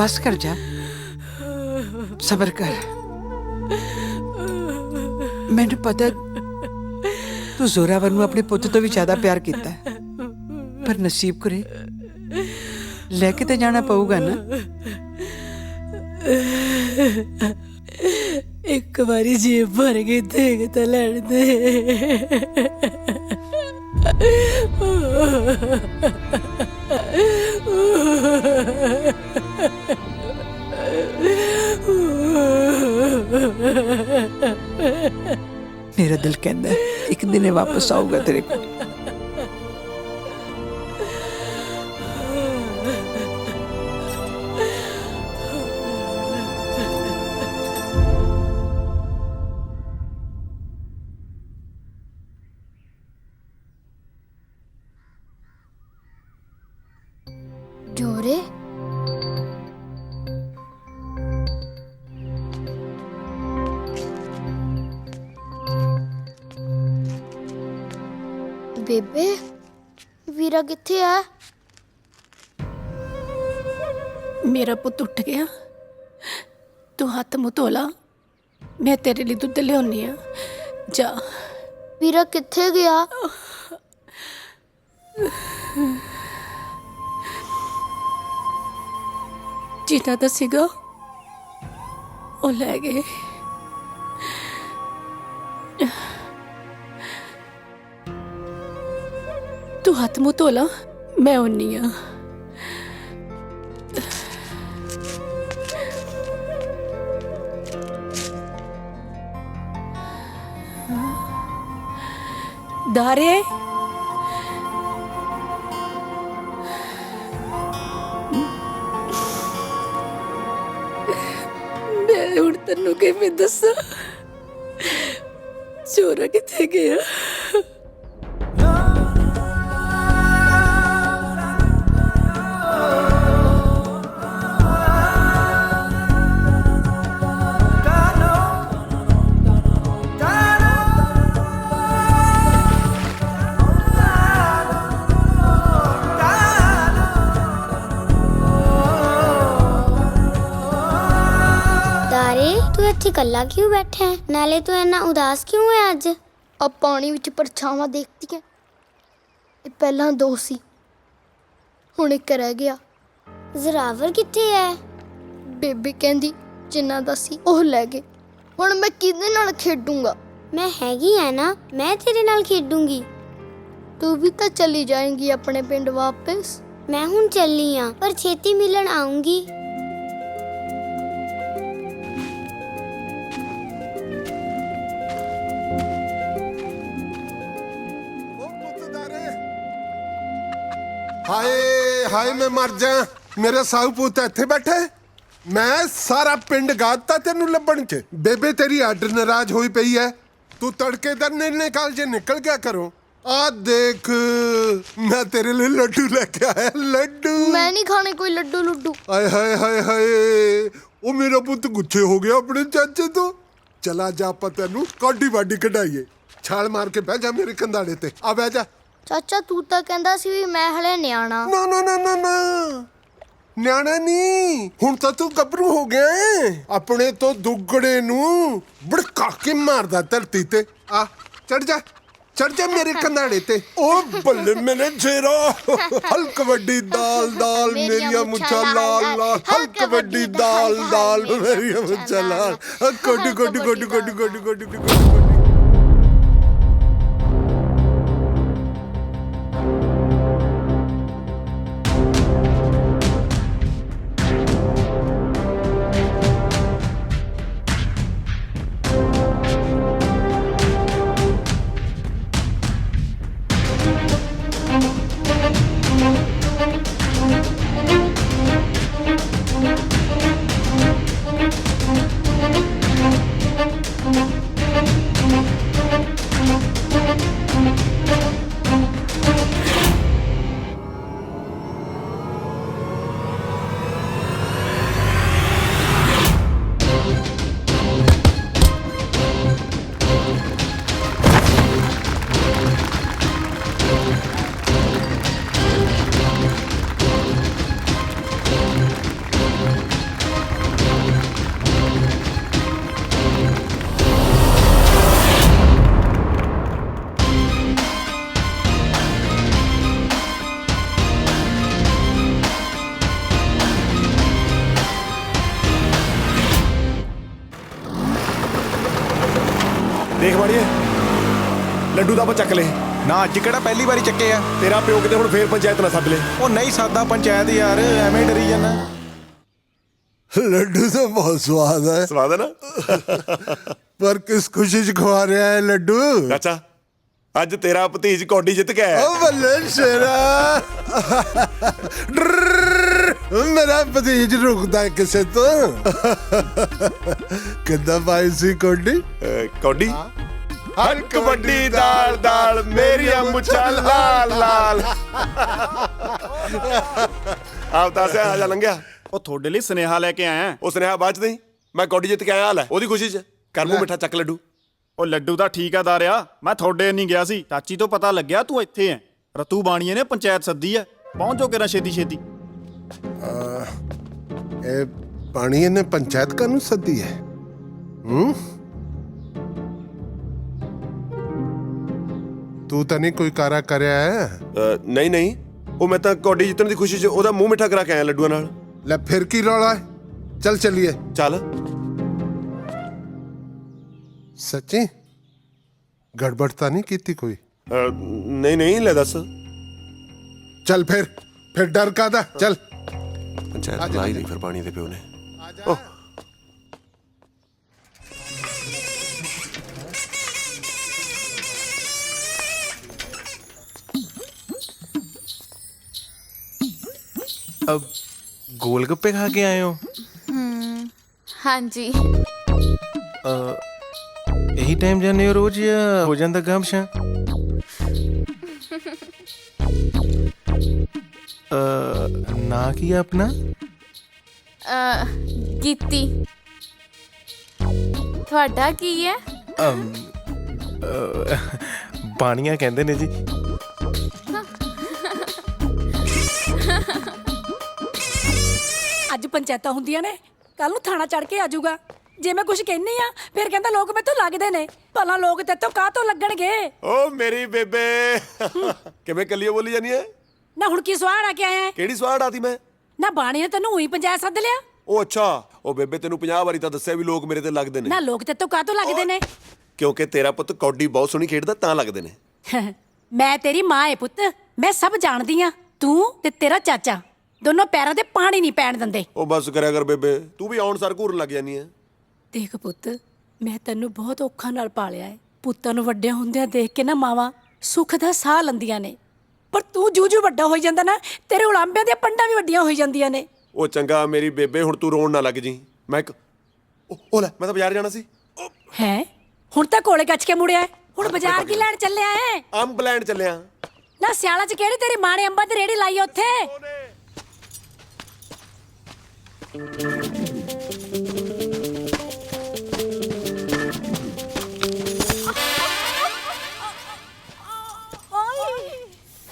बस कर जा, सबर कर। मैंने पता तू जोरावर नूं अपने पुੱਤ ਤੋਂ ਵੀ ਜ਼ਿਆਦਾ ਪਿਆਰ ਕੀਤਾ ਹੈ, पर नसीब करे लेके तो जाना पऊगा ना। एक बारी जेब भर गई देख तो लड़ दे। मेरा दिल कहता है एक दिन ये वापस आऊगा तेरे को। जोरे बेबे वीरा किथे है? मेरा पुत उठ गया, तू हाथ मुँह धो ला, मैं तेरे लिए दुध लियानी आ। जा। वीरा किथे गया? जिन्ना दा सीगा ओ लै गए। तू हाथ मुँह धो ला, मैं आनी आ। दारे मैं हुण तैनूं किवें दस्सां चोरा किथे गया। तू इत्थे कल्ला क्यों बैठा है? नाले तू इन्ना उदास क्यों है अज? अब पानी विच परछावां देखती है। ये पहला दो सी, हुण एक रह गया। जरावर किथे है? बेबे कहंदी जिन्ना दा सी ओह लै गए। हुण मैं किहदे नाल खेडूंगा? मैं हैगी है ना, मैं तेरे नाल खेडूंगी। तू भी तो चली जाएंगी अपने पिंड वापस। मैं हुण चली हां, पर छेती मिलन आऊंगी। हाय हाय मैं मर जा। मेरे साहू पुत इत्थे बैठे, मैं सारा पिंड गाता तेनू लभण च। बेबे तेरी अड नाराज होई पई है, तू तड़के दा निर्णय काल जे निकल गया करो। आ देख मैं तेरे लिए लड्डू लेके आया। लड्डू मैं नहीं खाने कोई लड्डू लुड्डू। हाय हाय हाय हाय, ओ मेरा पुत गुच्छे हो गया अपने चाचे तो। चला जा आप तेनू काडी वाडी कढाईए। छाल मार के बह जा मेरे कंधाड़े ते। आ बह जा। चाचा तू तो कहंदा सी भी मैं हले न्याणा। ना ना ना ना ना, न्याणा नहीं, हुण तां तू गभरू हो गया है। अपने तो दुगड़े नू भड़का के मारदा धरती ते। आ चढ़ जा मेरे कंधाड़े ते। ओ बल्ले मेरे जेरा, हल्क वड्डी दाल दाल मेरिया मुच्छा लाल लाल, हल्क वड्डी दाल दाल मेरिया मुच्छा लाल। कोडी कोडी कोडी कोडी कोडी कोडी कोडी। ਹੈ ਲੱਡੂ ਤਾਂ ਆਪਾਂ ਚੱਕ ਲਏ ਨਾ ਅੱਜ ਕਿਹੜਾ ਪਹਿਲੀ ਵਾਰੀ ਚੱਕੇ ਆ। ਤੇਰਾ ਪਿਓ ਕਿਤੇ ਹੁਣ ਫੇਰ ਪੰਚਾਇਤ ਨਾ ਸੱਦ ਲੈ ਉਹ ਨਹੀਂ ਸਾਦਾ ਪੰਚਾਇਤ ਯਾਰ, ਐਵੇਂ ਡਰੀ ਜਾਂਦਾ। ਲੱਡੂ ਤਾਂ ਬਹੁਤ ਸਵਾਦ ਹੈ ਸਵਾਦ ਹੈ ਨਾ ਪਰ ਕਿਸ ਖੁਸ਼ੀ ਚ ਖਵਾ ਰਿਹਾ ਹੈ ਲੱਡੂ? ਚਾਚਾ ਅੱਜ ਤੇਰਾ ਭਤੀਜ ਕੌਡੀ ਜਿੱਤ ਕੇ ਆਇਆ ਓ ਬੱਲੇ ਸ਼ੇਰਾ ਮੇਰਾ ਭਤੀਜ ਰੁਕਦਾ ਹੈ ਕਿਸੇ ਤੋਂ ਕਿੱਦਾਂ ਪਾਈ ਸੀ ਕੋਡੀ ਕੌਡੀ ਹਰ ਕਬੱਡੀ ਦਾਲ ਦਾਲ ਮੇਰੀਆਂ ਮੁੱਛਾਂ ਲਾਲ ਲਾਲ ਆਪ ਤਾਂ ਸੇ ਆ ਜਾ ਲੰਘਿਆ ਉਹ ਤੁਹਾਡੇ ਲਈ ਸੁਨੇਹਾ ਲੈ ਕੇ ਆਇਆ। ਉਸ ਨੇ ਬਾਅਦ ਚ ਨਹੀਂ ਮੈਂ ਕੌਡੀ ਜਿੱਤ ਕੇ ਆਇਆ ਹਾਲ ਹੈ ਉਹਦੀ ਖੁਸ਼ੀ ਚ ਕਰ ਮੂੰਹ ਮਿੱਠਾ ਚੱਕ ਲੱਡੂ ਉਹ ਲੱਡੂ ਤਾਂ ਠੀਕ ਆ ਦਾਰਿਆ, ਮੈਂ ਤੁਹਾਡੇ ਨਹੀਂ ਗਿਆ ਸੀ। ਚਾਚੀ ਤੋਂ ਪਤਾ ਲੱਗਿਆ ਤੂੰ ਇੱਥੇ ਐ। ਰਤੂ ਬਾਣੀਏ ਨੇ ਪੰਚਾਇਤ ਸੱਦੀ ਐ, ਪਹੁੰਚੋ ਕਿਰਾ ਛੇਤੀ ਛੇਤੀ। ਇਹ ਪਾਣੀ ਨੇ ਪੰਚਾਇਤ ਕਾਨੂੰ ਸੱਦੀ ਹੈ? ਤੂੰ ਤਾਂ ਨਹੀਂ ਕੋਈ ਕਾਰਾ ਕਰਿਆ ਹੈ? ਨਹੀਂ ਨਹੀਂ ਉਹ ਮੈਂ ਤਾਂ ਕੌਡੀ ਜਿੱਤਣ ਦੀ ਖੁਸ਼ੀ ਚ ਉਹਦਾ ਮੂੰਹ ਮਿੱਠਾ ਕਰਾ ਕੇ ਆਇਆ ਲੱਡੂਆਂ ਨਾਲ। ਲੈ ਫਿਰ ਕੀ ਰੌਲਾ ਹੈ? ਚੱਲ ਚੱਲੀਏ। ਚੱਲ ਸੱਚੀ ਗੜਬੜ ਤਾਂ ਨਹੀਂ ਕੀਤੀ ਕੋਈ? ਨਹੀਂ ਨਹੀਂ ਲੈ ਦੱਸ ਚੱਲ ਫਿਰ ਡਰ ਕਾਦਾ? ਚੱਲ ਪੰਚਾਇਤ ਲਾ ਹੀ ਲਈ ਫਿਰ ਪਾਣੀ ਦੇ ਪਿਓ ਨੇ। ਓਹ अब गोलगप्पे खा के आए हो? हाँ जी। यही टाइम जाने हो रोज या हो जाता काम शा? ना किया अपना? गीती ਤੁਹਾਡਾ ਕੀ ਹੈ? ਬਾਣੀਆਂ ਕਹਿੰਦੇ ਨੇ ਜੀ। ਅੱਜ ਪੰਚਾਇਤਾਂ ਹੁੰਦੀਆਂ ਨੇ, ਕੱਲ ਨੂੰ ਥਾਣਾ ਚੜ ਕੇ ਆ ਜਾਊਗਾ। ਜੇ ਮੈਂ ਕੁਝ ਕਹਿਨੀ ਆ ਫਿਰ ਕਹਿੰਦਾ ਲੋਕ ਮੈਥੋਂ ਲੱਗਦੇ ਨੇ। ਭਲਾ ਲੋਕ ਤੇਤੋਂ ਕਾਹਤੋਂ ਲੱਗਣਗੇ? ਓ ਮੇਰੀ ਬੇਬੇ ਕਿਵੇਂ ਕੱਲੀ ਬੋਲੀ ਜਾਨੀ ਹੈ? ਨਾ ਹੁਣ ਕੀ ਸਵਾੜ ਆ ਕੇ ਆਇਆ ਹੈ? ਕਿਹੜੀ ਸਵਾੜ ਆਤੀ ਮੈਂ? ਨਾ ਬਾਣੀ ਨੇ ਤੈਨੂੰ ਉਹੀ ਪੰਚਾਇਤ ਸੱਦ ਲਿਆ? ਉਹ ਅੱਛਾ ਉਹ ਬੇਬੇ ਤੈਨੂੰ 50 ਵਾਰੀ ਤਾਂ ਦੱਸਿਆ ਵੀ ਲੋਕ ਮੇਰੇ ਤੇ ਲੱਗਦੇ ਨੇ। ਨਾ ਲੋਕ ਤੇਤੋਂ ਕਾਹਤੋਂ ਲੱਗਦੇ ਨੇ? ਕਿਉਂਕਿ ਤੇਰਾ ਪੁੱਤ ਕੌਡੀ ਬਹੁਤ ਸੋਹਣੀ ਖੇਡਦਾ ਤਾਂ ਲੱਗਦੇ ਨੇ। ਮੈਂ ਤੇਰੀ ਮਾਂ ਏ ਪੁੱਤ, ਮੈਂ ਸਭ ਜਾਣਦੀ ਆ। ਤੂੰ ਤੇ ਤੇਰਾ ਚਾਚਾ ਦੋਨੋਂ ਪੈਰਾਂ ਤੇ ਪਾਣੀ ਨਹੀਂ ਪੈਣ ਦਿੰਦੇ। ਉਹ ਬਸ ਕਰਿਆ ਕਰ ਬੇਬੇ, ਤੂੰ ਵੀ ਆਉਣ ਸਾਰ ਘੂਰਨ ਲੱਗ ਜਾਨੀ ਹੈ। ਦੇਖ ਪੁੱਤ, ਮੈਂ ਤੈਨੂੰ ਬਹੁਤ ਔਖਾ ਨਾਲ ਪਾਲਿਆ ਏ। ਪੁੱਤਾਂ ਨੂੰ ਵੱਡਿਆਂ ਹੁੰਦਿਆਂ ਦੇਖ ਕੇ ਨਾ ਮਾਵਾਂ ਸੁੱਖ ਦਾ ਸਾਹ ਲੈਂਦੀਆਂ ਨੇ, ਪਰ ਤੂੰ ਜੂ ਵੱਡਾ ਹੋਈ ਜਾਂਦਾ ਨਾ, ਤੇਰੇ ਉਲਾਂਬਿਆਂ ਦੀਆਂ ਪੰਡਾਂ ਵੀ ਵੱਡੀਆਂ ਹੋਈ ਜਾਂਦੀਆਂ ਨੇ। ਉਹ ਚੰਗਾ ਮੇਰੀ ਬੇਬੇ, ਹੁਣ ਤੂੰ ਰੋਣ ਨਾ ਲੱਗ ਜੀ। ਮੈਂ ਉਹ ਲੈ ਮੈਂ ਤਾਂ ਬਾਜ਼ਾਰ ਜਾਣਾ ਸੀ। ਹੈ ਹੁਣ ਤਾਂ ਕੋਲੇ ਕੱਚ ਕੇ ਮੁੜਿਆ। ਹੁਣ ਬਾਜ਼ਾਰ ਕੀ ਲੈਣ ਚੱਲਿਆ ਏ? ਅੰਬ ਲੈਣ ਚੱਲਿਆ। ਨਾ ਸਿਆਲਾਂ 'ਚ ਕਿਹੜੀ ਤੇਰੀ ਮਾਂ ਨੇ ਅੰਬਾਂ ਦੀ ਰੇੜੀ ਲਾਈ ਉੱਥੇ?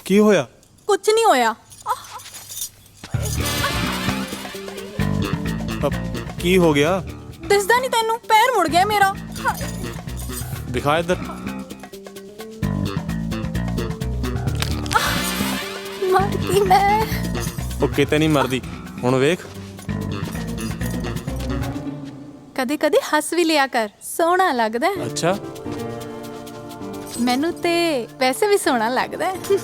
ਕੀ ਹੋਇਆ? ਕੁਝ ਨਹੀਂ ਹੋਇਆ। अब की हो गया? ਦਿਸਦਾ ਨਹੀਂ ਤੈਨੂੰ? ਪੈਰ ਮੁੜ ਗਿਆ ਮੇਰਾ। दिखा इधर। ਮਰ ਗਈ ਮੈਂ। ਉਹ ਕਿਤੇ ਨਹੀਂ ਮਰਦੀ। ਹੁਣ ਵੇਖ। ਕਦੇ ਕਦੇ ਹੱਸ ਵੀ ਲਿਆ ਕਰ, ਸੋਹਣਾ ਲੱਗਦਾ ਹੈ। ਅੱਛਾ ਮੈਨੂੰ ਤੇ ਵੈਸੇ ਵੀ ਸੋਹਣਾ ਲੱਗਦਾ ਹੈ।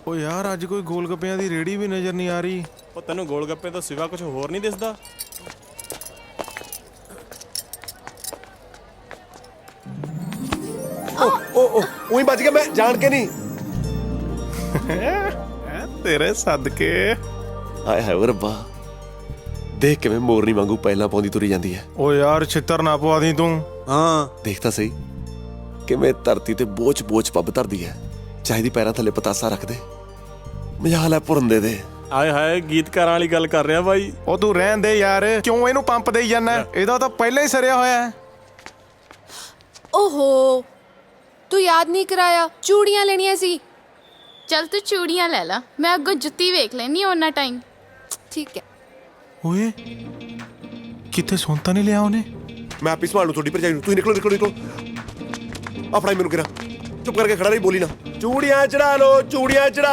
ਉਹ ਯਾਰ ਅੱਜ ਕੋਈ ਗੋਲਗੱਪਿਆਂ ਦੀ ਰੇੜੀ ਵੀ ਨਜ਼ਰ ਨਹੀਂ ਆ ਰਹੀ। ਉਹ ਤੈਨੂੰ ਗੋਲਗੱਪੇ ਤੋਂ ਸਿਵਾ ਕੁਝ ਹੋਰ ਨਹੀਂ ਦਿਸਦਾ? ਉਹ ਉਹੀ ਬਚ ਗਿਆ, ਮੈਂ ਜਾਣ ਕੇ ਨਹੀਂ। ਤੇਰੇ ਸਦਕੇ। ਆਏ ਹਾਏ ਓ ਰੱਬਾ, ਦੇਖ ਕਿਵੇਂ ਮੋਰਨੀ ਵਾਂਗੂ ਪਹਿਲਾਂ ਪਾਉਂਦੀ ਤੁਰੀ ਜਾਂਦੀ ਹੈ। ਉਹ ਯਾਰ ਛਿੱਤਰ ਨਾ ਪਵਾ ਦੀ ਤੂੰ। ਹਾਂ ਦੇਖ ਤਾਂ ਸਹੀ ਕਿਵੇਂ ਧਰਤੀ ਤੇ ਬੋਝ ਪੱਬ ਧਰਦੀ ਹੈ। ਚਾਹੀਦੀ ਪੈਰਾਂ ਥੱਲੇ ਪਤਾਸਾ ਰੱਖ ਦੇ, ਮਜਾਲ ਹੈ ਪੁਰੰਦੇ ਦੇ। ਆਏ ਹਾਏ ਗੀਤਕਾਰਾਂ ਵਾਲੀ ਗੱਲ ਕਰ ਰਿਹਾ ਬਾਈ। ਉਹ ਤੂੰ ਰਹਿਣ ਦੇ ਯਾਰ, ਕਿਉਂ ਇਹਨੂੰ ਪੰਪ ਦੇਈ ਜਾਂਦਾ? ਇਹਦਾ ਤਾਂ ਪਹਿਲਾਂ ਹੀ ਸਰਿਆ ਹੋਇਆ ਹੈ। ਓਹੋ, ਤੂੰ ਯਾਦ ਨਹੀਂ ਕਰਾਇਆ, ਚੂੜੀਆਂ ਲੈਣੀਆਂ ਸੀ। ਚੱਲ ਤੂੰ ਚੂੜੀਆਂ ਲੈ ਲਾ, ਮੈਂ ਅੱਗੋਂ ਜੁੱਤੀ ਵੇਖ ਲੈਣੀ ਉਹਨਾਂ ਟਾਈਮ। ਠੀਕ ਹੈ। ਓਏ ਕਿੱਥੇ ਸੁਣਤਾ ਨਹੀਂ ਲਿਆ ਉਹਨੇ? ਮੈਂ ਆਪੀ ਸੰਭਾਲ ਲੂ ਤੁਹਾਡੀ ਭਰਜਾਈ ਨੂੰ। ਤੁਸੀਂ ਨਿਕਲੋ। ਆਪਣਾ ਮੈਨੂੰ ਕਿਰਾ ਚੁੱਪ ਕਰਕੇ ਖੜਾ ਰਹੀ, ਬੋਲੀ ਨਾ। ਚੂੜੀਆਂ ਚੜਾ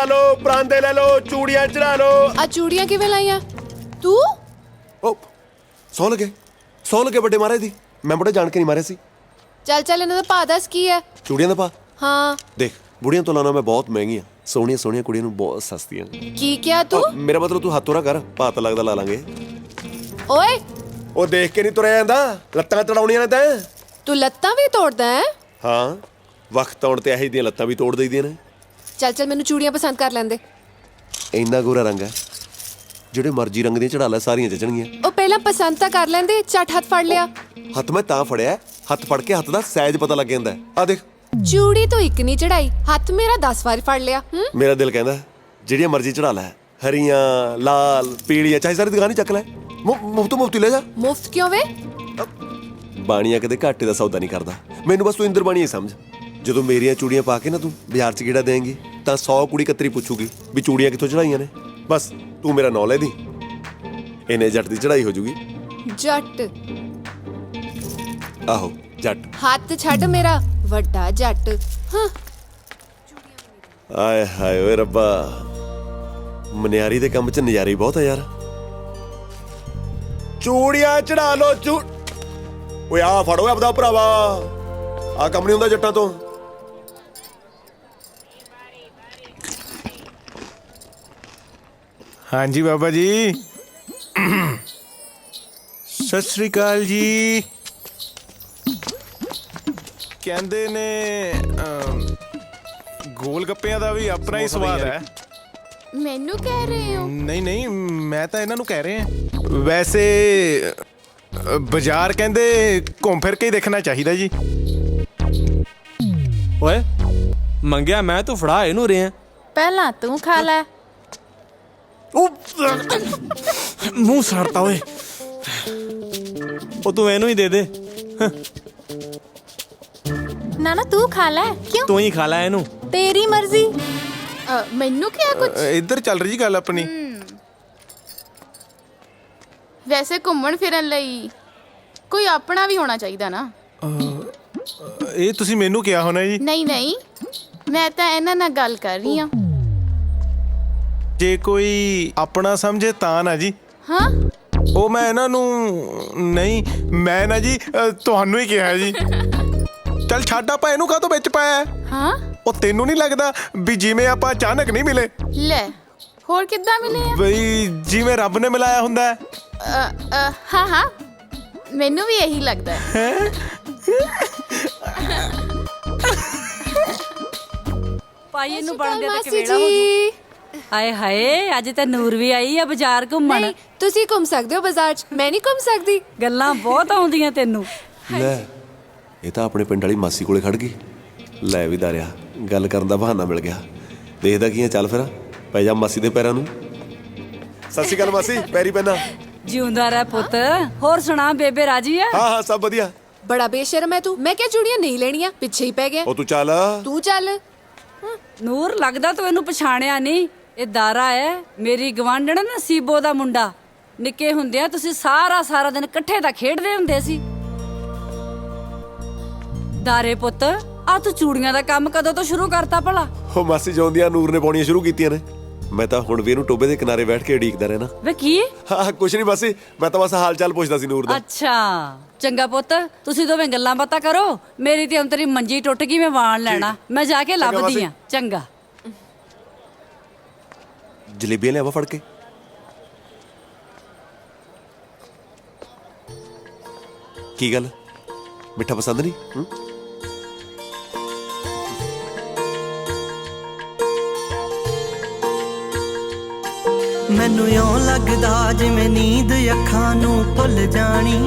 ਲੋ, ਪਰਾਂਦੇ ਲੈ ਲੋ, ਚੂੜੀਆਂ ਚੜਾ ਲੋ। ਆ ਚੂੜੀਆਂ ਕਿਵੇਂ ਲਾਈਆਂ ਤੂੰ? ਉਹ ਸੌ ਲਗੇ ਵੱਡੇ ਮਾਰੇ ਦੀ। ਮੈਂ ਬੜਾ ਜਾਣ ਕੇ ਨਹੀਂ ਮਾਰਿਆ ਸੀ। ਚੱਲ ਚੱਲ ਇਹਨਾਂ ਦਾ ਭਾਅ ਦੱਸ ਕੀ ਹੈ? ਚੂੜੀਆਂ ਦਾ ਪਾ ਹਾਂ ਦੇਖ, ਬੁੜੀਆਂ ਤੋਂ ਲਾਣਾ ਮੈਂ ਬਹੁਤ ਮਹਿੰਗੀਆਂ, ਸੋਹਣੀਆਂ ਸੋਹਣੀਆਂ ਕੁੜੀਆਂ ਨੂੰ ਬਹੁਤ ਸਸਤੀਆਂ। ਕੀ ਕਿਹਾ ਤੂੰ? ਮੇਰਾ ਮਤਲਬ ਤੂੰ ਹੱਥੋਂ ਨਾ ਕਰ, ਭਾਅ ਤਾਂ ਲੱਗਦਾ ਲਾ ਲਾਂਗੇ। ਓਏ ਉਹ ਦੇਖ ਕੇ ਨਹੀਂ ਤੁਰਿਆ ਜਾਂਦਾ, ਲੱਤਾਂ ਤੜਾਉਣੀਆਂ ਨੇ ਤੈਂ। ਤੂੰ ਲੱਤਾਂ ਵੀ ਤੋੜਦਾ ਹੈ? ਹਾਂ, ਵਕਤ ਆਉਣ ਤੇ ਇਹੋ ਦੀਆਂ ਲੱਤਾਂ ਵੀ ਤੋੜ ਦਈਦੀਆਂ ਨੇ। ਚੱਲ ਚੱਲ ਮੈਨੂੰ ਚੂੜੀਆਂ ਪਸੰਦ ਕਰ ਲੈਂਦੇ। ਇੰਨਾ ਗੋਰਾ ਰੰਗ ਹੈ, ਜਿਹੜੇ ਮਰਜ਼ੀ ਰੰਗ ਦੀਆਂ ਚੜਾ ਲੈ, ਸਾਰੀਆਂ ਜਚਣਗੀਆਂ। ਉਹ ਪਹਿਲਾਂ ਪਸੰਦ ਤਾਂ ਕਰ ਲੈਂਦੇ, ਝੱਟ ਹੱਥ ਫੜ ਲਿਆ। ਹੱਥ ਮੈਂ ਤਾਂ ਫੜਿਆ, ਹੱਥ ਫੜ ਕੇ ਹੱਥ ਦਾ ਸਾਈਜ਼ ਪਤਾ ਲੱਗ ਜਾਂਦਾ। ਆ ਦੇਖ, ਚੂੜੀ ਤੋਂ ਇੱਕ ਨਹੀਂ ਚੜਾਈ, ਹੱਥ ਮੇਰਾ 10 ਵਾਰ ਫੜ ਲਿਆ। ਮੇਰਾ ਦਿਲ ਕਹਿੰਦਾ ਜਿਹੜੀਆਂ ਮਰਜ਼ੀ ਚੜਾ ਲੈ, ਹਰੀਆਂ, ਲਾਲ, ਪੀਲੀਆਂ, ਚਾਹੇ ਸਾਰੀ ਦੁਕਾਨ ਹੀ ਚੱਕ ਲੈ, ਮੁਫਤ ਲੈ ਜਾ। ਮੁਫਤ ਕਿਉਂ ਵੇ? ਬਾਣੀਆਂ ਕਦੇ ਘਾਟੇ ਦਾ ਸੌਦਾ ਨਹੀਂ ਕਰਦਾ। ਮੈਨੂੰ ਬਸ ਤੂੰ ਇੰਦਰ ਬਾਣੀਆ ਸਮਝ। ਜਦੋਂ ਮੇਰੀਆਂ ਚੂੜੀਆਂ ਪਾ ਕੇ ਨਾ ਤੂੰ ਬਾਜ਼ਾਰ 'ਚ ਗੇੜਾ ਦੇਂਗੀ ਤਾਂ 100 ਕੁੜੀ ਕਤਰੀ ਪੁੱਛੂਗੀ ਵੀ ਚੂੜੀਆਂ ਕਿੱਥੋਂ ਚੜਾਈਆਂ ਨੇ। ਬਸ ਤੂੰ ਮੇਰਾ ਨਾਂ ਲੈ ਦੀ, ਇਹਨੇ ਜੱਟ ਦੀ ਚੜਾਈ ਹੋ ਜੂਗੀ। ਜੱਟ? ਆਹੋ ਜੱਟ। ਹੱਥ ਛੱਡ ਮੇਰਾ ਵੱਡਾ ਜੱਟ। ਹਾਂ ਆਏ ਹਾਏ ਓਏ ਰੱਬਾ, ਮਨਿਆਰੀ ਦੇ ਕੰਮ 'ਚ ਨਜ਼ਾਰੇ ਬਹੁਤ ਆ ਯਾਰ। ਚੂੜੀਆਂ ਚੜਾ ਲੋ। ਓਏ ਆ ਫੜੋ ਆਪਦਾ ਭਰਾਵਾ, ਆ ਕੰਮ ਨਹੀਂ ਹੁੰਦਾ ਜੱਟਾਂ ਤੋਂ। ਹਾਂਜੀ ਬਾਬਾ ਜੀ, ਸਤਿ ਸ੍ਰੀ ਅਕਾਲ ਜੀ। ਕਹਿੰਦੇ ਨੇ ਗੋਲ ਗੱਪਿਆਂ ਦਾ ਵੀ ਆਪਣਾ ਹੀ ਸਵਾਦ ਹੈ। ਮੈਨੂੰ ਕਹਿ ਰਹੇ ਹੋ? ਨਹੀਂ ਨਹੀਂ, ਮੈਂ ਤਾਂ ਇਹਨਾਂ ਨੂੰ ਕਹਿ ਰਿਹਾ। ਵੈਸੇ ਬਾਜ਼ਾਰ ਕਹਿੰਦੇ ਘੁੰਮ ਫਿਰ ਕੇ ਹੀ ਦੇਖਣਾ ਚਾਹੀਦਾ ਜੀ। ਓਏ ਮੰਗਿਆ ਮੈਂ, ਤੂੰ ਫੜਾ ਇਹਨੂੰ ਰਿਹਾ। ਪਹਿਲਾਂ ਤੂੰ ਖਾ ਲੈ। ਮੂੰਹ ਸਾੜਤਾ ਓਏ। ਉਹ ਤੂੰ ਇਹਨੂੰ ਹੀ ਦੇ ਦੇ। ਨਾ ਨਾ ਤੂੰ ਖਾ ਲੈ। ਕਿਉਂ? ਤੂੰ ਹੀ ਖਾ ਲੈ ਇਹਨੂੰ। ਤੇਰੀ ਮਰਜ਼ੀ। ਮੈਨੂੰ ਕਿਹਾ ਕੁਝ? ਇੱਧਰ ਚੱਲ ਰਹੀ ਜੀ ਗੱਲ ਆਪਣੀ। ਵੈਸੇ ਘੁੰਮਣ ਫਿਰਨ ਲਈ ਕੋਈ ਆਪਣਾ ਵੀ ਹੋਣਾ ਚਾਹੀਦਾ ਨਾ। ਇਹ ਤੁਸੀਂ ਮੈਨੂੰ ਕਿਹਾ ਹੋਣਾ ਜੀ। ਨਹੀਂ ਨਹੀਂ, ਮੈਂ ਤਾਂ ਇਹਨਾਂ ਨਾਲ ਗੱਲ ਕਰ ਰਹੀ ਹਾਂ। ਜੇ ਕੋਈ ਆਪਣਾ ਸਮਝੇ ਤਾਂ ਨਾ ਜੀ। ਹਾਂ, ਉਹ ਮੈਂ ਇਹਨਾਂ ਨੂੰ ਨਹੀਂ, ਮੈਂ ਨਾ ਜੀ ਤੁਹਾਨੂੰ ਹੀ ਕਿਹਾ ਜੀ। ਚੱਲ ਛੱਡ, ਆਪਾਂ ਇਹਨੂੰ ਕਾਹਤੋਂ ਵਿੱਚ ਪਾਇਆ? ਹਾਂ, ਉਹ ਤੈਨੂੰ ਨਹੀਂ ਲੱਗਦਾ ਵੀ ਜਿਵੇਂ ਆਪਾਂ ਅਚਾਨਕ ਨਹੀਂ ਮਿਲੇ, ਲੈ ਹੋਰ ਕਿੱਦਾਂ ਮਿਲੇ ਆ? ਬਈ ਜਿਵੇਂ ਰੱਬ ਨੇ ਮਿਲਾਇਆ ਹੁੰਦਾ? ਹਾਂ ਹਾਂ, ਮੈਨੂੰ ਵੀ ਇਹੀ ਲੱਗਦਾ ਹੈ। ਪਾਈ ਇਹਨੂੰ ਬਣਦੇ ਤੇ ਮਾਸੀ ਕਿਵੇੜਾ ਹੋ ਜੀ। ਜੂ। ਹਾਏ ਹਾਏ, ਅੱਜ ਤੇ ਨੂਰ ਵੀ ਆਈ ਆ ਬਾਜ਼ਾਰ ਘੁੰਮਣ। ਨਹੀਂ, ਤੁਸੀਂ ਘੁੰਮ ਸਕਦੇ ਹੋ ਬਾਜ਼ਾਰ 'ਚ, ਮੈਂ ਨਹੀਂ ਘੁੰਮ ਸਕਦੀ। ਗੱਲਾਂ ਬਹੁਤ ਆਉਂਦੀਆਂ ਤੈਨੂੰ। ਲੈ, ਇਹ ਤਾਂ ਆਪਣੇ ਪਿੰਡ ਵਾਲੀ ਮਾਸੀ ਕੋਲੇ ਖੜ ਗਈ। ਲੈ ਵੀ ਦਾਰਿਆ, ਗੱਲ ਕਰਨ ਦਾ ਬਹਾਨਾ ਮਿਲ ਗਿਆ। ਦੇਖਦਾ ਕੀ ਆ, ਚੱਲ ਫਿਰ ਪੈ ਜਾ ਮਾਸੀ ਦੇ ਪੈਰਾਂ ਨੂੰ। ਸਤਿ ਸ਼੍ਰੀ ਅਕਾਲ ਮਾਸੀ, ਪੈਰੀ ਪੈਣਾ। ਜਿਉਂਦਾ ਰਹਿ ਪੁੱਤ। ਹੋਰ ਸੁਣਾ, ਬੇਬੇ ਰਾਜੀ ਆ? ਹਾਂ ਹਾਂ, ਸਭ ਵਧੀਆ। ਬੜਾ ਬੇਸ਼ਰਮ ਹੈ ਤੂੰ। ਮੈਂ ਕਿਹਾ ਚੂੜੀਆਂ ਨਹੀਂ ਲੈਣੀਆਂ, ਪਿੱਛੇ ਹੀ ਪੈ ਗਿਆ। ਉਹ ਤੂੰ ਚੱਲ। ਤੂੰ ਚੱਲ। ਨੂਰ, ਲੱਗਦਾ ਤੂੰ ਇਹਨੂੰ ਪਛਾਣਿਆ ਨਹੀਂ। ਇਹ ਦਾਰਾ ਹੈ, ਮੇਰੀ ਗਵਾਂਢਣ ਨਸੀਬੋ ਦਾ ਮੁੰਡਾ। ਨਿੱਕੇ ਹੁੰਦਿਆਂ ਤੁਸੀਂ ਸਾਰਾ ਦਿਨ ਇਕੱਠੇ ਤਾਂ ਖੇਡਦੇ ਹੁੰਦੇ ਸੀ। ਦਾਰੇ ਪੁੱਤ, ਆ ਤੂੰ ਚੂੜੀਆਂ ਦਾ ਕੰਮ ਕਦੋਂ ਤੋਂ ਸ਼ੁਰੂ ਕਰਤਾ ਭਲਾ? ਉਹ ਮਾਸੀ ਜੋਂਦੀਆਂ ਨੂਰ ਨੇ ਪਾਉਣੀਆਂ ਸ਼ੁਰੂ ਕੀਤੀਆਂ ਨੇ। ਮੈਂ ਤਾਂ ਹੁਣ ਵੀ ਇਹਨੂੰ ਟੋਬੇ ਦੇ ਕਿਨਾਰੇ ਬੈਠ ਕੇ ਉਡੀਕਦਾ ਰਹਿਣਾ। ਵੇ ਕੀ? ਹਾਂ ਕੁਛ ਨਹੀਂ ਮਾਸੀ, ਮੈਂ ਤਾਂ ਬਸ ਹਾਲ ਚਾਲ ਪੁੱਛਦਾ ਸੀ ਨੂਰ ਦਾ। ਅੱਛਾ ਚੰਗਾ ਪੁੱਤ, ਤੁਸੀਂ ਦੋਵੇਂ ਗੱਲਾਂ ਬਾਤਾਂ ਕਰੋ। ਮੇਰੀ ਤੇ ਅੰਤਰੀ ਮੰਜੀ ਟੁੱਟ ਗਈ, ਮੈਂ ਵਾਣ ਲੈਣਾ। ਮੈਂ ਜਾ ਕੇ ਲੱਭਦੀ ਆ। ਚੰਗਾ। ਜਲੇਬੀਆਂ ਲਿਆਵਾ ਫੜ ਕੇ। ਕੀ ਗੱਲ, ਮਿੱਠਾ ਪਸੰਦ ਨਹੀਂ? ਮੈਨੂੰ ਇਉਂ ਲੱਗਦਾ ਜਿਵੇਂ ਨੀਂਦ ਅੱਖਾਂ ਨੂੰ ਭੁੱਲ ਜਾਣੀ।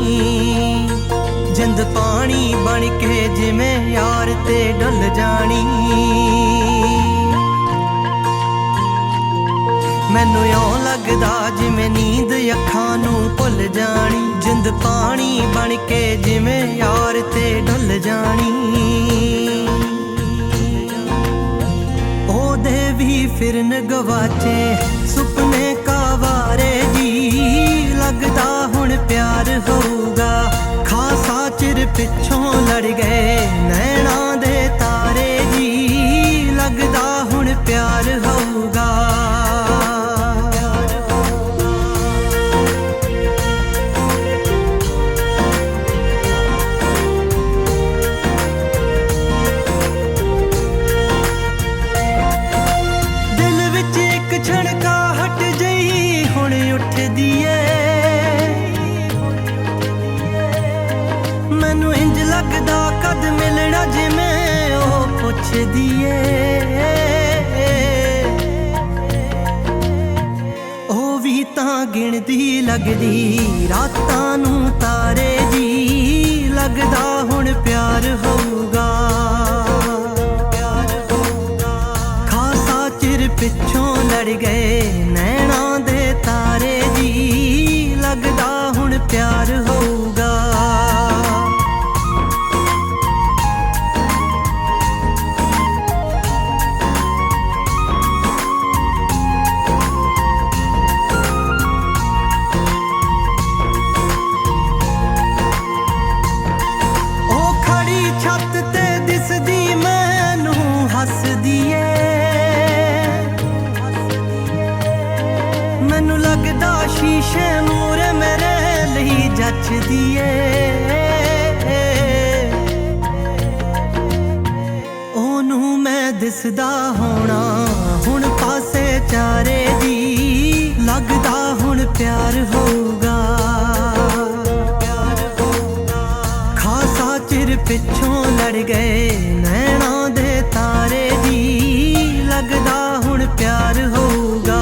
ਜਿੰਦ ਪਾਣੀ ਬਣ ਕੇ ਜਿਵੇਂ ਯਾਰ ਤੇ ਡੁੱਲ ਜਾਣੀ। ਮੈਨੂੰ ਇਉਂ ਲੱਗਦਾ ਜਿਵੇਂ ਨੀਂਦ ਅੱਖਾਂ ਨੂੰ ਭੁੱਲ ਜਾਣੀ। ਜਿੰਦ ਪਾਣੀ ਬਣ ਕੇ ਜਿਵੇਂ ਯਾਰ ਤੇ ਡੁੱਲ ਜਾਣੀ। ਉਹਦੇ ਵੀ ਫਿਰਨ ਗਵਾਚੇ ਸੁਪਨੇ ਕਾਵਾਰੇ ਜੀ। ਲੱਗਦਾ ਹੁਣ ਪਿਆਰ ਹੋਊਗਾ, ਖਾਸਾ ਚਿਰ ਪਿੱਛੋਂ ਲੜ ਗਏ ਨੈਣਾ ਦੇ ਤਾਰੇ ਜੀ। ਲੱਗਦਾ ਹੁਣ ਪਿਆਰ ਹੋਊਗਾ। लगदी रातां नूं तारे जी लगदा हुण प्यार होऊगा खासा चिर पिछों लड़ गए नैना दे तारे जी लगदा हुण प्यार होऊगा मैनू लगदा शीशे मूरे मेरे ਲਈ जचदी ਏ ਉਹਨੂੰ मैं दिसदा होना हुण पासे चारे दी लगदा हुण प्यार होऊगा खासा चिर पिछों लड़ गए नैना दे तारे जी लगदा हुण प्यार होऊगा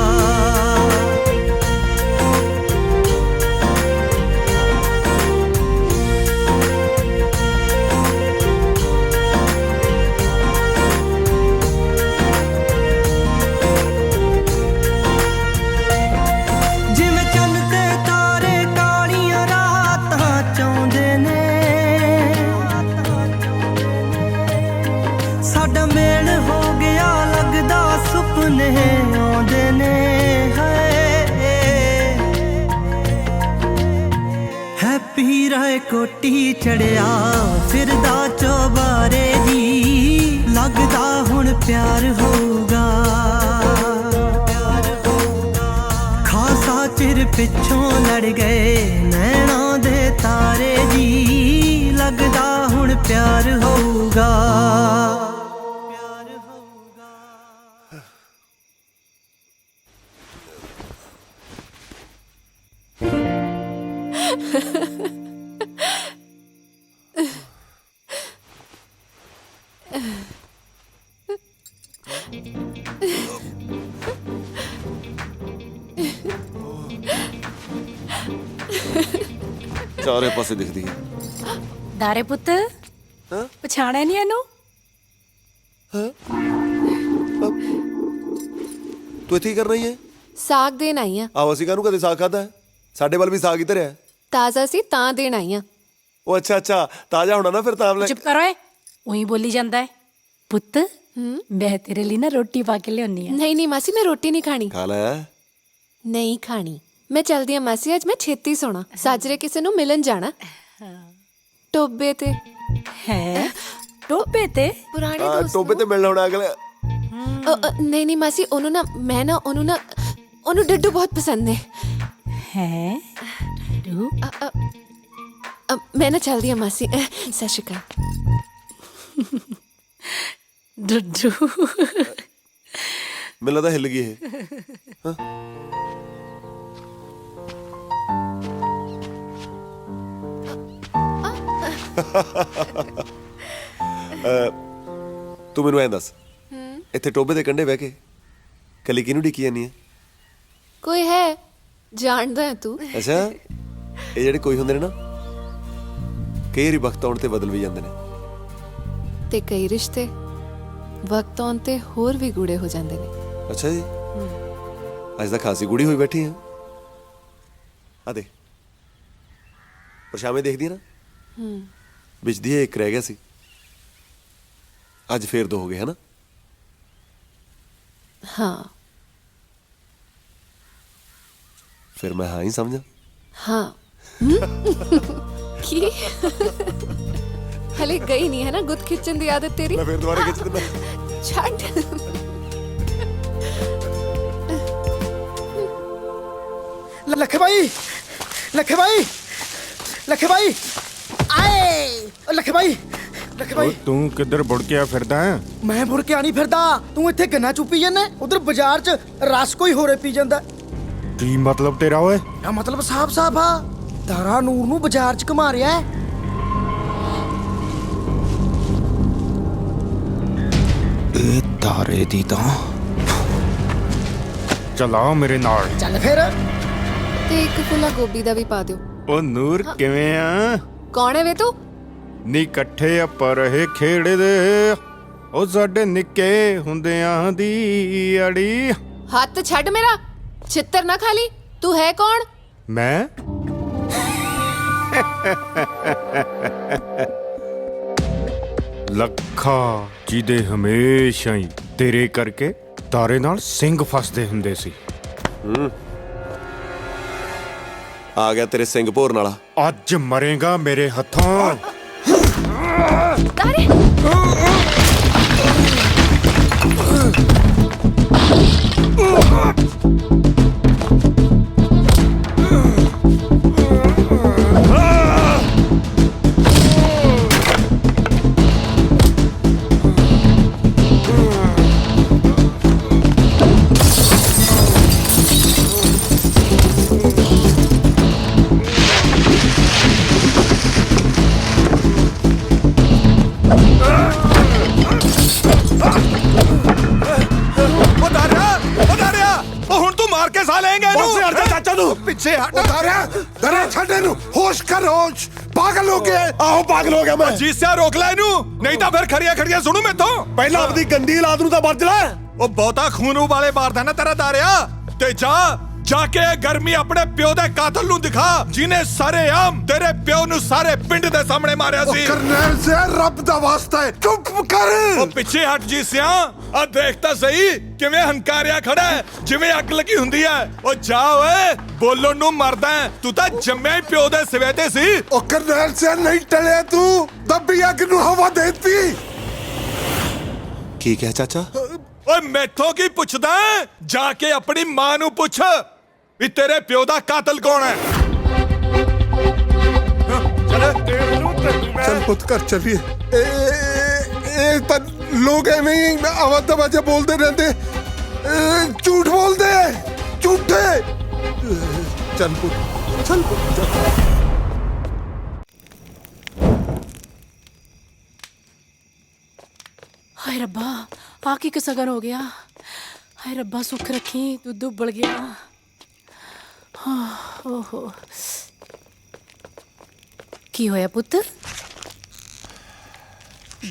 कोटी चढ़िया फिरदा चौबारे जी लगदा हुण प्यार होऊगा खासा चिर पिछों लड़ गए नैना दे तारे जी लगदा हुण प्यार होऊगा ਚਾਰੇ ਪਾਸੇ ਦਿਖਦੀ ਹੈ ਦਾਰੇ ਪੁੱਤ ਪਛਾਣਿਆ ਨਹੀਂ ਇਹਨੂੰ ਤੂੰ ਇੱਥੇ ਕੀ ਕਰ ਰਹੀ ਹੈ ਸਾਗ ਦੇਣ ਆਈ ਆ ਆਹ ਅਸੀਂ ਕਾਹਨੂੰ ਕਦੇ ਸਾਗ ਖਾਦਾ ਹੈ ਸਾਡੇ ਵੱਲ ਵੀ ਸਾਗ ਹੀ ਧਰਿਆ ਤਾਜ਼ਾ ਸੀ ਤਾਂ ਦੇਣ ਆਈ ਆ ਉਹ ਅੱਛਾ ਤਾਜ਼ਾ ਹੋਣਾ ਨਾ ਫਿਰ ਤਾਂ ਲੈ ਚੁੱਪ ਕਰੋ ਏ ਉਹੀ ਬੋਲੀ ਜਾਂਦਾ ਹੈ ਪੁੱਤ ਮੈਂ ਤੇਰੇ ਲਈ ਨਾ ਰੋਟੀ ਪਾ ਕੇ ਲਿਆਉਣੀ ਆ ਨਹੀਂ ਮਾਸੀ ਮੈਂ ਰੋਟੀ ਨਹੀਂ ਖਾਣੀ ਖਾ ਲੈ ਨਹੀਂ ਖਾਣੀ ਮੈਂ ਚਲਦੀ ਆ ਮਾਸੀ ਅੱਜ ਮੈਂ ਛੇਤੀ ਸੋਣਾ ਸਾਜਰੇ ਕਿਸੇ ਨੂੰ ਮਿਲਣ ਜਾਣਾ ਟੋਬੇ ਤੇ ਹੈ ਟੋਬੇ ਤੇ ਪੁਰਾਣੇ ਦੋਸਤ ਟੋਬੇ ਤੇ ਮਿਲਣ ਆਉਣਾ ਅਗਲੇ ਨਹੀਂ ਮਾਸੀ ਉਹਨੂੰ ਨਾ ਮੈਂ ਨਾ ਉਹਨੂੰ ਡੱਡੂ ਬਹੁਤ ਪਸੰਦ ਨੇ ਹੈ ਡੱਡੂ ਮੈਂ ਨਾ ਚਲਦੀ ਆ ਮਾਸੀ ਸਤਿ ਸ਼੍ਰੀ ਅਕਾਲ ਡੱਡੂ ਮੈਨੂੰ ਲੱਗਦਾ ਹਿੱਲ ਗਈ ਇਹ ਤੂੰ ਮੈਨੂੰ ਐਂ ਦੱਸ ਇੱਥੇ ਟੋਬੇ ਦੇ ਕੰਢੇ ਬਹਿ ਕੇ ਕੱਲੀ ਕਿਹਨੂੰ ਢੀਕੀ ਜਾਂਦੀ ਹੈ ਕੋਈ ਹੈ ਜਾਣਦਾ ਹੈ ਤੂੰ ਅੱਛਾ ਇਹ ਜਿਹੜੇ ਕੋਈ ਹੁੰਦੇ ਨੇ ਨਾ ਕਈ ਵਾਰੀ ਵਕਤ ਆਉਣ ਤੇ ਬਦਲ ਵੀ ਜਾਂਦੇ ਨੇ ਤੇ ਕਈ ਰਿਸ਼ਤੇ ਵਕਤ ਆਉਣ ਤੇ ਹੋਰ ਵੀ ਗੂੜੇ ਹੋ ਜਾਂਦੇ ਨੇ ਅੱਛਾ ਜੀ ਅੱਜ ਤਾਂ ਖਾਸੀ ਗੂੜੀ ਹੋਈ ਬੈਠੀ ਆ ਆ ਦੇ ਪਰਛਾਵੇਂ ਦੇਖਦੀ ਆ ਨਾ ਵਿੱਚ ਦੀ ਇੱਕ ਰਹਿ ਗਿਆ ਸੀ ਅੱਜ ਫੇਰ ਦੋ ਹੋ ਗਏ ਹਨਾ ਹਾਂ ਫਿਰ ਮੈਂ ਹਾਂ ਹੀ ਸਮਝਾਂ ਹਾਂ ਕੀ ਹਲੇ ਗਈ ਨਹੀਂ ਹੈ ਨਾ ਗੁੱਤ ਖਿੱਚਣ ਦੀ ਆਦਤ ਤੇਰੀ ਮੈਂ ਫੇਰ ਦੁਬਾਰਾ ਖਿੱਚ ਦਿੰਦਾ ਛੱਡ ਲੱਖੇ ਭਾਈ ਆਏ ਲੱਖੇ ਭਾਈ ਤੂੰ ਕਿੱਧਰ ਬੁੜ ਕੇ ਆ ਫਿਰਦਾ ਹੈ ਮੈਂ ਮੁੜ ਕੇ ਆਣੀ ਫਿਰਦਾ ਤੂੰ ਇੱਥੇ ਗੰਨਾ ਚੁੱਪੀ ਜਾਂਦਾ ਉਧਰ ਬਾਜ਼ਾਰ 'ਚ ਰਸ ਕੋਈ ਹੋਰੇ ਪੀ ਜਾਂਦਾ ਕੀ ਮਤਲਬ ਤੇਰਾ ਓਏ ਇਹ ਮਤਲਬ ਸਾਫ ਆ ਤਾਰਾ ਨੂਰ ਨੂੰ ਬਾਜ਼ਾਰ 'ਚ ਘੁਮਾ ਰਿਹਾ ਹੈ ਇਹ ਤਾਰੇ ਦੀ ਤਾਂ ਚਲਾਓ ਮੇਰੇ ਨਾਲ ਚੱਲ ਫਿਰ ਤੇ ਇੱਕ ਫੁੱਲਾ ਗੋਭੀ ਦਾ ਵੀ ਪਾ ਦਿਓ। ਉਹ ਨੂਰ ਕਿਵੇਂ ਆ? ਕੌਣ ਹੈ ਵੇ ਤੂੰ? ਨੀ ਇਕੱਠੇ ਆਪਾਂ ਰਹੇ ਖੇਡਦੇ, ਉਹ ਸਾਡੇ ਨਿੱਕੇ ਹੁੰਦਿਆਂ ਦੀ ਅੜੀ। ਹੱਥ ਛੱਡ ਮੇਰਾ, ਛਿੱਤਰ ਨਾ ਖਾ ਲਈ। ਤੂੰ ਹੈ ਕੌਣ? ਮੈਂ ਲੱਖਾ, ਜਿਹਦੇ ਹਮੇਸ਼ਾ ਹੀ ਤੇਰੇ ਕਰਕੇ ਤਾਰੇ ਨਾਲ ਸਿੰਘ ਫਸਦੇ ਹੁੰਦੇ ਸੀ। ਆ ਗਿਆ ਤੇਰੇ ਸਿੰਘ ਭੋਰਨ ਵਾਲਾ। ਅੱਜ ਮਰੇਗਾ ਮੇਰੇ ਹੱਥੋਂ। ਤਾਰੇ ਪਿੱਛੇ ਹਟ। ਦਰਿਆ ਛੱਡ ਇਹਨੂੰ, ਹੋਸ਼ ਕਰ ਹੋਸ਼। ਪਾਗਲ ਹੋ ਗਿਆ। ਆਹੋ ਪਾਗਲ ਹੋ ਗਿਆ ਮੈਂ। ਜੀ ਸਿਆ ਰੋਕ ਲੈ ਇਹਨੂੰ, ਨਹੀਂ ਤਾਂ ਫਿਰ ਖੜੀਆਂ ਖੜੀਆਂ ਸੁਣੂ ਮੈਥੋਂ। ਪਹਿਲਾਂ ਆਪਣੀ ਗੰਦੀ ਔਲਾਦ ਨੂੰ ਤਾਂ ਵਰਜ ਲੈ। ਉਹ ਬਹੁਤਾ ਖੂਨ ਉਬਾਲੇ ਮਾਰਦਾ ਨਾ ਤੇਰਾ ਦਾਰਿਆ। ਤੇ ਜਾ ਕੇ ਇਹ ਗਰਮੀ ਆਪਣੇ ਪਿਓ ਦੇ ਕਾਤਲ ਨੂੰ ਦਿਖਾ, ਜਿਹਨੇ ਸਰੇਆਮ ਤੇਰੇ ਪਿਓ ਨੂੰ ਸਾਰੇ ਪਿੰਡ ਦੇ ਸਾਹਮਣੇ ਮਾਰਿਆ ਸੀ। ਕਰਨੈਲ ਸੇ ਰੱਬ ਦਾ ਵਾਸਤਾ ਹੈ, ਚੁੱਪ ਕਰ। ਉਹ ਪਿੱਛੇ ਹਟ ਜੀ ਸਿਆ, ਆ ਦੇਖ ਤਾਂ ਸਹੀ ਕਿਵੇਂ ਹੰਕਾਰਿਆ ਖੜਾ ਹੈ, ਜਿਵੇਂ ਅੱਗ ਲੱਗੀ ਹੁੰਦੀ ਹੈ। ਉਹ ਜਾ ਓਏ, ਬੋਲਣ ਨੂੰ ਮਰਦਾ ਹੈ। ਤੂੰ ਤਾਂ ਜੰਮਿਆ ਹੀ ਪਿਓ ਦੇ ਸਿਵੇ ਤੇ ਸੀ। ਉਹ ਕਰਨੈਲ ਸੇ ਨਹੀਂ ਟਲਿਆ ਤੂੰ, ਦੱਬੀ ਅੱਗ ਨੂੰ ਹਵਾ ਦੇਤੀ। ਕੀ ਕਿਹਾ ਚਾਚਾ? ਓਏ ਮੈਥੋਂ ਕੀ ਪੁੱਛਦਾ? ਜਾ ਕੇ ਆਪਣੀ ਮਾਂ ਨੂੰ ਪੁੱਛ ਵੀ ਤੇਰੇ ਪਿਓ ਦਾ ਕਾਤਲ ਕੌਣ ਹੈ। चल पुत कर चलिए। पर लोग एवं ही आवाज दबाजा बोलते रहते, झूठ बोलते झूठे। चल पुत, चल पुत, चल। ਹਾਏ ਰੱਬਾ, ਆ ਕੀ ਕਸਗਨ ਹੋ ਗਿਆ। ਹਾਏ ਰੱਬਾ ਸੁੱਖ ਰੱਖੀ, ਦੁੱਧ ਉਬਲ ਗਿਆ। ਹਾਂ, ਓਹੋ, ਕੀ ਹੋਇਆ ਪੁੱਤ?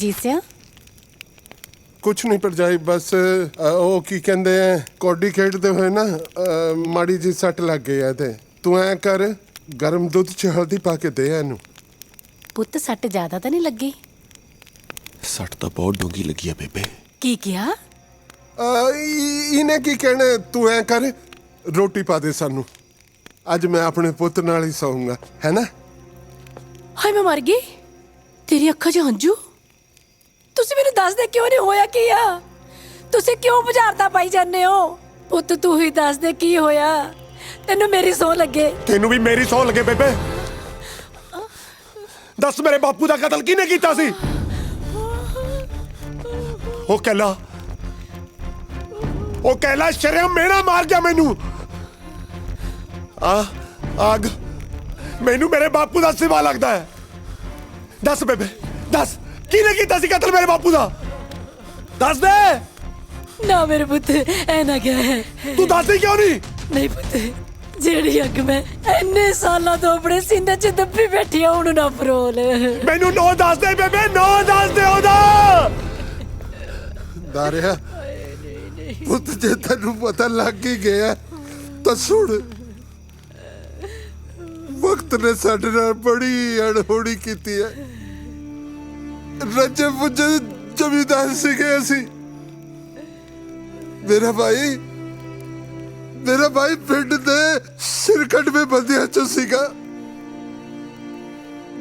ਜੀਸਿਆ कुछ नहीं पर जाई, बस ਉਹ ਕੀ ਕਹਿੰਦੇ ਆ, ਕੌਡੀ ਖੇਡਦੇ ਹੋਏ ਨਾ ਮਾੜੀ ਜੀ ਸੱਟ ਲੱਗ ਗਈ ਆ। ਤੇ ਤੂੰ ਐ ਕਰ, ਗਰਮ ਦੁੱਧ ਚ ਹਲਦੀ ਪਾ ਕੇ ਦੇ ਇਹਨੂੰ। ਪੁੱਤ ਸੱਟ ਜ਼ਿਆਦਾ ਤਾਂ ਨਹੀਂ ਲੱਗੀ? ਸੱਟ ਤਾਂ ਬਹੁਤ ਡੂੰਗੀ ਲੱਗੀ ਆ ਬੇਬੇ। ਕੀ ਕਿਹਾ? ਇਹਨੇ ਕੀ ਕਹਿਣਾ, ਤੂੰ ਐ ਕਰ, ਰੋਟੀ ਪਾ ਦੇ ਸਾਨੂੰ। ਅੱਜ ਮੈਂ ਆਪਣੇ ਪੁੱਤ ਨਾਲ ਹੀ ਸੌਂਗਾ, ਹੈ ਨਾ? ਹਾਏ ਮੈਂ ਮਰ ਗਈ। ਤੇਰੀ ਅੱਖਾਂ 'ਚ ਹੰਝੂ। ਤੁਸੀਂ ਮੈਨੂੰ ਦੱਸ ਦੇ ਕਿਉਂ ਨਹੀਂ ਹੋਇਆ ਕੀ ਆ? ਤੁਸੀਂ ਕਿਉਂ ਬੁਝਾਰਤਾਂ ਪਾਈ ਜਾਂਦੇ ਹੋ? ਪੁੱਤ ਤੂੰ ਹੀ ਦੱਸ ਦੇ ਕੀ ਹੋਇਆ। ਤੈਨੂੰ ਮੇਰੀ ਸੌਂ ਲੱਗੇ। ਤੈਨੂੰ ਵੀ ਮੇਰੀ ਸੌਂ ਲੱਗੇ ਬੇਬੇ। ਦੱਸ ਮੇਰੇ ਬਾਪੂ ਦਾ ਕਤਲ ਕਿਹਨੇ ਕੀਤਾ ਸੀ? ਉਹ ਕਹਿਲਾ ਸ਼ਰਮ ਮੇਰਾ ਮਾਰ ਗਿਆ ਮੈਨੂੰ। ਆਗ ਮੈਨੂੰ ਮੇਰੇ ਬਾਪੂ ਦਾ ਸਿਵਾ ਲੱਗਦਾ ਹੈ। ਦੱਸ ਬੇਬੇ, ਦੱਸ ਕਿਹਨੇ ਕੀਤਾ ਸੀ ਕਤਲ ਮੇਰੇ ਬਾਪੂ ਦਾ? ਦੱਸ ਦੇ ਨਾ ਮੇਰੇ ਪੁੱਤ, ਐ ਨਾ ਕਹਿ। ਤੂੰ ਦੱਸਦੀ ਕਿਉਂ ਨਹੀਂ? ਨਹੀਂ ਪੁੱਤ, ਜਿਹੜੀ ਅੱਗ ਮੈਂ ਇੰਨੇ ਸਾਲਾਂ ਤੋਂ ਆਪਣੇ ਸੀਨੇ 'ਚ ਦੱਬੀ ਬੈਠੀ ਆ, ਉਹਨੂੰ ਨਾ ਫਰੋਲ। ਮੈਨੂੰ ਨੋ ਦੱਸ ਦੇ ਬੇਬੇ, ਨੋ ਦੱਸ ਦੇ ਉਹਦਾ। ਦਾਰਿਆ ਪੁੱਤ, ਜੇ ਤੈਨੂੰ ਪਤਾ ਲੱਗ ਹੀ ਗਿਆ ਤਾਂ ਸੁਣ, ਵਕਤ ਨੇ ਸਾਡੇ ਨਾਲ ਬੜੀ ਅਣਹੋਣੀ ਕੀਤੀ ਹੈ। ਰੱਜੇ ਪੁੱਜੇ ਜ਼ਮੀਂਦਾਰ ਸੀਗੇ ਅਸੀਂ। ਮੇਰਾ ਭਾਈ ਪਿੰਡ ਦੇ ਸਿਰਕਟਵੇਂ ਬੰਦਿਆਂ ਚੋਂ ਸੀਗਾ।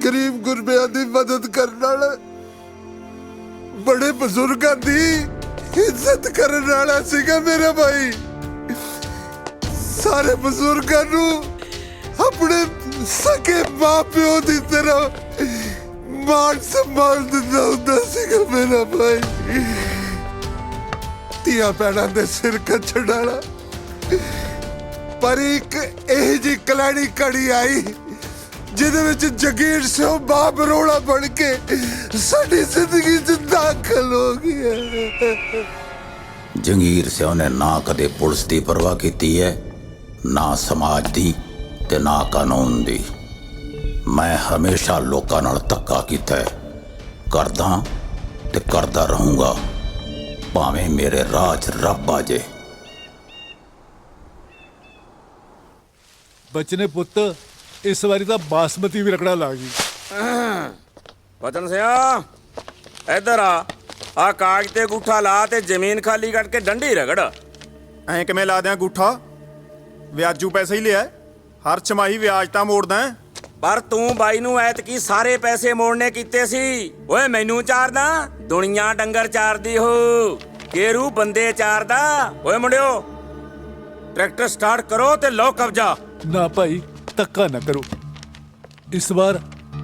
ਗਰੀਬ ਗੁਰਬਿਆਂ ਦੀ ਮਦਦ ਕਰਨ ਵਾਲਾ, ਬੜੇ ਬਜ਼ੁਰਗਾਂ ਦੀ ਇੱਜ਼ਤ ਕਰਨ ਵਾਲਾ ਸੀਗਾ ਮੇਰਾ ਭਾਈ। ਸਾਰੇ ਬਜ਼ੁਰਗਾਂ ਨੂੰ ਆਪਣੇ ਸਕੇ ਮਾਂ ਪਿਓ ਦੀ ਤਰ੍ਹਾਂ ਮਾਣ ਸੰਭਾਲ ਦਿੰਦਾ ਹੁੰਦਾ ਸੀਗਾ ਮੇਰਾ ਭਾਈ। ਧੀਆਂ ਭੈਣਾਂ ਦੇ ਸਿਰ ਕੱਛਣ ਵਾਲਾ। ਪਰ ਇੱਕ ਇਹ ਜੀ ਕਲਾੜੀ ਘੜੀ ਆਈ ਜਿਹਦੇ ਵਿੱਚ ਜਗੀਰ ਸਿੰਘ ਬਾਪ ਬਰੋੜਾ ਬਣ ਕੇ ਸਾਡੀ ਜ਼ਿੰਦਗੀ 'ਚ ਦਾਖਲ ਹੋ ਗਿਆ। ਜੰਗੀਰ ਸਿੰਘ ਨੇ ਨਾ ਕਦੇ ਪੁਲਿਸ ਦੀ ਪਰਵਾਹ ਕੀਤੀ ਹੈ, ਨਾ ਸਮਾਜ ਦੀ, ਤੇ ਨਾ ਕਾਨੂੰਨ ਦੀ। ਮੈਂ ਹਮੇਸ਼ਾ ਲੋਕਾਂ ਨਾਲ ਧੱਕਾ ਕੀਤਾ ਹੈ, ਕਰਦਾ ਤੇ ਕਰਦਾ ਰਹੂੰਗਾ, ਭਾਵੇਂ ਮੇਰੇ ਰਾਹ 'ਚ ਰੱਬ ਆ ਜੇ। ਬਚਨੇ ਪੁੱਤ, ਇਸ ਵਾਰੀ ਤਾਂ ਬਾਸਮਤੀ ਵੀ ਰਗੜਾ ਲਾ ਗਈ। ਬਚਨ ਸਿਆ ਇੱਧਰ ਆ ਕਾਗਜ਼ ਤੇ ਅੰਗੂਠਾ ਲਾ ਤੇ ਜ਼ਮੀਨ ਖਾਲੀ ਕਰਕੇ ਡੰਡੀ ਰਗੜ। ਐਂ ਕਿਵੇਂ ਲਾ ਦਿਆਂ ਅੰਗੂਠਾ? ਵਿਆਜੂ ਪੈਸੇ ਹੀ ਲਿਆ, ਹਰ ਛਮਾਹੀ ਵਿਆਜ ਤਾਂ ਮੋੜਦਾ। ਪਰ ਤੂੰ ਬਾਈ ਨੂੰ ਐਤਕੀ ਸਾਰੇ ਪੈਸੇ ਮੋੜਨੇ ਕੀਤੇ ਸੀ। ਓਏ ਮੈਨੂੰ ਚਾਰਦਾ, ਦੁਨੀਆ ਡੰਗਰ ਚਾਰਦੀ ਹੋ, ਕੇਰੂ ਬੰਦੇ ਚਾਰਦਾ। ਓਏ ਮੁੰਡਿਓ, ਟਰੈਕਟਰ ਸਟਾਰਟ ਕਰੋ ਤੇ ਲਓ ਕਬਜ਼ਾ। ਨਾ ਭਾਈ, ਧੱਕਾ ਨਾ ਕਰੋ, ਇਸ ਵਾਰ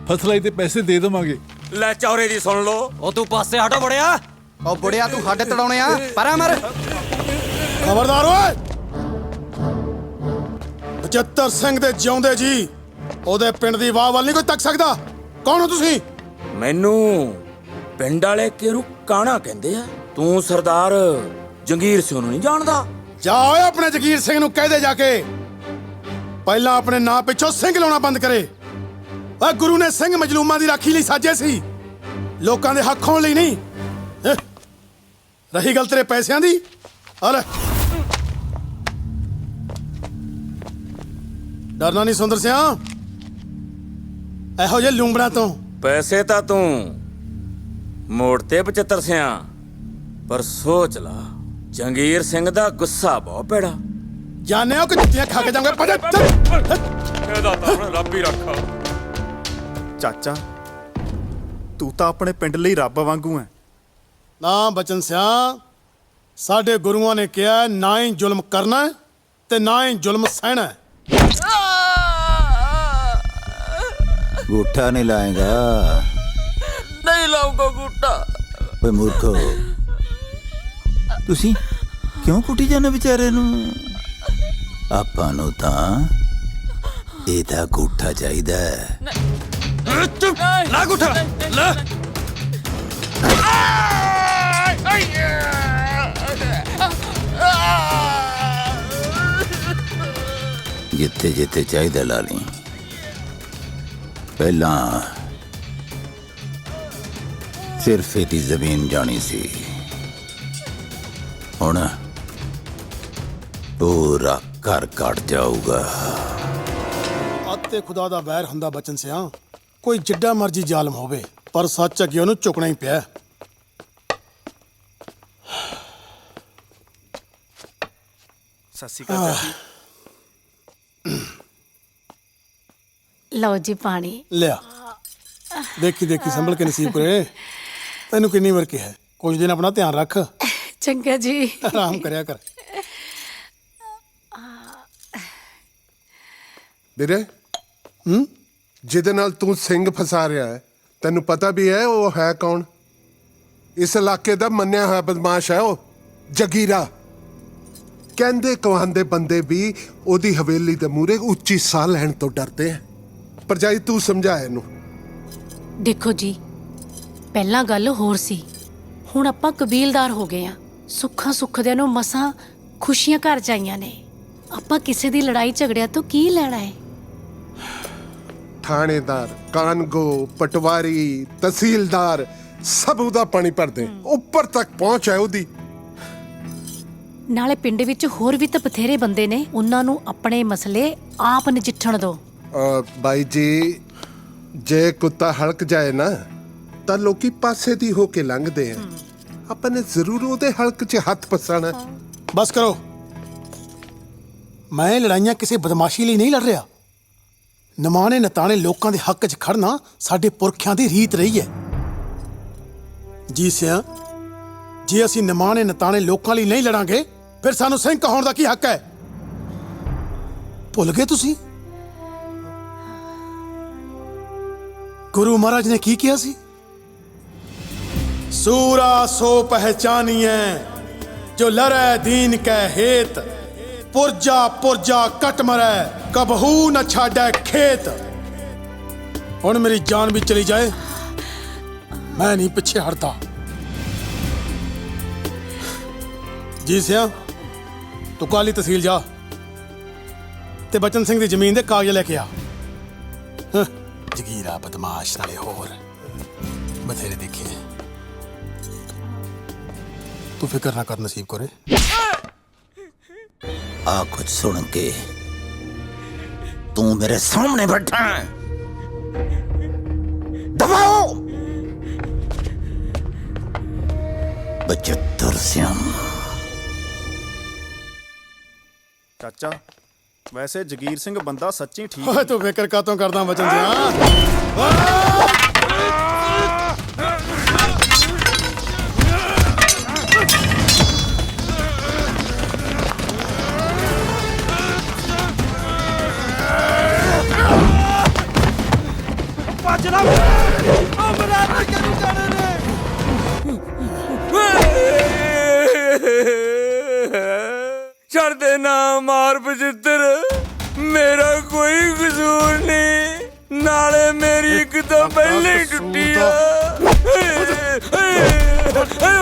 ਫਸਲਾਂ ਦੇ ਪੈਸੇ ਦੇ ਦੇਵਾਂਗੇ। ਲੈ ਚੌਰੇ ਦੀ ਸੁਣ ਲਓ। ਉਹ ਤੂੰ ਪਾਸੇ ਹਟੋ ਬੜਿਆ। ਉਹ ਬੁੜਿਆ ਤੂੰ ਸਾਡੇ ਤੜਾਉਣੇ ਆ, ਪਰਾਂ ਮਰ। ਖਬਰਦਾਰ ਓਏ, 75 ਸਿੰਘ ਦੇ ਜਿਉਂਦੇ ਜੀ ਉਹਦੇ ਪਿੰਡ ਦੀ ਵਾਹ ਵੱਲ ਨਹੀਂ ਕੋਈ ਤੱਕ ਸਕਦਾ। ਕੌਣ ਹੋ ਤੁਸੀਂ? ਮੈਨੂੰ ਪਿੰਡ ਵਾਲੇ ਕੇਰੂ ਕਾਣਾ ਕਹਿੰਦੇ ਆ। ਤੂੰ ਸਰਦਾਰ ਜੰਗੀਰ ਸਿੰਘ ਨੂੰ ਨਹੀਂ ਜਾਣਦਾ? ਜਾ ਓਏ ਆਪਣੇ ਜਗੀਰ ਸਿੰਘ ਨੂੰ ਕਹਿ ਦੇ ਜਾ ਕੇ ਪਹਿਲਾਂ ਆਪਣੇ ਨਾਂ ਪਿੱਛੋਂ ਸਿੰਘ ਲਾਉਣਾ ਬੰਦ ਕਰੇ। ਓਏ ਗੁਰੂ ਨੇ ਸਿੰਘ ਮਜਲੂਮਾਂ ਦੀ ਰਾਖੀ ਲਈ ਸਾਜੇ ਸੀ, ਲੋਕਾਂ ਦੇ ਹੱਕ ਹੋਣ ਲਈ ਨਹੀਂ। ਰਹੀ ਗੱਲ ਤੇਰੇ ਪੈਸਿਆਂ ਦੀ, ਆ ਲੈ। ਡਰਨਾ ਨਹੀਂ ਸੁੰਦਰ ਸਿਆ ਇਹੋ ਜਿਹੇ ਲੂੰਬੜਾਂ ਤੋਂ। ਪੈਸੇ ਤਾਂ ਤੂੰ ਮੋੜ ਤੇ 75 ਸਿਆ, ਪਰ ਸੋਚ ਲਾ ਜੰਗੀਰ ਸਿੰਘ ਦਾ ਗੁੱਸਾ ਬਹੁਤ ਭੈੜਾ। ਜਾਣੇ ਹੋ ਕਿ ਜੁੱਤੀਆਂ ਖਾ ਕੇ ਜਾਵਾਂਗੇ। ਇਹਦਾ ਤਾਂ ਹੁਣ ਰੱਬ ਹੀ ਰੱਖਾ। ਚਾਚਾ, ਤੂੰ ਤਾਂ ਆਪਣੇ ਪਿੰਡ ਲਈ ਰੱਬ ਵਾਂਗੂ ਐ। ਨਾ ਬਚਨ ਸਿਆ, ਸਾਡੇ ਗੁਰੂਆਂ ਨੇ ਕਿਹਾ ਨਾ ਹੀ ਜ਼ੁਲਮ ਕਰਨਾ ਤੇ ਨਾ ਹੀ ਜ਼ੁਲਮ ਸਹਿਣਾ। ਗੂਠਾ ਨਹੀਂ ਲਾਏਗਾ? ਨਹੀਂ ਲਾਉਂਗਾ ਗੂਠਾ। ਓਏ ਮੂਰਖੋ, ਤੁਸੀਂ ਕਿਉਂ ਕੁੱਟੀ ਜਾਂਦੇ ਵਿਚਾਰੇ ਨੂੰ? ਆਪਾਂ ਨੂੰ ਤਾਂ ਇਹਦਾ ਗੂਠਾ ਚਾਹੀਦਾ। ਲਾ ਗੂਠਾ ਲਾ। ਜਿੱਥੇ ਜਿੱਥੇ ਚਾਹੀਦਾ ਲਾ ਲਈ। ਪਹਿਲਾਂ ਸਿਰਫ ਇਹਦੀ ਜ਼ਮੀਨ ਜਾਣੀ ਸੀ, ਹੁਣ ਪੂਰਾ ਘਰ ਕੱਟ ਜਾਊਗਾ। ਅੱਤੇ ਖੁਦਾ ਦਾ ਵੈਰ ਹੁੰਦਾ ਬਚਨ ਸਿਆ, ਕੋਈ ਜਿੱਡਾ ਮਰਜੀ ਜ਼ਾਲਮ ਹੋਵੇ, ਪਰ ਸੱਚ ਅੱਗੇ ਉਹਨੂੰ ਝੁਕਣਾ ਹੀ ਪਿਆ। ਸਤਿ ਸ਼੍ਰੀ ਅਕਾਲ ਚਾਚੀ। ਲਓ ਜੀ ਪਾਣੀ। ਲਿਆ, ਦੇਖੀ ਦੇਖੀ ਸੰਭਲ ਕੇ ਨਸੀਬ ਕਰੇ। ਤੈਨੂੰ ਕਿੰਨੀ ਵਾਰ ਕਿਹਾ ਕੁਝ ਦਿਨ ਆਪਣਾ ਧਿਆਨ ਰੱਖ। ਚੰਗਾ ਜੀ। ਆਰਾਮ ਕਰਿਆ ਕਰ। ਵੀਰੇ, ਜਿਹਦੇ ਨਾਲ ਤੂੰ ਸਿੰਘ ਫਸਾ ਰਿਹਾ ਹੈ, ਤੈਨੂੰ ਪਤਾ ਵੀ ਹੈ ਉਹ ਹੈ ਕੌਣ? ਇਸ ਇਲਾਕੇ ਦਾ ਮੰਨਿਆ ਹੋਇਆ ਬਦਮਾਸ਼ ਹੈ ਉਹ, ਜਗੀਰਾ। ਕਹਿੰਦੇ ਕਹਾਂਦੇ ਬੰਦੇ ਵੀ ਉਹਦੀ ਹਵੇਲੀ ਦੇ ਮੂਹਰੇ ਉੱਚੀ ਸਾਹ ਲੈਣ ਤੋਂ ਡਰਦੇ ਆ। ਭਰਜਾਈ ਤੂੰ ਸਮਝਾ ਇਹਨੂੰ। ਦੇਖੋ ਜੀ, ਪਹਿਲਾਂ ਗੱਲ ਹੋਰ ਸੀ, ਹੁਣ ਆਪਾਂ ਕਬੀਲਦਾਰ ਹੋ ਗਏ ਆ। ਸੁੱਖਾਂ ਸੁੱਖਦਿਆਂ ਨੂੰ ਮਸਾਂ ਖੁਸ਼ੀਆਂ ਘਰ ਜਾਈਆਂ ਨੇ। ਆਪਾਂ ਕਿਸੇ ਦੀ ਲੜਾਈ ਝਗੜਿਆਂ ਤੋਂ ਕੀ ਲੈਣਾ ਹੈ? ਥਾਣੇਦਾਰ, ਕਾਨਗੋ, ਪਟਵਾਰੀ, ਤਹਿਸੀਲਦਾਰ ਸਭ ਉਹਦਾ ਪਾਣੀ ਭਰਦੇ, ਉੱਪਰ ਤੱਕ ਪਹੁੰਚ ਹੈ ਉਹਦੀ। ਨਾਲੇ ਪਿੰਡ ਵਿੱਚ ਹੋਰ ਵੀ ਤਾਂ ਬਥੇਰੇ ਬੰਦੇ ਨੇ, ਉਹਨਾਂ ਨੂੰ ਆਪਣੇ ਮਸਲੇ ਆਪ ਨਜਿੱਠਣ ਦਿਓ। ਬਾਈ ਜੀ, ਜੇ ਕੁੱਤਾ ਹਲਕ ਜਾਏ ਨਾ ਤਾਂ ਲੋਕੀ ਪਾਸੇ ਦੀ ਹੋ ਕੇ ਲੰਘਦੇ ਆ। ਆਪਾਂ ਨੇ ਜ਼ਰੂਰ ਉਹਦੇ ਹਲਕ 'ਚ ਹੱਥ ਪਸਾਣਾ। ਬਸ ਕਰੋ, ਮੈਂ ਲੜਾਈਆਂ ਕਿਸੇ ਬਦਮਾਸ਼ੀ ਲਈ ਨਹੀਂ ਲੜ ਰਿਹਾ। ਨਿਮਾਣੇ ਨਤਾਣੇ ਲੋਕਾਂ ਦੇ ਹੱਕ 'ਚ ਖੜਨਾ ਸਾਡੇ ਪੁਰਖਿਆਂ ਦੀ ਰੀਤ ਰਹੀ ਹੈ। ਜੀ ਸਿਆ, ਜੇ ਅਸੀਂ ਨਿਮਾਣੇ ਨਤਾਣੇ ਲੋਕਾਂ ਲਈ ਨਹੀਂ ਲੜਾਂਗੇ, ਫਿਰ ਸਾਨੂੰ ਸਿੰਘ ਕਹਾਉਣ ਦਾ ਕੀ ਹੱਕ ਹੈ? ਭੁੱਲ ਗਏ ਤੁਸੀਂ ਗੁਰੂ ਮਹਾਰਾਜ ਨੇ ਕੀ ਕਿਹਾ ਸੀ? ਸੂਰਾ ਸੋ ਪਹਿਚਾਨੀਐ ਜੋ ਲੜੈ ਦੀਨ ਕੈ ਹੇਤ, ਪੁਰਜਾ ਪੁਰਜਾ ਕਟ ਮਰੈ ਕਬਹੂ ਨ ਛਾੜੈ ਖੇਤ। ਹੁਣ ਮੇਰੀ ਜਾਨ ਵੀ ਚਲੀ ਜਾਏ, ਮੈਂ ਨਹੀਂ ਪਿੱਛੇ ਹਟਦਾ। ਜੀ ਸਿਆ, ਤੂੰ ਕਾਲੀ ਤਹਿਸੀਲ ਜਾ, ਤੇ ਬਚਨ ਸਿੰਘ ਦੀ ਜ਼ਮੀਨ ਦੇ ਕਾਗਜ਼ ਲੈ ਕੇ ਆ। ਹਾਂ, ਜਗੀਰਾ ਬਦਮਾਸ਼ ਨਾਲੇ ਹੋਰ ਬਥੇਰੇ ਦੇਖੇ। ਤੂੰ ਫਿਕਰ ਨਾ ਕਰ ਨਸੀਬ ਕੋਰੇ। आ कुछ सुन के तू मेरे सामने बैठा है। दबाओ 75 सियाम। ਚਾਚਾ ਵੈਸੇ ਜਗੀਰ ਸਿੰਘ ਬੰਦਾ ਸੱਚੀ ਠੀਕ ਓਏ ਤੂੰ ਫਿਕਰ ਕਾਤੋਂ ਕਰਦਾ ਬਚਨ ਸਿਆ? ਛੱਡ ਦੇ ਨਾ ਮਾਰ ਬਚਿੱਤਰ, ਮੇਰਾ ਕੋਈ ਕਸੂਰ ਨਹੀਂ। ਨਾਲੇ ਮੇਰੀ ਇੱਕ ਤਾਂ ਪਹਿਲੇ ਹੀ ਟੁੱਟੀ ਆ।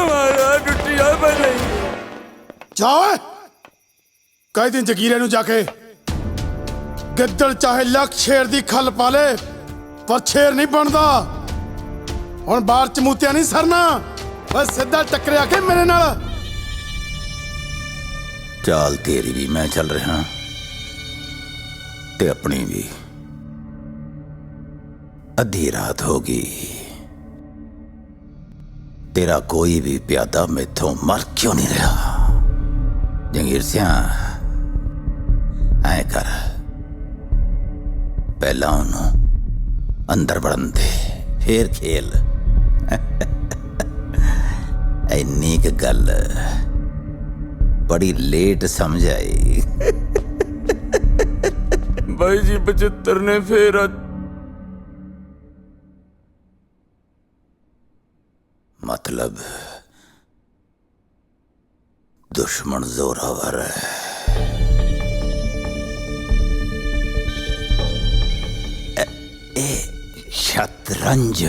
ਮਾਰਾ ਟੁੱਟੀ ਆ ਪਹਿਲੇ ਹੀ। ਜਾ ਓਏ, ਕਹਿ ਦਿਨ ਜਗੀਰੇ ਨੂੰ ਜਾ ਕੇ ਗਿੱਦੜ ਚਾਹੇ ਲੱਖ ਸ਼ੇਰ ਦੀ ਖੱਲ ਪਾ ਲੇ, ਪਰ ਸ਼ੇਰ ਨਹੀਂ ਬਣਦਾ। ਹੁਣ ਬਾਹਰ ਚਮੂਤਿਆ ਨਹੀਂ ਸਰਨਾ, ਬਸ ਸਿੱਧਾ ਟੱਕਰਿਆ ਕੇ ਮੇਰੇ ਨਾਲ। चाल तेरी भी मैं चल रहा ते अपनी भी। अद्धी रात होगी, तेरा कोई भी प्यादा मैथों मर क्यों नहीं रहा? जंगीर सिंह ऐ कर, पहला उन्होंने अंदर बढ़न दे, फिर खेल। इन्नी क गल बड़ी लेट समझ आई। भाई जी 75 ने फिर मतलब दुश्मन जोरावर है। ए शतरंज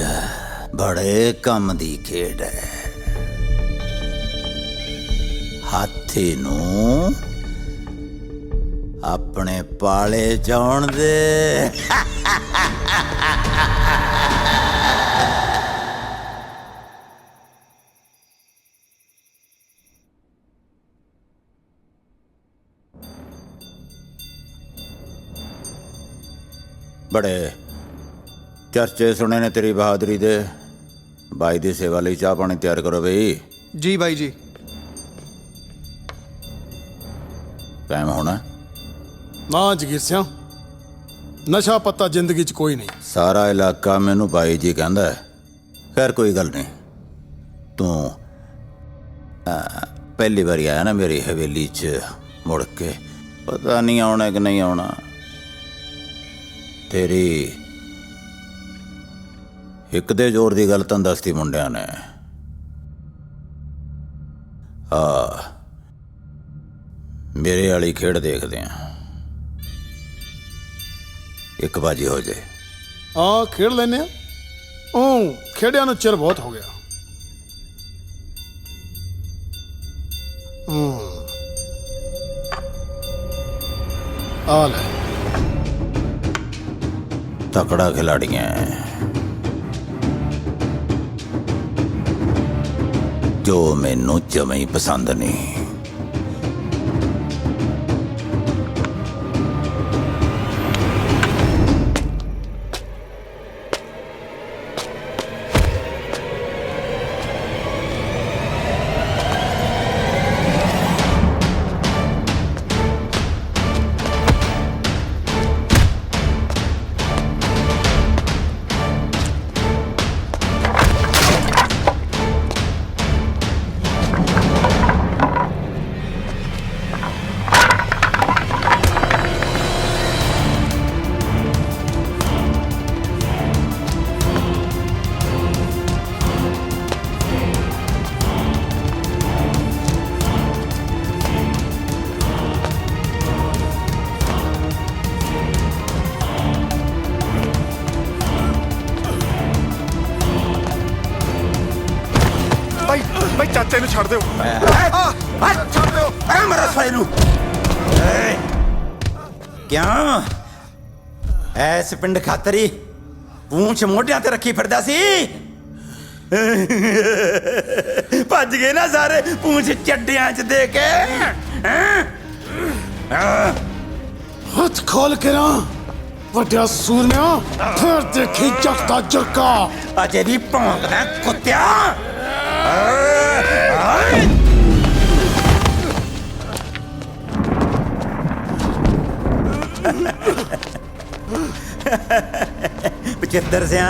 बड़े कम दी खेड है। हाथी नू अपने पाले जान दे। बड़े चर्चे सुने ने तेरी बहादुरी दे। बाई दी सेवा लई चाह पानी तैयार करो बई। जी बाई जी। टाइम होना ना जगीर सिंह, नशा पत्ता जिंदगी च कोई नहीं। सारा इलाका मैनू बाई जी कहंदा है। खैर कोई गल नहीं, तू पहली बारी आया ना मेरी हवेली च मुड़ के, पता नहीं आना कि नहीं आना। तेरी एक दे जोर दी गल तन दसती मुंडिया ने। मेरे वाली खेड देखते हैं, एक बाजी हो जाए। हाँ खेड लेने। खेडिया नूं चिर बहुत हो गया। आ ले, तकड़ा खिलाड़ी है जो मैनू जमे ही पसंद नहीं। भाई चाचे ਨੂੰ ਛੱਡ ਦਿਓ। ਛੱਡ ਦਿਓ। ਮੇਰਾ ਸਾਲੇ ਨੂੰ ਕਿਉਂ ਐਸ ਪਿੰਡ ਖਾਤਰੀ ਪੂੰਛ ਮੋਢਿਆਂ ਤੇ ਰੱਖੀ ਫਿਰਦਾ ਸੀ ਭੱਜ ਗਏ ਨਾ ਸਾਰੇ ਪੂੰਛ ਚੱਡਿਆਂ 'ਚ ਦੇ ਕੇ ਹੱਥ ਖੋਲ ਕੇ ਨਾ ਵੱਡਿਆ ਸੂਰਮਿਆ ਫਿਰ ਦੇਖੀ ਜੱਟ ਦਾ ਜਰਕਾ ਅਜੇ ਵੀ ਭੌਂਕਦਾ ਕੁੱਤਿਆ ਬਚਿੱਤਰ ਸਿਆ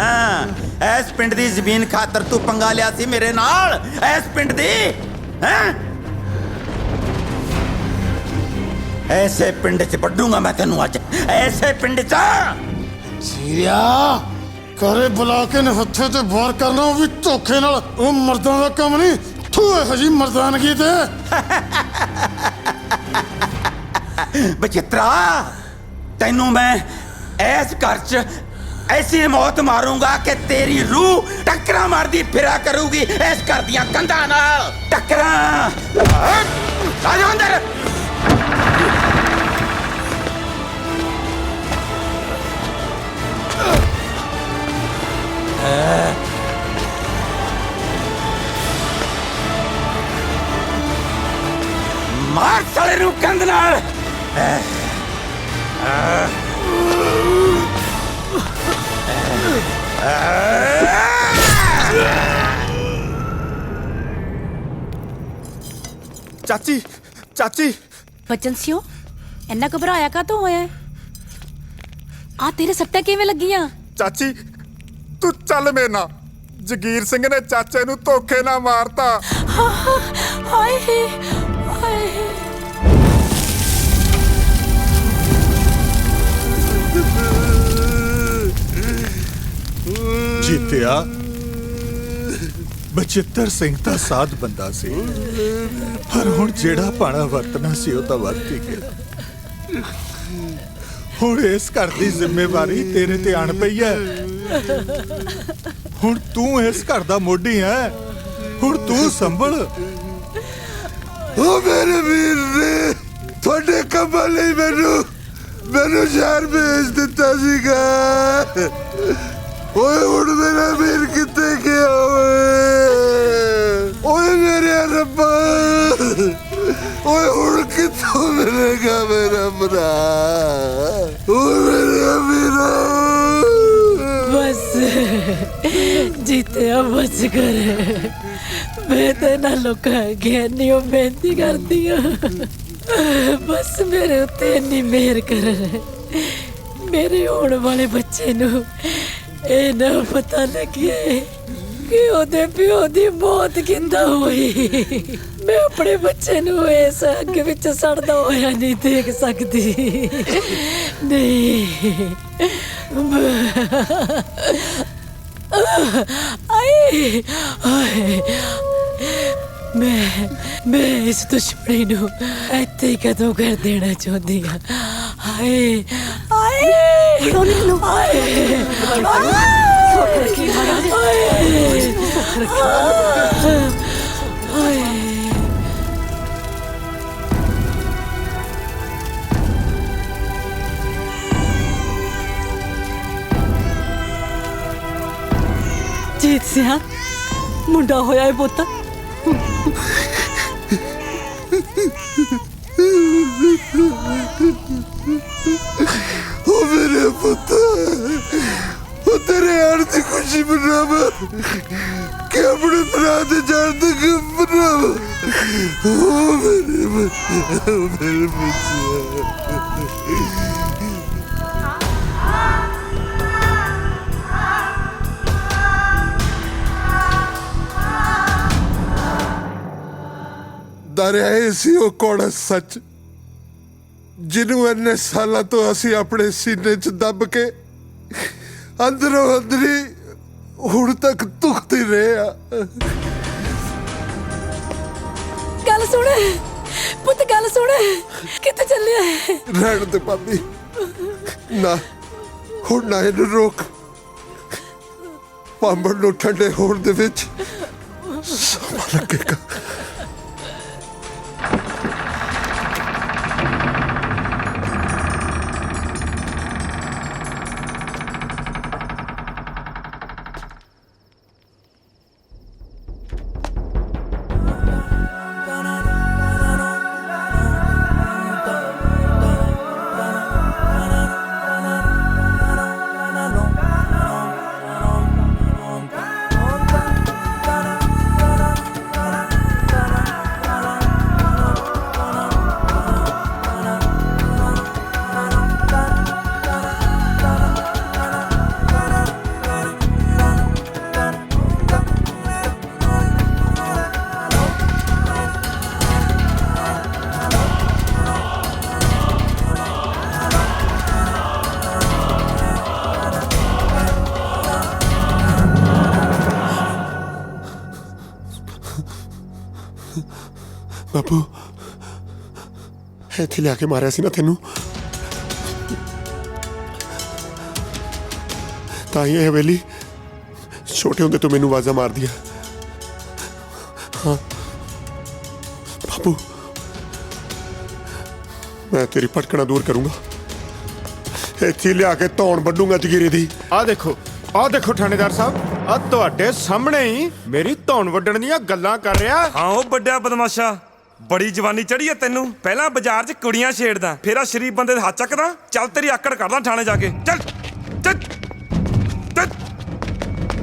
ਐਸ ਪਿੰਡ ਦੀ ਜ਼ਮੀਨ ਖਾਤਰ ਤੂੰ ਪੰਗਾ ਲਿਆ ਸੀ ਮੇਰੇ ਨਾਲ ਐਸ ਪਿੰਡ ਦੀ ਹੈਂ ਐਸੇ ਪਿੰਡ 'ਚ ਵੱਢੂਗਾ ਮੈਂ ਤੈਨੂੰ ਅੱਜ ਐਸੇ ਪਿੰਡ 'ਚ ਸੀਰਿਆ ਘਰੇ ਬੁਲਾ ਕੇ ਹੱਥੇ ਤੇ ਵਾਰ ਕਰਨਾ ਉਹ ਵੀ ਧੋਖੇ ਨਾਲ ਉਹ ਮਰਦਾਂ ਦਾ ਕੰਮ ਨਹੀਂ ਤੂੰ ਇਹੋ ਜਿਹੀ ਮਰਦਾਨਗੀ ਤੇ ਬਚਿੱਤਰਾ ਤੈਨੂੰ ਮੈਂ ਐਸ ਘਰ 'ਚ ਐਸੀ ਮੌਤ ਮਾਰੂੰਗਾ ਕਿ ਤੇਰੀ ਰੂਹ ਟੱਕਰਾਂ ਮਾਰਦੀ ਫਿਰਿਆ ਕਰੂਗੀ ਇਸ ਘਰ ਦੀਆਂ ਕੰਧਾਂ ਨਾਲ ਟੱਕਰਾਂ ਆ ਜਾ ਅੰਦਰ ਮਾਰ ਸਾਲੇ ਨੂੰ ਕੰਧ ਨਾਲ ਚਾਚੀ ਚਾਚੀ ਬਚਨ ਸਿਓ ਇੰਨਾ ਘਬਰਾਇਆ ਕਾਹਤੋਂ ਹੋਇਆ ਆ ਤੇਰੇ ਸੱਟਾਂ ਕਿਵੇਂ ਲੱਗੀਆਂ ਚਾਚੀ ਤੂੰ ਚੱਲ ਮੇਰੇ ਨਾਲ ਜਗੀਰ ਸਿੰਘ ਨੇ ਚਾਚੇ ਨੂੰ ਧੋਖੇ ਨਾਲ ਮਾਰਤਾ ਹਾਏ ਹਾਏ ਜੀਤਿਆ ਬਚਿੱਤਰ ਸਿੰਘ ਤਾਂ ਸਾਧ ਬੰਦਾ ਸੀ ਪਰ ਹੁਣ ਜਿਹੜਾ ਪਾਣਾ ਵਰਤਣਾ ਸੀ ਉਹ ਤਾਂ ਵਰਤ ਹੀ ਗਿਆ ਹੁਣ ਇਸ ਘਰ ਦੀ ਜ਼ਿੰਮੇਵਾਰੀ ਤੇਰੇ ਤੇ ਆਣ ਪਈ ਹੈ ਹੁਣ ਤੂੰ ਇਸ ਘਰ ਦਾ ਮੋਢੀ ਹੈ ਹੁਣ ਤੂੰ ਸੰਭਲ ਉਹ ਮੇਰੇ ਵੀਰ ਨੇ ਤੁਹਾਡੇ ਕੰਮਾਂ ਲਈ ਮੈਨੂੰ ਸ਼ਹਿਰ ਭੇਜ ਦਿੱਤਾ ਸੀਗਾ ਓਏ ਹੁਣ ਮੇਰਾ ਵੀਰ ਕਿੱਥੇ ਗਿਆ ਓਏ ਮੇਰੇ ਰੱਬਾ ਓਏ ਹੁਣ ਕਿੱਥੋਂ ਮਿਲੇਗਾ ਮੇਰਾ ਭਰਾ ਓਏ ਮੇਰੇ ਵੀਰਾ ਬਸ ਜੀਤਿਆ ਬਸ ਕਰ ਮੈਂ ਤੇ ਨਾ ਲੋਕਾਂ ਅੱਗੇ ਨਹੀਂ ਬੇਨਤੀ ਕਰਦੀ ਆ ਬਸ ਮੇਰੇ ਉੱਤੇ ਇੰਨੀ ਮਿਹਰ ਕਰ ਮੇਰੇ ਹੋਣ ਵਾਲੇ ਬੱਚੇ ਨੂੰ ਇਹ ਨਾ ਪਤਾ ਲੱਗੇ ਕਿ ਉਹਦੇ ਪਿਓ ਦੀ ਮੌਤ ਕਿੱਦਾਂ ਹੋਈ ਮੈਂ ਆਪਣੇ ਬੱਚੇ ਨੂੰ ਇਸ ਅੱਗ ਵਿੱਚ ਸੜਦਾ ਹੋਇਆ ਨਹੀਂ ਦੇਖ ਸਕਦੀ ਨਹੀਂ ਆਏ ਆਏ ਮੈਂ ਇਸ ਦੁਸ਼ਮਣੀ ਨੂੰ ਇੱਥੇ ਹੀ ਕਦੋਂ ਕਰ ਦੇਣਾ ਚਾਹੁੰਦੀ ਹਾਂ ਹਾਏ ਹਾਏ ਜੀਤ ਸਿਆ ਮੁੰਡਾ ਹੋਇਆ ਹੈ ਪੁੱਤ ਉਹ ਮੇਰੇ ਪੁੱਤ ਉਹ ਤੇਰੇ ਆਣ ਦੀ ਖੁਸ਼ੀ ਮਨਾਵਾ ਕਿ ਆਪਣੇ ਭਰਾ ਦੇ ਜਾਣ ਤੱਕ ਮਨਾਵਾ ਉਹ ਮੇਰੇ ਬੱਚੇ ਮੇਰੇ ਬੱਚੇ ਦਰਿਆਏ ਸੀ ਉਹ ਕੋੜਾ ਸੱਚ ਜਿਹਨੂੰ ਇੰਨੇ ਸਾਲਾਂ ਤੋਂ ਅਸੀਂ ਆਪਣੇ ਸੀਨੇ 'ਚ ਦੱਬ ਕੇ ਅੰਦਰੋਂ ਅੰਦਰੀ ਹੁਣ ਤੱਕ ਦੁਖਦੇ ਰਹੇ ਆ ਗੱਲ ਸੁਣ ਪੁੱਤ ਗੱਲ ਸੁਣ ਕਿੱਥੇ ਚੱਲਿਆ ਰਹਿਣ ਦੇ ਭਾਬੀ ਨਾ ਹੁਣ ਨਾ ਇਹਨੂੰ ਰੋਕ ਪਾਂਬੜ ਨੂੰ ਠੰਡੇ ਹੋਣ ਦੇ ਵਿੱਚ ਸਮਾਂ ਲੱਗੇਗਾ ਬਾਪੂ ਇੱਥੇ ਲਿਆ ਕੇ ਮਾਰਿਆ ਸੀ ਨਾ ਤੈਨੂੰ, ਤਾਂ ਹੀ ਇਹ ਹਵੇਲੀ ਛੋਟੇ ਹੁੰਦੇ ਤੋਂ ਮੈਨੂੰ ਆਵਾਜ਼ਾਂ ਮਾਰਦੀ ਆ। ਹਾਂ ਬਾਪੂ, ਮੈਂ ਤੇਰੀ ਭਟਕਣਾ ਦੂਰ ਕਰੂੰਗਾ, ਇੱਥੇ ਲਿਆ ਕੇ ਧੌਣ ਵੱਢੂੰਗਾ ਜਗੀਰੇ ਦੀ। ਆਹ ਦੇਖੋ ਥਾਣੇਦਾਰ ਸਾਹਿਬ, ਆ ਤੁਹਾਡੇ ਸਾਹਮਣੇ ਹੀ ਮੇਰੀ ਧੌਣ ਵੱਢਣ ਦੀਆਂ ਗੱਲਾਂ ਕਰ ਰਿਹਾ। ਹਾਂ ਉਹ ਵੱਡਾ ਬਦਮਾਸ਼ਾ, ਬੜੀ ਜਵਾਨੀ ਚੜੀ ਐ ਤੈਨੂੰ। ਪਹਿਲਾਂ ਬਾਜ਼ਾਰ 'ਚ ਕੁੜੀਆਂ ਛੇੜਦਾ, ਫਿਰ ਆ ਸ਼ਰੀਫ ਬੰਦੇ ਦੇ ਹੱਥ ਚੱਕਦਾ। ਚੱਲ ਤੇਰੀ ਆਕੜ ਕਰਦਾ ਥਾਣੇ ਜਾ ਕੇ। ਚੱਲ ਚੱਲ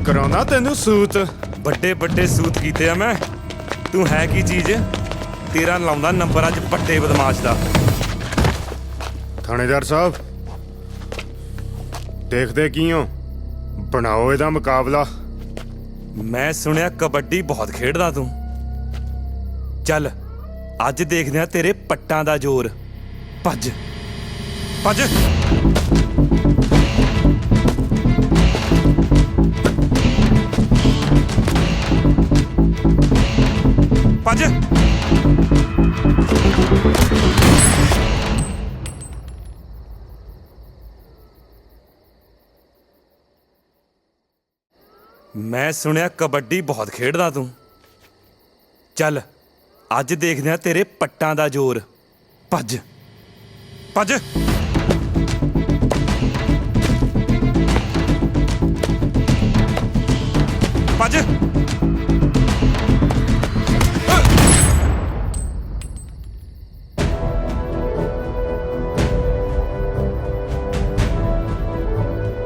ਕਰਾਉਣਾ ਤੈਨੂੰ ਸੂਤ। ਵੱਡੇ ਵੱਡੇ ਸੂਤ ਕੀਤੇ ਆ ਮੈਂ। ਤੂੰ ਹੈ ਕੀ ਚੀਜ਼? ਤੇਰਾ ਲਾਉਂਦਾ ਨੰਬਰ ਅੱਜ ਵੱਡੇ ਬਦਮਾਸ਼ ਦਾ। ਥਾਣੇਦਾਰ ਸਾਹਿਬ ਦੇਖਦੇ ਕੀ ਹੋ, ਬਣਾਓ ਇਹਦਾ ਮੁਕਾਬਲਾ। ਮੈਂ ਸੁਣਿਆ ਕਬੱਡੀ ਬਹੁਤ ਖੇਡਦਾ ਤੂੰ। ਚੱਲ ਅੱਜ ਦੇਖਦੇ ਆ ਤੇਰੇ ਪੱਟਾਂ ਦਾ ਜ਼ੋਰ। ਭੱਜ ਭੱਜ। ਭੱਜ। ਮੈਂ ਸੁਣਿਆ ਕਬੱਡੀ ਬਹੁਤ ਖੇਡਦਾ ਤੂੰ। ਚੱਲ ਅੱਜ ਦੇਖਦੇ ਆ ਤੇਰੇ ਪੱਟਾਂ ਦਾ ਜ਼ੋਰ। ਭੱਜ ਭੱਜ। ਭੱਜ।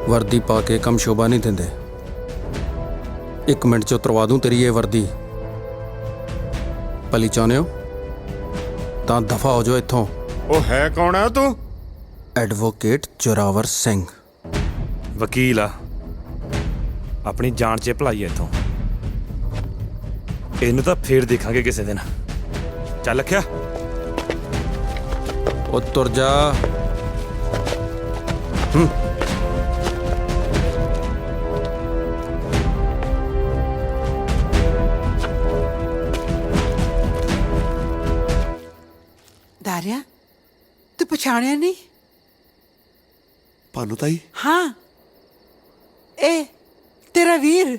ਵਰਦੀ ਪਾ ਕੇ ਕੰਮ ਸ਼ੋਭਾ ਨਹੀਂ ਦਿੰਦੇ। 1 ਮਿੰਟ 'ਚ ਉਤਰਵਾ ਦੂੰ ਤੇਰੀ ਇਹ ਵਰਦੀ। ਭਲੀ ਚਾਹੁੰਦੇ ਹੋ ਤਾਂ ਦਫਾ ਹੋ ਜਾਓ ਇੱਥੋਂ। ਉਹ ਹੈ ਕੌਣ ਆ ਤੂੰ? ਐਡਵੋਕੇਟ ਜ਼ੋਰਾਵਰ ਸਿੰਘ। ਵਕੀਲ ਆ, ਆਪਣੀ ਜਾਨ 'ਚ ਭਲਾਈ ਐ ਇੱਥੋਂ। ਇਹਨੂੰ ਤਾਂ ਫੇਰ ਦੇਖਾਂਗੇ ਕਿਸੇ ਦਿਨ। ਚੱਲ ਰੱਖਿਆ। ਉਹ ਤੁਰ ਜਾ। ਦਾਰਿਆ, ਤੂੰ ਪਛਾਣਿਆ ਨਹੀਂ? ਭਾਨੂ ਤਾਈ? ਹਾਂ, ਇਹ ਤੇਰਾ ਵੀਰ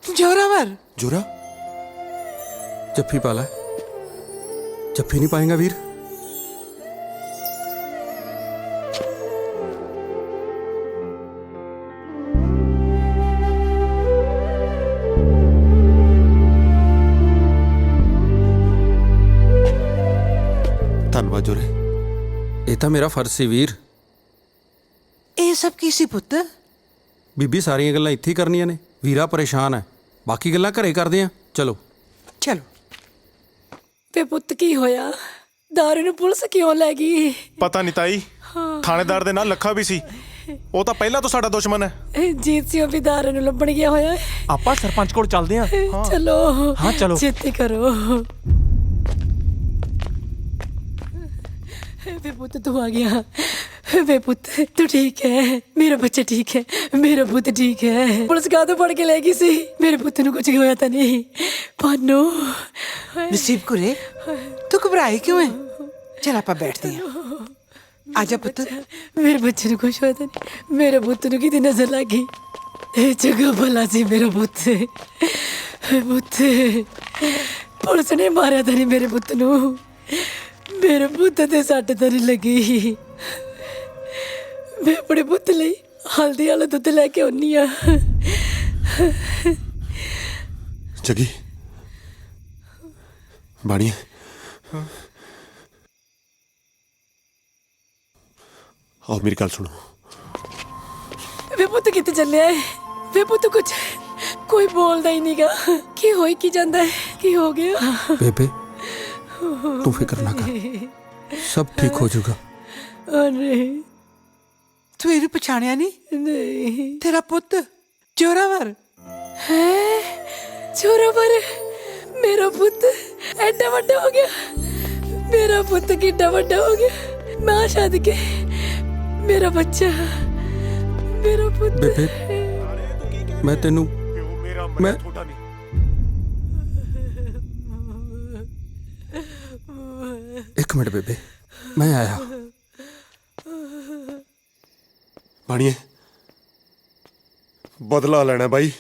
ਜ਼ੋਰਾਵਰ। ਜ਼ੋਰਾ? ਜੱਫੀ ਪਾ ਲੈ। ਜੱਫੀ ਨਹੀਂ ਪਾਏਗਾ ਵੀਰ? ਧੰਨਵਾਦ ਜੋਰੇ। ਇਹ ਤਾਂ ਮੇਰਾ ਫਰਜ਼ ਸੀ ਵੀਰ। ਇਹ ਸਭ ਕੀ ਸੀ ਪੁੱਤ? ਬੀਬੀ ਸਾਰੀਆਂ ਗੱਲਾਂ ਇੱਥੇ ਹੀ ਕਰਨੀਆਂ ਨੇ। ਵੀਰਾ ਪਰੇਸ਼ਾਨ ਹੈ, ਬਾਕੀ ਗੱਲਾਂ ਘਰੇ ਕਰਦੇ ਆ। ਚਲੋ ਚਲੋ। ਵੇ ਪੁੱਤ ਕੀ ਹੋਇਆ? ਦਾਰੂ ਨੂੰ ਪੁਲਿਸ ਕਿਉਂ ਲੈ ਗਈ? ਪਤਾ ਨਹੀਂ ਤਾਈ, ਥਾਣੇਦਾਰ ਦੇ ਨਾਲ ਲੱਖਾ ਵੀ ਸੀ। ਉਹ ਤਾਂ ਪਹਿਲਾਂ ਤੋਂ ਸਾਡਾ ਦੁਸ਼ਮਣ ਹੈ। ਜੀਤ ਸਿੰਘ ਵੀ ਦਾਰੂ ਨੂੰ ਲੱਭਣ ਗਿਆ ਹੋਇਆ। ਆਪਾਂ ਸਰਪੰਚ ਕੋਲ ਚੱਲਦੇ ਆ। ਚਲੋ ਹਾਂ ਚਲੋ। ਛੇਤੀ ਕਰੋ। ਵੇ ਪੁੱਤ ਤੂੰ ਆ ਗਿਆ। ਵੇ ਪੁੱਤ ਤੂੰ ਠੀਕ ਹੈ? ਮੇਰਾ ਬੱਚਾ ਠੀਕ ਹੈ? ਮੇਰਾ ਪੁੱਤ ਠੀਕ ਹੈ? ਪੁਲਿਸ ਕਾਹਤੋਂ ਫੜ ਕੇ ਲੈ ਗਈ ਸੀ? ਮੇਰੇ ਪੁੱਤ ਨੂੰ ਕੁਝ ਹੋਇਆ ਤਾਂ ਨਹੀਂ? ਭਾਨੂ ਨਸੀਬ ਕੁਰੇ, ਤੂੰ ਘਬਰਾਈ ਕਿਉਂ ਹੈ? ਚਲ ਆਪਾਂ ਬੈਠਦੇ ਹਾਂ। ਆਜਾ ਪੁੱਤ। ਮੇਰੇ ਬੱਚੇ ਨੂੰ ਕੁਝ ਹੋਇਆ ਤਾਂ ਨਹੀਂ? ਮੇਰੇ ਪੁੱਤ ਨੂੰ ਕਿਤੇ ਨਜ਼ਰ ਲੱਗ ਗਈ? ਇਹ ਜਗ੍ਹਾ ਭਲਾ ਸੀ ਮੇਰਾ ਪੁੱਤ। ਪੁੱਤ ਪੁਲਿਸ ਨੇ ਮਾਰਿਆ ਤਾਂ ਨਹੀਂ ਮੇਰੇ ਪੁੱਤ ਨੂੰ? ਮੇਰੇ ਪੁੱਤ ਤੇ ਸੱਟ ਤਾਂ ਨਹੀਂ ਲੱਗੀ? ਮੈਂ ਆਪਣੇ ਪੁੱਤ ਲਈ ਹਲਦੀ ਵਾਲਾ ਦੁੱਧ ਲੈ ਕੇ ਆਉਣੀ ਆ। ਜਗੀ ਬਾਣੀ, ਆਓ ਮੇਰੀ ਗੱਲ ਸੁਣੋ। ਵੇ ਪੁੱਤ ਕਿੱਥੇ ਚੱਲਿਆ ਹੈ? ਵੇ ਪੁੱਤ ਕੁਝ ਕੋਈ ਬੋਲਦਾ ਹੀ ਨਹੀਂਗਾ। ਕੀ ਹੋਈ ਕੀ ਜਾਂਦਾ ਹੈ? ਕੀ ਹੋ ਗਿਆ? ਬੇਬੇ ਤੂੰ ਫਿਕਰ ਨਾ ਕਰ, ਸਭ ਠੀਕ ਹੋ ਜਾਊਗਾ। ਅਰੇ ਤੂੰ ਇਹਨੂੰ ਪਛਾਣਿਆ ਨਹੀਂ? ਨਹੀਂ। ਤੇਰਾ ਪੁੱਤ ਜ਼ੋਰਾਵਰ ਹੈ? ਜ਼ੋਰਾਵਰ ਮੇਰਾ ਪੁੱਤ ਐਡਾ ਵੱਡਾ ਹੋ ਗਿਆ। ਮੇਰਾ ਪੁੱਤ ਕਿੱਡਾ ਵੱਡਾ ਹੋ ਗਿਆ। ਮਾਂ ਛੱਡ ਕੇ ਮੇਰਾ ਬੱਚਾ, ਮੇਰਾ ਪੁੱਤ। ਬੇਬੇ ਮੈਂ ਤੈਨੂੰ एक मिनट बेबे, मैं आया। ਬਾਣੀਏ ਬਦਲਾ ਲੈਣਾ ਬਾਈ।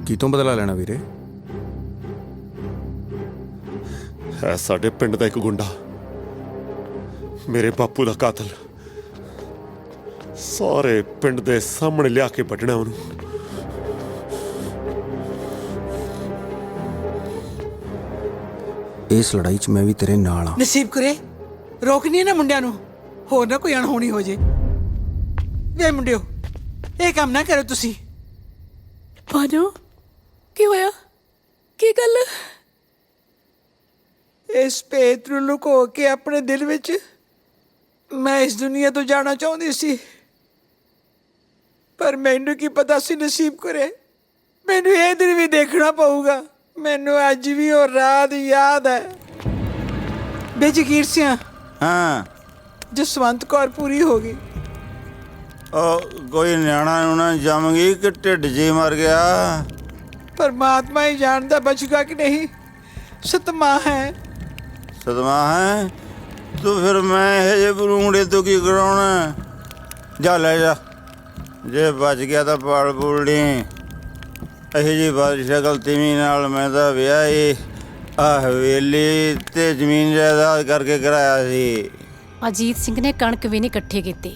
ਕਿਤੋਂ ਬਦਲਾ ਲੈਣਾ ਵੀਰੇ? ਹੈ ਸਾਡੇ ਪਿੰਡ ਦਾ ਇੱਕ ਗੁੰਡਾ, ਮੇਰੇ ਬਾਪੂ ਦਾ ਕਾਤਲ। ਸਾਰੇ ਪਿੰਡ ਦੇ ਸਾਹਮਣੇ ਲਿਆ ਕੇ ਵੱਢਣਾ ਉਹਨੂੰ। ਇਸ ਲੜਾਈ 'ਚ ਮੈਂ ਵੀ ਤੇਰੇ ਨਾਲ ਆ। ਨਸੀਬ ਕਰੇ ਰੋਕਣੀ ਨਾ ਮੁੰਡਿਆਂ ਨੂੰ, ਹੋਰ ਨਾ ਕੋਈ ਅਣਹੋਣੀ ਹੋ ਜੇ। ਵੇ ਮੁੰਡਿਓ, ਇਹ ਕੰਮ ਨਾ ਕਰੋ ਤੁਸੀਂ। ਭਾਨੋ ਕੀ ਹੋਇਆ? ਕੀ ਗੱਲ? ਇਸ ਭੇਤ ਨੂੰ ਲੁਕੋ ਕੇ ਆਪਣੇ ਦਿਲ ਵਿੱਚ ਮੈਂ ਇਸ ਦੁਨੀਆ ਤੋਂ ਜਾਣਾ ਚਾਹੁੰਦੀ ਸੀ, ਪਰ ਮੈਨੂੰ ਕੀ ਪਤਾ ਸੀ ਨਸੀਬ ਕਰੇ ਮੈਨੂੰ ਇਹ ਦਿਨ ਵੀ ਦੇਖਣਾ ਪਊਗਾ। ਮੈਨੂੰ ਅੱਜ ਵੀ ਉਹ ਰਾਤ ਯਾਦ ਹੈ। ਬੇਜਗੀਰ ਸਿਆ ਹਾਂ, ਜਸਵੰਤ ਕੌਰ ਪੂਰੀ ਹੋ ਗਈ। ਉਹ ਕੋਈ ਨਿਆਣਾ ਨੂੰ ਨਾ ਜੰਮ ਗਈ ਕਿ ਢਿੱਡ ਜੀ ਮਰ ਗਿਆ? परमात्मा ही जानता बचेगा कि नहीं। सतमा है। सतमा है तो फिर मैं ये बरूंगड़े तो की कराना? जा ले जा, जे बच गया तो पाल पूल ली। अही जी बादशाह तिमी नाल मैं तो विआही आ हवेली ते जमीन जायदाद करके कराया सी। अजीत सिंह ने कणक भी नहीं इकट्ठे कीते,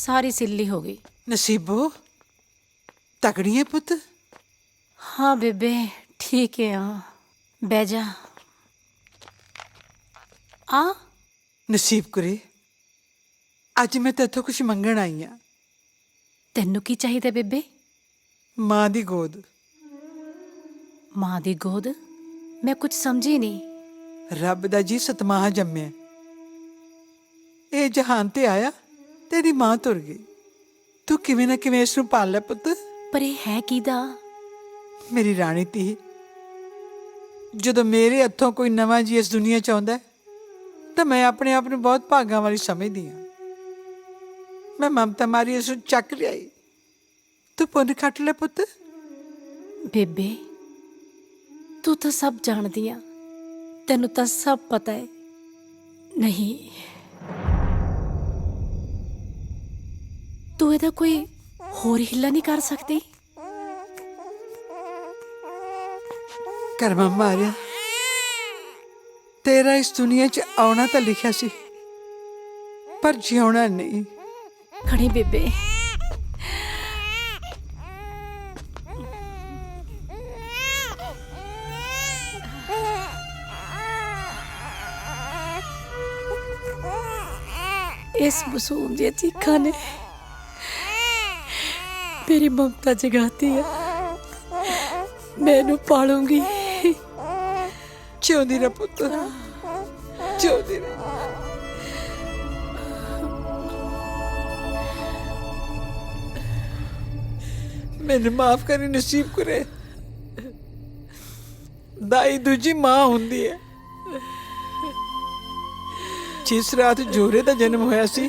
सारी सिल्ली हो गई। नसीबो तगड़ी है पुत। हाँ बेबे ठीक है। हाँ बह जा। आ नसीब कुरे अज मैं तेथों कुछ मंगण आई हाँ। तेनू की चाहिए बेबे? माँ दी गोद। माँ दी गोद? मैं कुछ समझी नहीं। रब दा जी सतमाह जम्मे, ये जहान ते आया तेरी माँ तुर गई, तू किवें ना किवें इसनूं पाल लै पुत। पर ये है किदा? मेरी राणी धी। जदों मेरे हथों कोई नवां जी इस दुनिया च आउंदा तो मैं अपने आप नूं बहुत भागां वाली समझदी हाँ। मैं ममता मारी इसनूं चक लियाई, तू पुन्न खट ले पुत। बेबे तू तो सब जानदी आ, तेनू तो सब पता है। नहीं तू इहदा कोई होर हिला नहीं कर सकती? करमा मारिया तेरा इस दुनिया च आना तो लिखा सी, पर जिउना नहीं। खड़ी बेबे। इस मासूम दी चीखा ने मेरी ममता जगाती है। मैं इनू पालूंगी। जिउंदी रह पुत, जिउंदी रह। मैंने माफ करी नसीब करे। दाई दूजी मां हुंदी है। जिस रात जोरे दा जन्म होया सी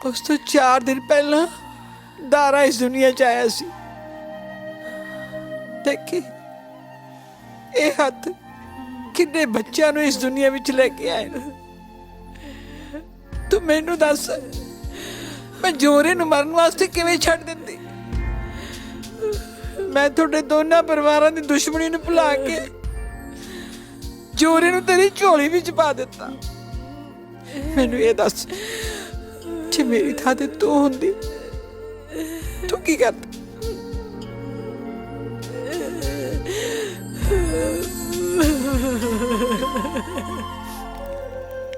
उस तो 4 दिन पहला दारा इस दुनिया च आया सी। देखी ये हथ किन्ने बच्चों नूं इस दुनिया विच लेके आए ने। तू मैनू दस मैं जोरे नूं मरन वास्ते किवें छड्ड दिंदी? मैं तुहाडे दोनों परिवारां दी दुश्मनी नूं भुला के जोरे नूं तेरी झोली विच पा दिता। मैनू ये दस जे मेरी थां ते तू हुंदी तू की करदी?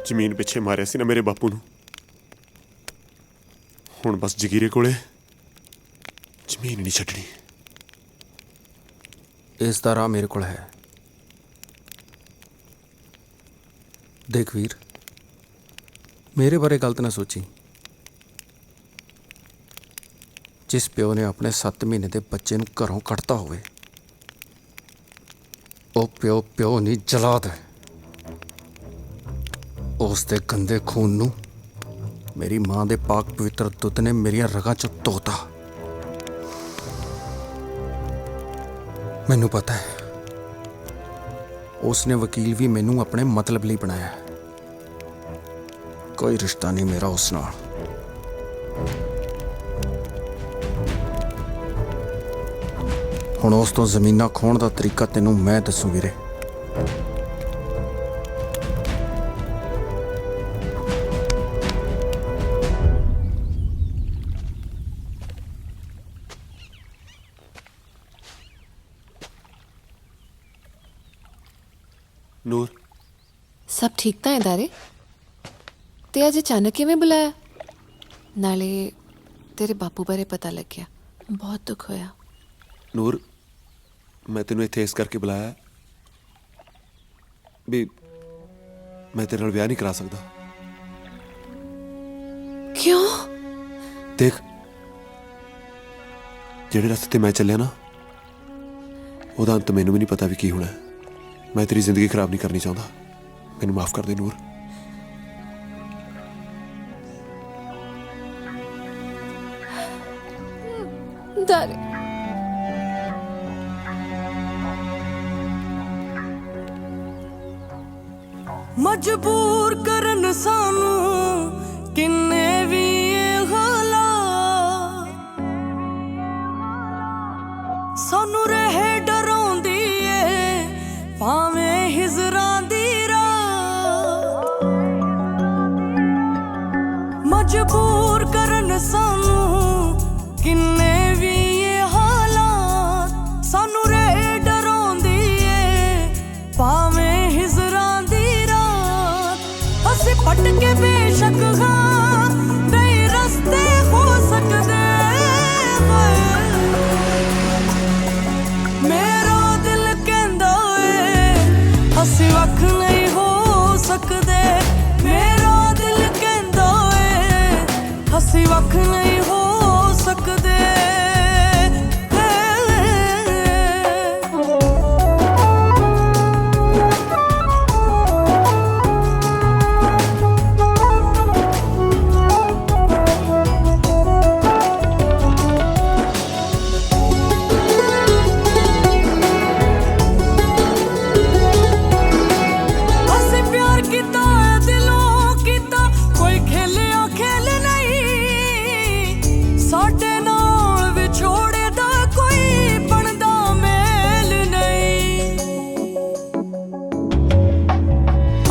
ਜ਼ਮੀਨ ਪਿੱਛੇ ਮਾਰਿਆ ਸੀ ਨਾ ਮੇਰੇ ਬਾਪੂ ਨੂੰ, ਹੁਣ ਬਸ ਜਗੀਰੇ ਕੋਲੇ ਜ਼ਮੀਨ ਨਹੀਂ ਛੱਡਣੀ। ਇਸ ਦਾ ਰਾਹ ਮੇਰੇ ਕੋਲ ਹੈ। ਦੇਖ ਵੀਰ, ਮੇਰੇ ਬਾਰੇ ਗਲਤ ਨਾ ਸੋਚੀ। ਜਿਸ ਪਿਓ ਨੇ ਆਪਣੇ 7 ਮਹੀਨੇ ਦੇ ਬੱਚੇ ਨੂੰ ਘਰੋਂ ਕੱਢਤਾ ਹੋਵੇ ਉਹ ਪਿਓ ਨਹੀਂ, ਜਲਾਦ ਹੈ। ਉਸ ਦੇ ਗੰਦੇ ਖੂਨ ਨੂੰ ਮੇਰੀ ਮਾਂ ਦੇ ਪਾਕ ਪਵਿੱਤਰ ਦੁੱਧ ਨੇ ਮੇਰੀਆਂ ਰਗਾਂ 'ਚੋਂ ਧੋਤਾ। ਮੈਨੂੰ ਪਤਾ ਹੈ ਉਸਨੇ ਵਕੀਲ ਵੀ ਮੈਨੂੰ ਆਪਣੇ ਮਤਲਬ ਲਈ ਬਣਾਇਆ ਹੈ। ਕੋਈ ਰਿਸ਼ਤਾ ਨਹੀਂ ਮੇਰਾ ਉਸ ਨਾਲ। ਹੁਣ ਉਸ ਤੋਂ ਜ਼ਮੀਨਾਂ ਖੋਣ ਦਾ ਤਰੀਕਾ ਤੈਨੂੰ ਮੈਂ ਦੱਸੂ ਵੀਰੇ। ਨੂਰ, ਸਭ ਠੀਕ ਤਾਂ ਹੈ ਦਾਰੇ? ਤੇ ਅੱਜ ਅਚਾਨਕ ਕਿਵੇਂ ਬੁਲਾਇਆ? ਨਾਲੇ ਤੇਰੇ ਬਾਪੂ ਬਾਰੇ ਪਤਾ ਲੱਗਿਆ, ਬਹੁਤ ਦੁੱਖ ਹੋਇਆ। ਨੂਰ, ਮੈਂ ਤੈਨੂੰ ਇੱਥੇ ਇਸ ਕਰਕੇ ਬੁਲਾਇਆ ਵੀ ਮੈਂ ਤੇਰੇ ਨਾਲ ਵਿਆਹ ਨਹੀਂ ਕਰਾ ਸਕਦਾ। ਕਿਉਂ? ਦੇਖ, ਜਿਹੜੇ ਰਸਤੇ ਤੇ ਮੈਂ ਚੱਲਿਆ ਨਾ, ਉਹਦਾ ਅੰਤ ਮੈਨੂੰ ਵੀ ਨਹੀਂ ਪਤਾ ਵੀ ਕੀ ਹੋਣਾ। ਮੈਂ ਤੇਰੀ ਜ਼ਿੰਦਗੀ ਖਰਾਬ ਨਹੀਂ ਕਰਨੀ ਚਾਹੁੰਦਾ। ਮੈਨੂੰ ਮਾਫ ਕਰ ਦੇ ਨੂਰ। ਦਾਰੇ, ਮਜਬੂਰ ਕਰਨ ਸਾਨੂੰ ਕਿੰਨੇ ਵੀ ਇਹ ਹਾਲਾਤ, ਸਾਨੂੰ ਰਹੇ ਡਰਾਉਂਦੀ ਏ ਭਾਵੇਂ ਹਿਜਰਾਂ ਦੀ ਰਾਤ। ਮਜਬੂਰ ਕਰਨ ਸਾਨੂੰ ਕਿੰਨੇ ਵੀ ਇਹ ਹਾਲਾਤ, ਸਾਨੂੰ ਰਹੇ ਡਰਾਉਂਦੀ ਏ ਭਾਵੇਂ ਹਿਜਰਾਂ ਦੀ ਰਾਤ। ਅਸੀਂ ਭਟਕੇ ਬੇਸ਼ੱਕ ਹਾਂ, ਕਈ ਰਸਤੇ ਹੋ ਸਕਦੇ ਹੋਏ। ਮੇਰਾ ਦਿਲ ਕਹਿੰਦਾ ਏ ਅਸੀਂ ਵੱਖ ਨਹੀਂ ਹੋ ਸਕਦੇ। ਮੇਰਾ ਦਿਲ ਕਹਿੰਦਾ ਏ ਅਸੀਂ ਵੱਖ ਨਹੀਂ ਹੋ ਸਕਦੇ। ਅਸੀਂ ਪਿਆਰ ਕੀਤਾ ਦਿਲੋਂ ਕੀਤਾ, ਕੋਈ ਖੇਲਿਆ ਖੇਲ ਨਹੀਂ। ਸਾਡੇ ਨਾਲ ਵਿਛੋੜੇ ਦਾ ਕੋਈ ਬਣਦਾ ਮੇਲ ਨਹੀਂ।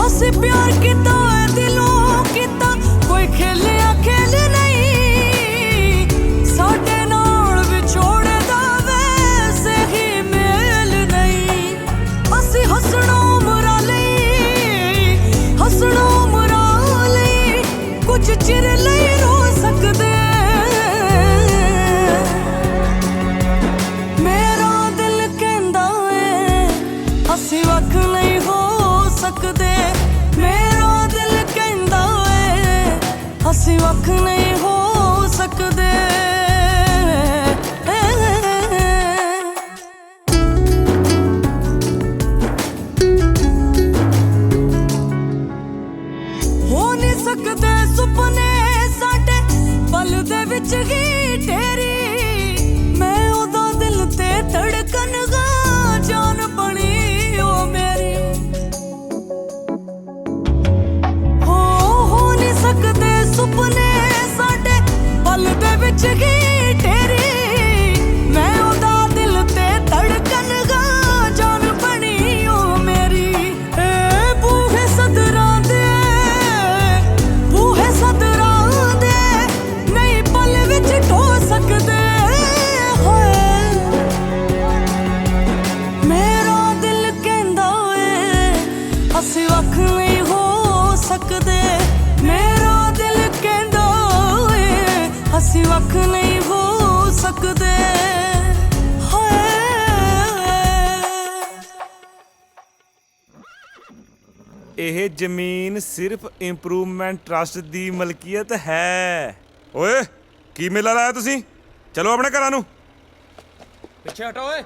ਅਸੀਂ ਪਿਆਰ ਕੀਤਾ ਦਿਲੋਂ ਕੀਤਾ, ਕੋਈ ਖੇਲਿਆ ਖੇਲ ਨਹੀਂ। ਸਾਡੇ ਨਾਲ ਵਿਛੋੜੇ ਦਾ ਵੈਸੇ ਹੀ ਮੇਲ ਨਹੀਂ। ਅਸੀਂ ਹੱਸਣਾ ਉਮਰਾਂ ਲਈ, ਹੱਸਣਾ ਉਮਰਾਂ ਲਈ, ਕੁਝ ਚਿਰ ਲਈ ਰੋ ਸਕਦੇ। ਮੇਰਾ ਦਿਲ ਕਹਿੰਦਾ ਏ ਅਸੀਂ ਵੱਖ ਨਹੀਂ ਹੋ ਸਕਦੇ। ਮੇਰਾ ਦਿਲ ਕਹਿੰਦਾ ਏ ਅਸੀਂ ਵੱਖ ਨਹੀਂ ਹੋ ਸਕਦੇ। ਹੋ ਨਹੀਂ ਸਕਦੇ ਸੁਪਨੇ ਸਾਡੇ ਪਲ ਦੇ ਵਿੱਚ ਹੀ ਤੇਰੀ। ਮੈਂ ਉਹਦਾ ਦਿਲ ਤੇ ਧੜਕਨ ਗਾ, ਜਾਨ ਬਣੀ ਉਹ ਮੇਰੀ। ਹੋ ਨਹੀਂ ਸਕਦੇ ਸੁਪਨੇ ਸਾਡੇ ਪਲ ਦੇ ਵਿੱਚ ਹੀ ਤੇਰੀ। ਮੈਂ ਉਹਦਾ ਦਿਲ ਤੇ ਧੜਕਨ ਗਾ, ਜਾਨ ਬਣੀ ਉਹ ਮੇਰੀ। ਏ ਬੂਹੇ ਸਦਰਾਂ ਦੇ, ਬੂਹੇ ਸਦਰਾਂ ਦੇ, ਨਹੀਂ ਪਲ ਵਿੱਚ ਢੋ ਸਕਦੇ ਹੋਏ। ਮੇਰਾ ਦਿਲ ਕਹਿੰਦਾ ਏ ਅਸੀਂ ਵੱਖ ਨਹੀਂ ਹੋ ਸਕਦੇ। ਮੇਰਾ ਦਿਲ ਕਹਿੰਦਾ ਏ ਅਸੀਂ ਵੱਖ ਨਹੀਂ ਹੋ ਸਕਦੇ ਹੋਏ। ਇਹ ਜ਼ਮੀਨ ਸਿਰਫ ਇੰਪਰੂਵਮੈਂਟ ਟਰਸਟ ਦੀ ਮਲਕੀਅਤ ਹੈ। ਓਏ ਕੀ ਮੇਲਾ ਲਾਇਆ ਤੁਸੀਂ? ਚਲੋ ਆਪਣੇ ਘਰਾਂ ਨੂੰ। ਪਿੱਛੇ ਹਟੋ ਓਏ।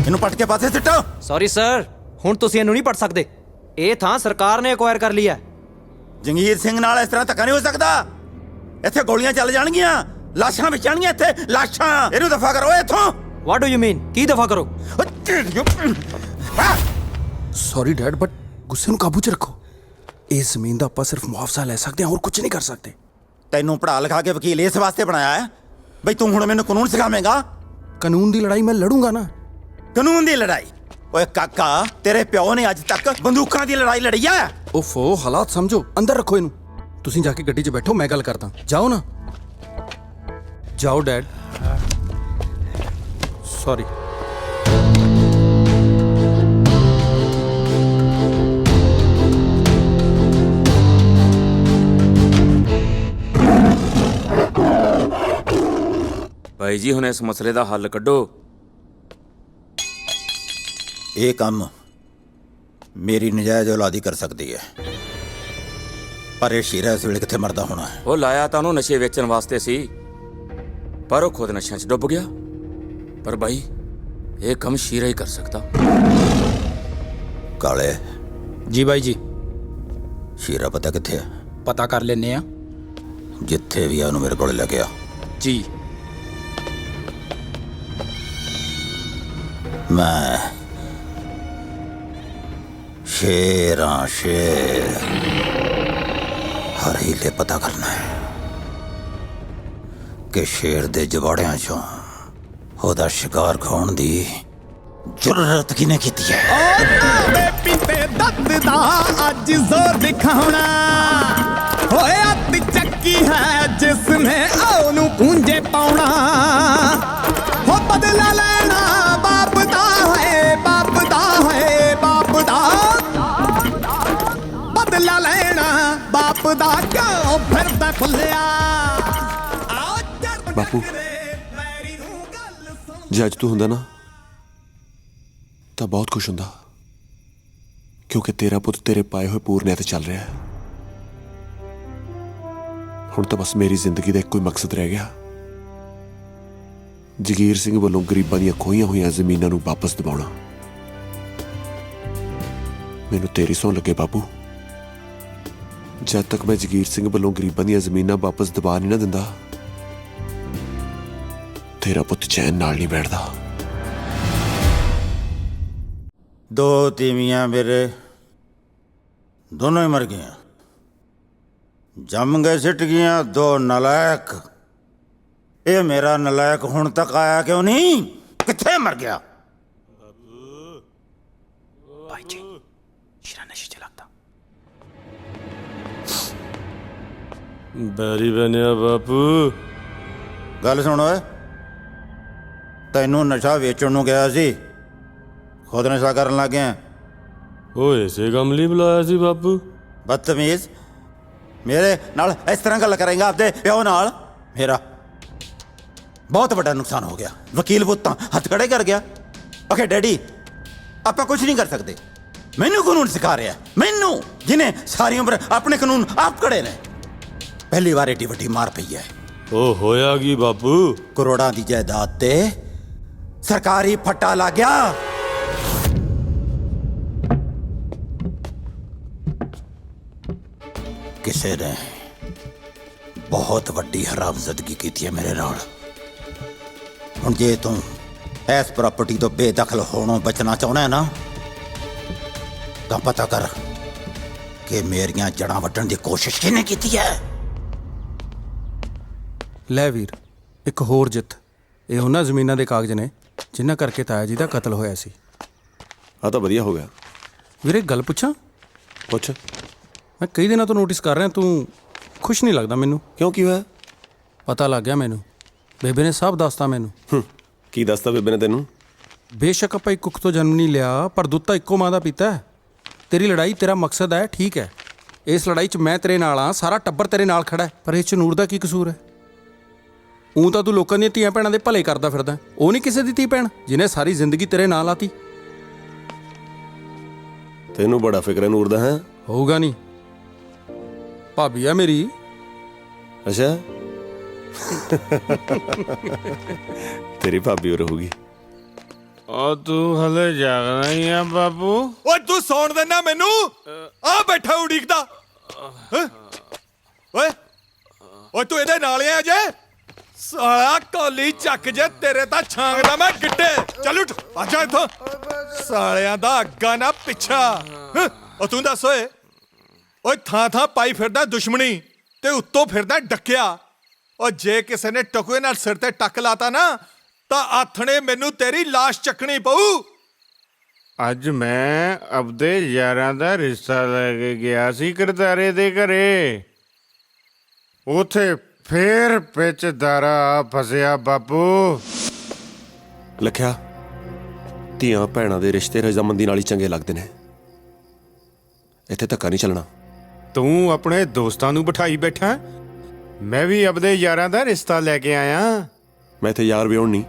ਇਹਨੂੰ ਇਹਨੂੰ ਪੱਟ ਕੇ ਪਾਸੇ ਸਿੱਟੋ। ਸੌਰੀ ਸਰ, ਹੁਣ ਤੁਸੀਂ ਇਹਨੂੰ ਨਹੀਂ ਪੜ ਸਕਦੇ। ਇਹ ਥਾਂ ਸਰਕਾਰ ਨੇ ਐਕਵਾਇਰ ਕਰ ਲਈ ਹੈ। ਜੰਗੀਰ ਸਿੰਘ ਨਾਲ ਇਸ ਤਰ੍ਹਾਂ ਧੱਕਾ ਨਹੀਂ ਹੋ ਸਕਦਾ। ਇੱਥੇ ਗੋਲੀਆਂ ਚੱਲ ਜਾਣਗੀਆਂ, ਲਾਸ਼ਾਂ ਵਿਚਣਗੀਆਂ ਇੱਥੇ, ਲਾਸ਼ਾਂ। ਇਹਨੂੰ ਦਫਾ ਕਰੋ ਇੱਥੋਂ। What do you mean? ਕੀ ਦਫਾ ਕਰੋ? ਸੌਰੀ ਡੈਡ, ਬਟ ਗੁੱਸੇ ਨੂੰ ਕਾਬੂ 'ਚ ਰੱਖੋ। ਇਸ ਜ਼ਮੀਨ ਦਾ ਆਪਾਂ ਸਿਰਫ ਮੁਆਵਜ਼ਾ ਲੈ ਸਕਦੇ ਹਾਂ, ਹੋਰ ਕੁਝ ਨਹੀਂ ਕਰ ਸਕਦੇ। ਤੈਨੂੰ ਪੜ੍ਹਾ ਲਿਖਾ ਕੇ ਵਕੀਲ ਇਸ ਵਾਸਤੇ ਬਣਾਇਆ ਹੈ ਬਈ ਤੂੰ ਹੁਣ ਮੈਨੂੰ ਕਾਨੂੰਨ ਸਿਖਾਵੇਂਗਾ। ਕਾਨੂੰਨ ਦੀ ਲੜਾਈ ਮੈਂ ਲੜੂੰਗਾ ਨਾ। ਕਾਨੂੰਨ ਦੀ ਲੜਾਈ? ਓਏ ਕਾਕਾ, ਤੇਰੇ ਪਿਓ ਨੇ ਅੱਜ ਤੱਕ ਬੰਦੂਕਾਂ ਦੀ ਲੜਾਈ ਲੜੀ ਹੈ। ਓਫੋ, ਹਾਲਾਤ ਸਮਝੋ। ਅੰਦਰ ਰੱਖੋ ਇਹਨੂੰ। ਤੁਸੀਂ ਜਾ ਕੇ ਗੱਡੀ 'ਚ ਬੈਠੋ, ਮੈਂ ਗੱਲ ਕਰਦਾ। ਜਾਓ ਨਾ, ਜਾਓ ਡੈਡ। ਸੌਰੀ। ਭਾਈ ਜੀ, ਹੁਣ ਇਸ ਮਸਲੇ ਦਾ ਹੱਲ ਕੱਢੋ। ਇਹ ਕੰਮ ਮੇਰੀ ਨਜਾਇਜ਼ ਔਲਾਦੀ ਕਰ ਸਕਦੀ ਹੈ, ਪਰ ਇਹ ਸ਼ੇਰਾ ਇਸ ਵੇਲੇ ਕਿੱਥੇ ਮਰਦਾ ਹੋਣਾ ਹੈ। ਉਹ ਲਾਇਆ ਤਾਂ ਉਹਨੂੰ ਨਸ਼ੇ ਵੇਚਣ ਵਾਸਤੇ ਸੀ, ਪਰ ਉਹ ਖੁਦ ਨਸ਼ਿਆਂ 'ਚ ਡੁੱਬ ਗਿਆ। ਪਰ ਭਾਈ, ਇਹ ਕੰਮ ਸ਼ੀਰਾ ਹੀ ਕਰ ਸਕਦਾ। ਕਾਲੇ ਜੀ ਬਾਈ ਜੀ। ਸ਼ੀਰਾ ਪਤਾ ਕਿੱਥੇ ਹੈ? ਪਤਾ ਕਰ ਲੈਨੇ ਆ। ਜਿੱਥੇ ਵੀ ਆ ਉਹਨੂੰ ਮੇਰੇ ਕੋਲ ਲੈ ਕੇ ਆ। ਜੀ। ਮੈਂ ਸ਼ੇਰਾਂ ਸ਼ੇਰ ਹਰ ਹੀਲੇ ਪਤਾ ਕਰਨਾ ਹੈ ਕਿ ਸ਼ੇਰ ਦੇ ਜਵਾੜਿਆਂ ਚੋਂ ਉਹਦਾ ਸ਼ਿਕਾਰ ਖਾਣ ਦੀ ਜ਼ਰੂਰਤ ਕਿਹਨੇ ਕੀਤੀ ਹੈ। ਓਏ ਪੀਤੇ ਦੱਦ ਦਾ ਅੱਜ ਜ਼ੋਰ ਦਿਖਾਉਣਾ, ਹੋਏ ਅੱਤ ਚੱਕੀ ਹੈ ਜਿਸ ਨੇ ਆਉ ਨੂੰ ਪੂੰਝੇ ਪਾਉਣਾ। ਹੋ ਬਦਲਾ ਲੈਣਾ ਬਾਪ ਦਾ ਹੈ, ਬਾਪ ਦਾ ਹੈ, ਬਾਪ ਦਾ ਬਦਲਾ ਲੈਣਾ ਬਾਪ ਦਾ। ਕਿਉਂ ਫਿਰਦਾ ਭੁੱਲਿਆ? ਬਾਪੂ, ਜੇ ਅੱਜ ਤੂੰ ਹੁੰਦਾ ਨਾ ਤਾਂ ਬਹੁਤ ਖੁਸ਼ ਹੁੰਦਾ, ਕਿਉਂਕਿ ਤੇਰਾ ਪੁੱਤ ਤੇਰੇ ਪਾਏ ਹੋਏ ਪੂਰਨਿਆਂ ਤੇ ਚੱਲ ਰਿਹਾ ਹੈ। ਹੁਣ ਤਾਂ ਬਸ ਮੇਰੀ ਜ਼ਿੰਦਗੀ ਦਾ ਇੱਕੋ ਹੀ ਮਕਸਦ ਰਹਿ ਗਿਆ, ਜਗੀਰ ਸਿੰਘ ਵੱਲੋਂ ਗਰੀਬਾਂ ਦੀਆਂ ਖੋਹੀਆਂ ਹੋਈਆਂ ਜ਼ਮੀਨਾਂ ਨੂੰ ਵਾਪਸ ਦਿਵਾਉਣਾ। ਮੈਨੂੰ ਤੇਰੀ ਸਹੁੰ ਲੱਗੇ ਬਾਪੂ, ਜਦ ਤੱਕ ਮੈਂ ਜਗੀਰ ਸਿੰਘ ਵੱਲੋਂ ਗਰੀਬਾਂ ਦੀਆਂ ਜ਼ਮੀਨਾਂ ਵਾਪਸ ਦਿਵਾ ਨਹੀਂ ਨਾ ਦਿੰਦਾ, ਤੇਰਾ ਪੁੱਤ ਚੈਨ ਨਾਲ ਨਹੀਂ ਬੈਠਦਾ। ਦੋ ਤੀਵੀਆਂ ਮੇਰੇ ਦੋਨੋਂ ਹੀ ਮਰ ਗਈਆਂ, ਜੰਮ ਗਏ, ਸਿੱਟ ਗਈਆਂ। ਦੋ ਨਲਾਇਕ। ਇਹ ਮੇਰਾ ਨਲਾਇਕ ਹੁਣ ਤੱਕ ਆਇਆ ਕਿਉਂ ਨਹੀਂ? ਕਿੱਥੇ ਮਰ ਗਿਆ? ਭਾਈ ਜੀ, ਸ਼ੀਰਾ ਨਸ਼ੇ 'ਚ ਲੱਗਦਾ। ਬੈਰੀ ਬਣਿਆ ਬਾਪੂ। ਗੱਲ ਸੁਣ ਓਏ, ਤੈਨੂੰ ਨਸ਼ਾ ਵੇਚਣ ਨੂੰ ਗਿਆ ਸੀ, ਖੁਦ ਨਸ਼ਾ ਕਰਨ ਲੱਗ ਗਿਆ। ਓਏ ਇਸੇ ਕੰਮ ਲਈ ਬੁਲਾਇਆ ਸੀ ਬਾਪੂ। ਬਦਤਮੀਜ਼, ਮੇਰੇ ਨਾਲ ਇਸ ਤਰ੍ਹਾਂ ਗੱਲ ਕਰੇਂਗਾ ਆਪਦੇ ਪਿਓ ਨਾਲ? ਮੇਰਾ ਬਹੁਤ ਵੱਡਾ ਨੁਕਸਾਨ ਹੋ ਗਿਆ। ਵਕੀਲ ਪੁੱਤ ਤਾਂ ਹੱਥ ਖੜੇ ਕਰ ਗਿਆ। ਓਕੇ ਡੈਡੀ, ਆਪਾਂ ਕੁਝ ਨਹੀਂ ਕਰ ਸਕਦੇ। ਮੈਨੂੰ ਕਾਨੂੰਨ ਸਿਖਾ ਰਿਹਾ, ਮੈਨੂੰ ਜਿਹਨੇ ਸਾਰੀ ਉਮਰ ਆਪਣੇ ਕਾਨੂੰਨ ਆਪ ਘੜੇ ਨੇ। ਪਹਿਲੀ ਵਾਰ ਏਡੀ ਵੱਡੀ ਮਾਰ ਪਈ ਹੈ। ਉਹ ਹੋਇਆ ਕੀ ਬਾਪੂ? ਕਰੋੜਾਂ ਦੀ ਜਾਇਦਾਦ ਤੇ ਸਰਕਾਰੀ ਫੱਟਾ ਲੱਗ ਗਿਆ। ਕਿਸੇ ਨੇ ਬਹੁਤ ਵੱਡੀ ਹਰਾਮਜ਼ਦਗੀ ਕੀਤੀ ਹੈ ਮੇਰੇ ਨਾਲ। ਹੁਣ ਜੇ ਤੂੰ ਇਸ ਪ੍ਰਾਪਰਟੀ ਤੋਂ ਬੇਦਖਲ ਹੋਣੋਂ ਬਚਣਾ ਚਾਹੁੰਦਾ ਹੈ ਨਾ, ਤਾਂ ਪਤਾ ਕਰ ਕਿ ਮੇਰੀਆਂ ਜੜ੍ਹਾਂ ਵੱਢਣ ਦੀ ਕੋਸ਼ਿਸ਼ ਕਿਹਨੇ ਕੀਤੀ ਹੈ। ਲੈ ਵੀਰ, ਇੱਕ ਹੋਰ ਜਿੱਤ। ਇਹ ਉਹਨਾਂ ਜ਼ਮੀਨਾਂ ਦੇ ਕਾਗਜ਼ ਨੇ ਜਿਨ੍ਹਾਂ ਕਰਕੇ ਤਾਇਆ ਜੀ ਦਾ ਕਤਲ ਹੋਇਆ ਸੀ। ਆ ਤਾਂ ਵਧੀਆ ਹੋ ਗਿਆ। ਵੀਰੇ ਗੱਲ ਪੁੱਛਾਂ? ਪੁੱਛ। ਮੈਂ ਕਈ ਦਿਨਾਂ ਤੋਂ ਨੋਟਿਸ ਕਰ ਰਿਹਾ, ਤੂੰ ਖੁਸ਼ ਨਹੀਂ ਲੱਗਦਾ ਮੈਨੂੰ। ਕਿਉਂ, ਕੀ ਹੋਇਆ? ਪਤਾ ਲੱਗ ਗਿਆ ਮੈਨੂੰ, ਬੇਬੇ ਨੇ ਸਭ ਦੱਸਤਾ ਮੈਨੂੰ। ਕੀ ਦੱਸਤਾ ਬੇਬੇ ਨੇ ਤੈਨੂੰ? ਬੇਸ਼ੱਕ ਆਪਾਂ ਇੱਕ ਕੁੱਖ ਤੋਂ ਜਨਮ ਨਹੀਂ ਲਿਆ, ਪਰ ਦੁੱਧ ਤਾਂ ਇੱਕੋ ਮਾਂ ਦਾ ਪੀਤਾ ਹੈ। ਤੇਰੀ ਲੜਾਈ ਤੇਰਾ ਮਕਸਦ ਹੈ, ਠੀਕ ਹੈ। ਇਸ ਲੜਾਈ 'ਚ ਮੈਂ ਤੇਰੇ ਨਾਲ ਹਾਂ, ਸਾਰਾ ਟੱਬਰ ਤੇਰੇ ਨਾਲ ਖੜਾ ਹੈ, ਪਰ ਇਸ 'ਚ ਨੂਰ ਦਾ ਕੀ ਕਸੂਰ ਹੈ? ਊਂ ਤਾਂ ਤੂੰ ਲੋਕਾਂ ਦੀਆਂ ਧੀਆਂ ਭੈਣਾਂ ਦੇ ਭਲੇ ਕਰਦਾ ਫਿਰਦਾ, ਉਹ ਨਹੀਂ ਕਿਸੇ ਦੀ ਧੀ ਭੈਣ ਜਿਹਨੇ ਸਾਰੀ ਜ਼ਿੰਦਗੀ ਤੇਰੇ ਨਾਲ ਲਾਤੀ। ਤੈਨੂੰ ਬੜਾ ਫਿਕਰ ਹੈ ਨੂਰ ਦਾ। ਹੈ ਹੋਊਗਾ ਨਹੀਂ, ਭਾਬੀ ਆ ਮੇਰੀ। ਅੱਛਾ, ਤੇਰੀ ਭਾਬੀ ਹੋ ਰਹੂਗੀ। तू हले जागना ही है बाबू। ਓਏ ਤੂੰ ਸੌਣ ਦੇਣਾ ਮੈਨੂੰ? ਆ ਬੈਠਾ ਉਡੀਕਦਾ। ਓਏ ਓਏ ਤੂੰ ਇਹਦੇ ਨਾਲ ਆ ਜੇ ਸਾਲਾ ਕੋਲੀ ਚੱਕ ਜੇ ਤੇਰੇ ਤਾਂ ਛਾਂਗਦਾ ਮੈਂ ਗਿੱਟੇ। ਚੱਲ ਉੱਠ ਆ ਜਾ ਇੱਥੋਂ। ਸਾਲਿਆਂ ਦਾ ਅੱਗਾ ਨਾ ਪਿੱਛਾ। ਉਹ ਤੂੰ ਦੱਸ ਓਏ ਓਏ ਥਾਂ ਥਾਂ ਪਾਈ ਫਿਰਦਾ ਦੁਸ਼ਮਣੀ ਤੇ ਉੱਤੋਂ ਫਿਰਦਾ ਡੱਕਿਆ। ਉਹ ਜੇ ਕਿਸੇ ਨੇ ਟਕੂਏ ਨਾਲ ਸਿਰ ਤੇ ਟੱਕ ਲਾਤਾ ਨਾ ਤਾਂ ਆਥਣੇ ਮੈਨੂੰ ਤੇਰੀ ਲਾਸ਼ ਚੱਕਣੀ ਪਊ। ਅੱਜ ਮੈਂ ਆਪਦੇ ਯਾਰਾਂ ਦਾ ਰਿਸ਼ਤਾ ਲੈ ਕੇ ਗਿਆ ਸੀ ਕਰਤਾਰੇ ਦੇ ਘਰੇ। ਉਥੇ ਫੇਰ ਵਿੱਚ ਦਾਰਾ ਫਸਿਆ ਬਾਪੂ। ਲਖਿਆ, ਧੀਆਂ ਭੈਣਾਂ ਦੇ ਰਿਸ਼ਤੇ ਰਜ਼ਾਮੰਦੀ ਨਾਲ ਹੀ ਚੰਗੇ ਲੱਗਦੇ ਨੇ। ਇੱਥੇ ਧੱਕਾ ਨਹੀਂ ਚੱਲਣਾ। ਤੂੰ ਆਪਣੇ ਦੋਸਤਾਂ ਨੂੰ ਬਿਠਾਈ ਬੈਠਾ, ਮੈਂ ਵੀ ਆਪਦੇ ਯਾਰਾਂ ਦਾ ਰਿਸ਼ਤਾ ਲੈ ਕੇ ਆਇਆ। ਮੈਂ ਇੱਥੇ ਯਾਰ ਵਿਆਹੁਣ ਨਹੀਂ,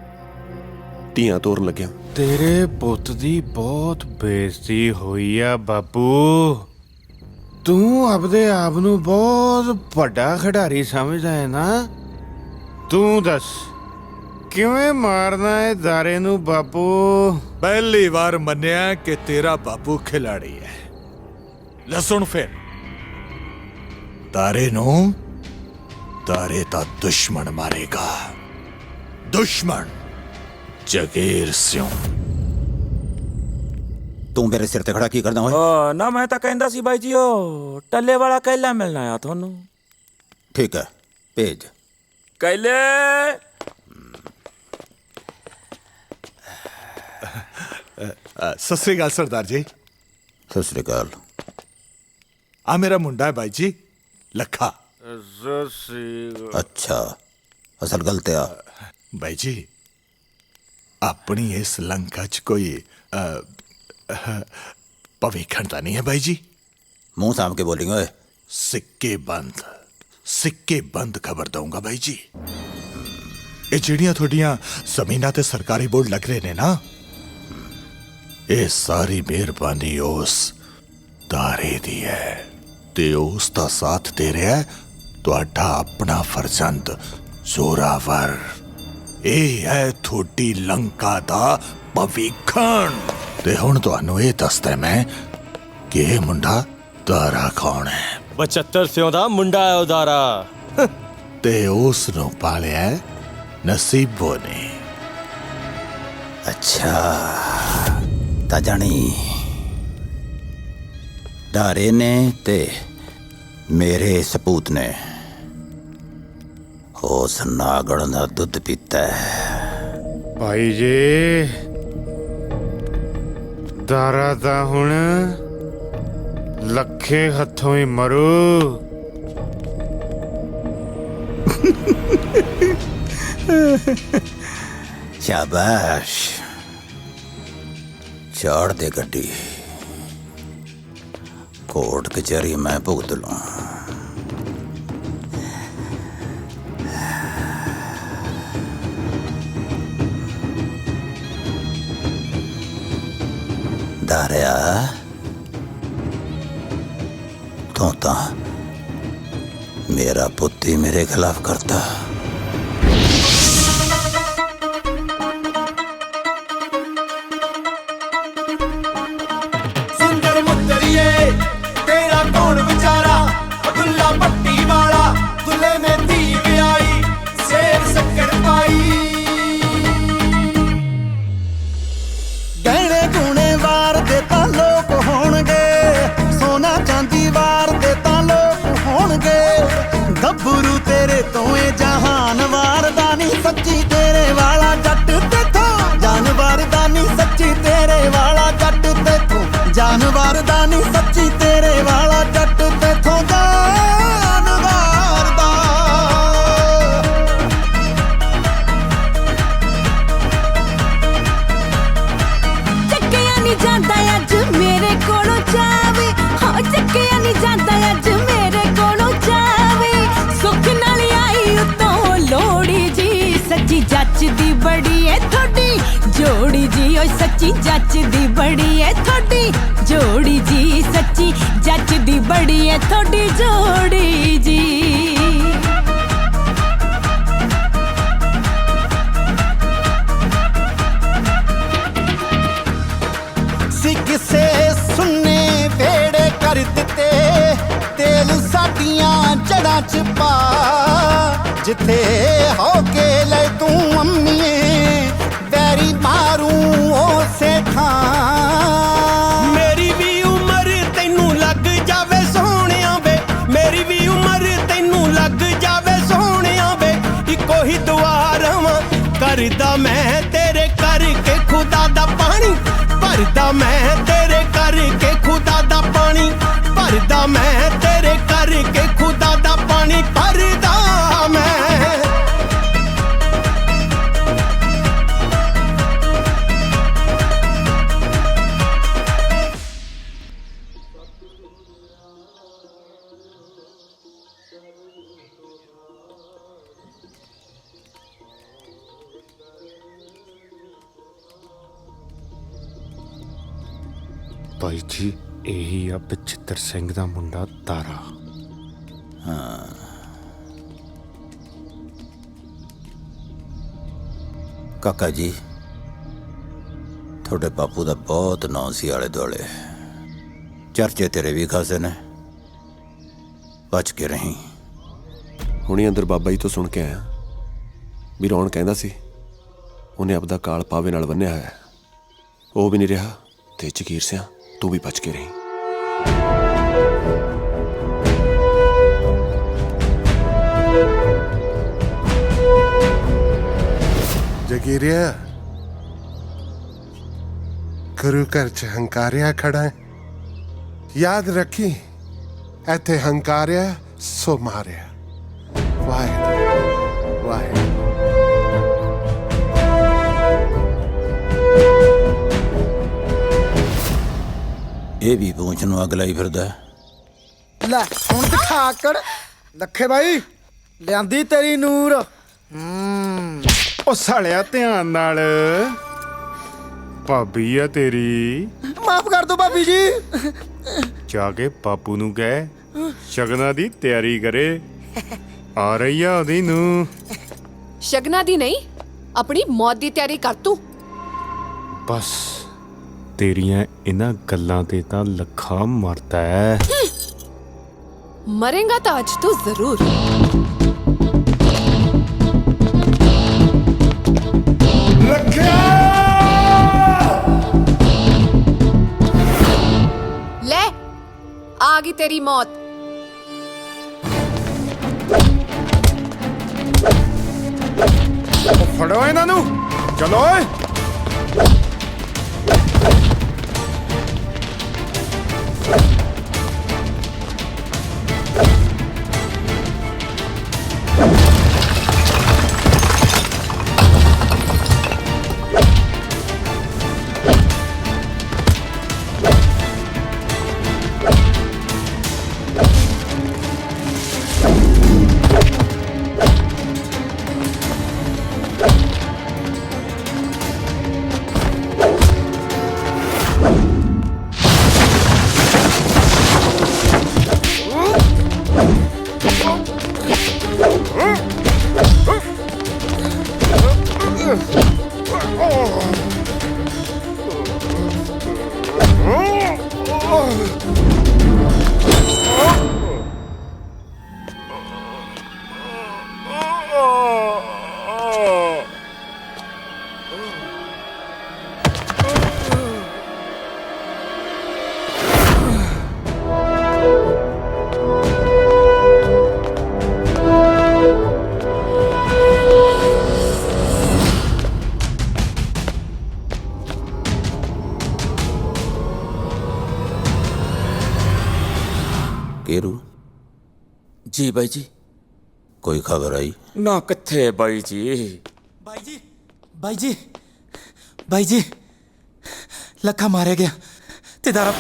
ਧੀਆਂ ਤੋਰਨ ਲੱਗਿਆ। ਤੇਰੇ ਪੁੱਤ ਦੀ ਬਹੁਤ ਬੇਇੱਜ਼ਤੀ ਹੋਈ ਆ ਬਾਪੂ। ਤੂੰ ਆਪਦੇ ਆਪ ਨੂੰ ਬਹੁਤ ਵੱਡਾ ਖਿਡਾਰੀ ਸਮਝਦਾ ਹੈ ਨਾ। ਤੂੰ ਦੱਸ ਕਿਵੇਂ ਮਾਰਨਾ ਹੈ ਦਾਰੇ ਨੂੰ ਬਾਪੂ? ਪਹਿਲੀ ਵਾਰ ਮੰਨਿਆ ਕਿ ਤੇਰਾ ਬਾਪੂ ਖਿਲਾੜੀ ਹੈ। ਲੈ ਸੁਣ ਫਿਰ, ਤਾਰੇ ਨੂੰ ਤਾਰੇ ਦਾ ਦੁਸ਼ਮਣ ਮਾਰੇਗਾ। ਦੁਸ਼ਮਣ ਜਗੀਰ ਸਿੰਘ। ਤੂੰ ਮੇਰੇ ਸਿਰ ਤੇ ਖੜਾ ਕੀ ਕਰਦਾ ਓਏ? ਨਾ ਮੈਂ ਤਾਂ ਕਹਿੰਦਾ ਸੀ ਬਾਈ ਜੀ ਉਹ ਟੱਲੇ ਵਾਲਾ ਕੈਲਾ ਮਿਲਣਾ ਆ ਤੁਹਾਨੂੰ। ਠੀਕ ਹੈ, ਭੇਜ ਕੈਲੇ। ਸਤਿ ਸ੍ਰੀ ਅਕਾਲ ਸਰਦਾਰ ਜੀ। ਸਤਿ ਸ੍ਰੀ ਅਕਾਲ। ਆ ਮੇਰਾ ਮੁੰਡਾ ਹੈ ਬਾਈ ਜੀ, ਲੱਖਾ। ਅੱਛਾ, ਅਸਲ ਗਲਤ ਆ ਬਾਈ ਜੀ। ਆਪਣੀ ਇਸ ਲੰਕਾ 'ਚ ਕੋਈ ਭਵਿੱਖਣ ਤਾਂ ਨਹੀਂ ਹੈ ਬਾਈ ਜੀ? ਮੂੰਹ ਸਾਂਭ ਕੇ ਬੋਲਿੰਗ ਓਏ। ਸਿੱਕੇ ਬੰਦ ਖਬਰ ਦਊਂਗਾ ਬਾਈ ਜੀ। ਇਹ ਜਿਹੜੀਆਂ ਤੁਹਾਡੀਆਂ ਜ਼ਮੀਨਾਂ ਤੇ ਸਰਕਾਰੀ ਬੋਰਡ ਲੱਗ ਰਹੇ ਨੇ ਨਾ, ਇਹ ਸਾਰੀ ਮਿਹਰਬਾਨੀ ਉਸ ਤਾਰੇ ਦੀ ਹੈ ਤੇ ਉਸ ਦਾ ਸਾਥ ਦੇ ਰਿਹਾ ਤੁਹਾਡਾ ਆਪਣਾ ਫਰਜ਼ੰਦ ਜ਼ੋਰਾਵਰ। ਇਹ ਹੈ ਤੁਹਾਡੀ ਲੰਕਾ ਦਾ ਭਵਿੱਖਣ। ਤੇ ਹੁਣ ਤੁਹਾਨੂੰ ਇਹ ਦੱਸਦਾ ਮੈਂ ਕਿ ਇਹ ਮੁੰਡਾ ਦਾਰਾ ਕੌਣ ਹੈ। 75 ਸਿਉਂ ਦਾ ਮੁੰਡਾ ਹੈ ਉਦਾਰਾ। ਤੇ ਉਸ ਨੂੰ ਪਾਲਿਆ ਨਸੀਬੋ ਨੇ। ਅੱਛਾ ਤਾਂ ਜਾਣੀ ਦਾਰੇ ਨੇ ਤੇ ਮੇਰੇ ਸਪੂਤ ਨੇ ਉਸ ਨਾਗਣ ਦਾ ਦੁੱਧ ਪੀਤਾ ਹੈ। ਭਾਈ ਜੀ, ਦਾਰਾ ਤਾਂ ਹੁਣ ਲੱਖੇ ਹੱਥੋਂ ਹੀ ਮਰੂ। ਸ਼ਾਬਾਸ਼, ਚਾੜ ਦੇ ਗੱਡੀ। ਕੋਰਟ ਕਚਹਿਰੀ ਮੈਂ ਭੁਗਤ ਲੂੰ। ਦਾਰਿਆ, ਤੂੰ ਤਾਂ ਮੇਰਾ ਪੁੱਤ ਹੀ ਮੇਰੇ ਖਿਲਾਫ ਕਰਤਾ। ਸੁੰਦਰ ਮੁੱਤਰੀਏ ਤੇਰਾ ਕੌਣ ਵਿਚਾਰਾ, ਦੁੱਲਾ ਪੱਟੀ ਵਾਲਾ ਦੁੱਲੇ ਨੇ ਧੀ ਵਿਆਹੀ, ਸੇਰ ਸ਼ੱਕਰ ਪਾਈ। ਗਹਿਣੇ ਗੁਣੇ ਵਾਰ ਦੇ ਤਾਂ ਲੋਕ ਹੋਣਗੇ, ਸੋਨਾ ਚਾਂਦੀ ਵਾਰ ਦੇ ਤਾਂ ਲੋਕ ਹੋਣਗੇ। ਗੱਭਰੂ ਤੇਰੇ ਤੋਂ ਏ ਜਹਾਨ ਵਾਰ ਦਾ ਨਹੀਂ, ਸੱਚੀ ਤੇਰੇ ਵਾਲਾ ਜੱਟ ਤੇਥੋਂ ਜਾਨਵਰ ਦਾ ਨਹੀਂ, ਸੱਚੀ ਤੇਰੇ ਵਾਲਾ ਜੱਟ ਤੇਥੋਂ ਜਾਨਵਰ ਦਾ ਨਹੀਂ, ਸੱਚੀ ਤੇਰੇ ਵਾਲਾ ਜੱਟ ਤੇਥੋਂ ਜਾਨਵਰ ਦਾ। ਚੱਕਿਆ ਨਹੀਂ ਜਾਂਦਾ ਅੱਜ ਮੇਰੇ ਕੋਲੋਂ ਜਾਵੇ, ਹਾਂ ਚੱਕਿਆ ਨਹੀਂ ਜਾਂਦਾ ਅੱਜ ਮੇਰੇ ਕੋਲੋਂ ਜਾਵੇ। ਸੁੱਖ ਨਾਲ ਆਈ ਉਤੋਂ ਲੋੜੀ ਜੀ, ਸੱਚੀ ਜੱਚਦੀ ਬੜੀ ਏ ਤੁਹਾਡੀ ਜੋੜੀ ਜੀ। ਓਏ ਸੱਚੀ ਜੱਚਦੀ ਬੜੀ ਏ ਤੁਹਾਡੀ ਜੋੜੀ ਜੀ, ਸੱਚੀ ਜੱਚਦੀ ਬੜੀ ਏ ਤੁਹਾਡੀ ਜੋੜੀ ਜੀ। ਦਿੱਤੇ ਤੇਲ ਸਾਡੀਆਂ ਜੜਾਂ 'ਚ ਪਾ ਜਿੱਥੇ ਹੋ ਕੇ ਲੈ ਤੂੰ ਅੰਮੀਏ ਵੈਰੀ ਮਾਰੂ ਉਸੇ ਥਾਂ ਮੇਰੀ ਵੀ ਉਮਰ ਤੈਨੂੰ ਲੱਗ ਜਾਵੇ ਸੋਹਣਿਆ ਵੇ ਮੇਰੀ ਵੀ ਉਮਰ ਤੈਨੂੰ ਲੱਗ ਜਾਵੇ ਸੋਹਣਿਆ ਵੇ ਇੱਕੋ ਹੀ ਦੁਆ ਰਵਾਂ ਕਰਦਾ ਮੈਂ ਤੇਰੇ ਕਰਕੇ ਖੁਦਾ ਦਾ ਪਾਣੀ ਭਰਦਾ ਮੈਂ ਤੇਰੇ ਕਰਕੇ ਖੁਦਾ ਦਾ ਪਾਣੀ ਭਰਦਾ ਮੈਂ ਤੇਰੇ ਕਰਕੇ ਖੁਦਾ ਦਾ ਪਾਣੀ ਭਰਦਾ ਮੈਂ ਭਾਈ ਜੀ ਇਹੀ ਆ ਬਚਿੱਤਰ ਸਿੰਘ ਦਾ ਮੁੰਡਾ ਤਾਰਾ। ਹਾਂ ਕਾਕਾ ਜੀ ਤੁਹਾਡੇ ਬਾਪੂ ਦਾ ਬਹੁਤ ਨਾਂ ਸੀ ਆਲੇ ਦੁਆਲੇ ਚਰਚੇ ਤੇਰੇ ਵੀ ਖਾਸੇ ਨੇ ਬਚ ਕੇ ਰਹੀਂ ਹੁਣੇ ਅੰਦਰ ਬਾਬਾ ਜੀ ਤੋਂ ਸੁਣ ਕੇ ਆਇਆ ਵੀ ਰੌਣ ਕਹਿੰਦਾ ਸੀ ਉਹਨੇ ਆਪਦਾ ਕਾਲ ਪਾਵੇ ਨਾਲ ਬੰਨਿਆ ਹੋਇਆ ਉਹ ਵੀ ਨਹੀਂ ਰਿਹਾ ਤੇ ਜਗੀਰ ਸਿਆਂ ਤੂੰ ਵੀ ਬਚ ਕੇ ਰਹੀਂ ਜਗੀਰਿਆ ਗੁਰੂ ਘਰ ਚ ਹੰਕਾਰਿਆ ਖੜਾ ਹੈ ਯਾਦ ਰੱਖੀ ਇੱਥੇ ਹੰਕਾਰਿਆ ਸੋ ਮਾਰਿਆ ਵਾਹਿਗੁਰੂ ਵਾਹਿਗੁਰੂ ਇਹ ਵੀ ਪਹੁੰਚ ਨੂੰ ਅਗਲਾ ਹੀ ਫਿਰਦਾ ਲੈ ਹੁਣ ਦਿਖਾ ਆਕੜ ਲੱਖੇ ਬਾਈ ਲਿਆਂਦੀ ਤੇਰੀ ਨੂਰ ਉਹ ਸਾਲਿਆ ਧਿਆਨ ਨਾਲ ਭਾਬੀ ਆ ਤੇਰੀ ਮਾਫ ਕਰ ਦੋ ਭਾਬੀ ਜੀ ਜਾ ਕੇ ਬਾਪੂ ਨੂੰ ਕਹਿ ਸ਼ਗਨਾਂ ਦੀ ਤਿਆਰੀ ਕਰੇ ਆ ਰਹੀ ਆ ਉਹਦੀ ਨੂੰ ਸ਼ਗਨਾਂ ਦੀ ਨਹੀਂ ਆਪਣੀ ਮੌਤ ਦੀ ਤਿਆਰੀ ਕਰ ਤੂੰ ਬਸ ਤੇਰੀਆਂ ਇਹਨਾਂ ਗੱਲਾਂ ਤੇ ਤਾਂ ਲੱਖਾਂ ਮਰਦਾ ਹੈ ਮਰੇਗਾ ਤਾਂ ਅੱਜ ਤੂੰ ਜ਼ਰੂਰ ਲੈ ਆ ਗਈ ਤੇਰੀ ਮੌਤ ਫੜੋ ਇਹਨਾਂ ਨੂੰ ਚਲੋ ਓਏ केरू जी बाई जी कोई खबर आई ना किथे बाई जी ਬਾਈ ਜੀ ਬਾਈ ਜੀ ਬਾਈ ਜੀ ਲੱਖਾ ਮਾਰਿਆ ਗਿਆ ਤੇ ਦਾਰਾ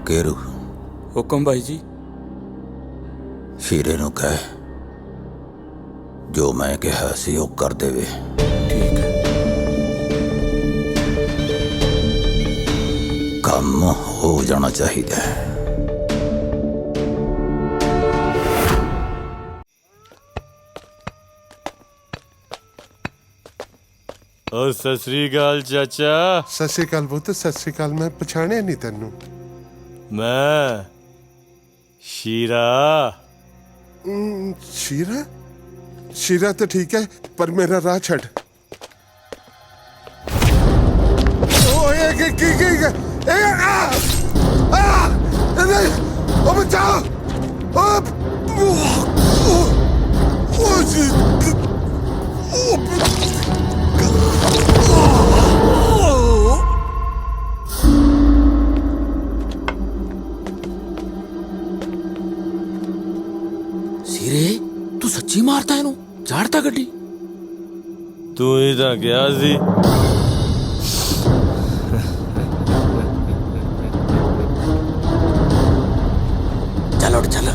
केरू हुक्म भाई जी हीरे नु कह ਜੋ ਮੈਂ ਕਿਹਾ ਸੀ ਉਹ ਕਰ ਦੇਵੇ। ਠੀਕ ਹੈ। ਕੰਮ ਹੋ ਜਾਣਾ ਚਾਹੀਦਾ ਹੈ। और सत श्री अकाल चाचा। सत श्री अकाल पुੱਤ, सत श्री अकाल। मैं पछाणिਆ नहीं ਤੈਨੂੰ। मैं शीरा। शीरा? शीरा तो ठीक है, पर मेरा राह छड़। ओए बचाओ। ਸੀਰੇ ਤੂੰ ਸੱਚੀ ਮਾਰਤਾ ਇਹਨੂੰ? ਝਾੜਤਾ ਗੱਡੀ? तू ही तो क्या सी। ਚੱਲ ਉੱਠ ਚੱਲ।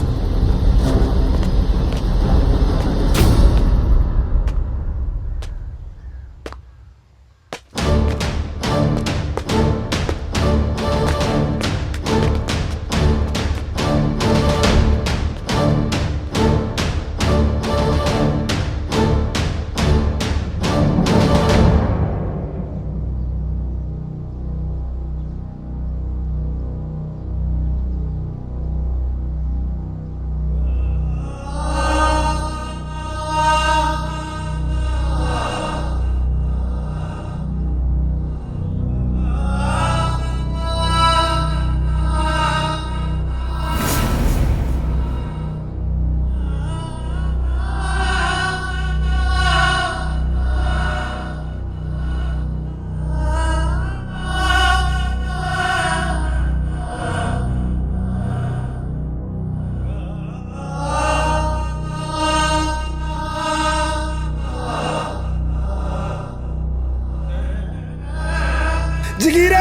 ਜਗੀਰੇ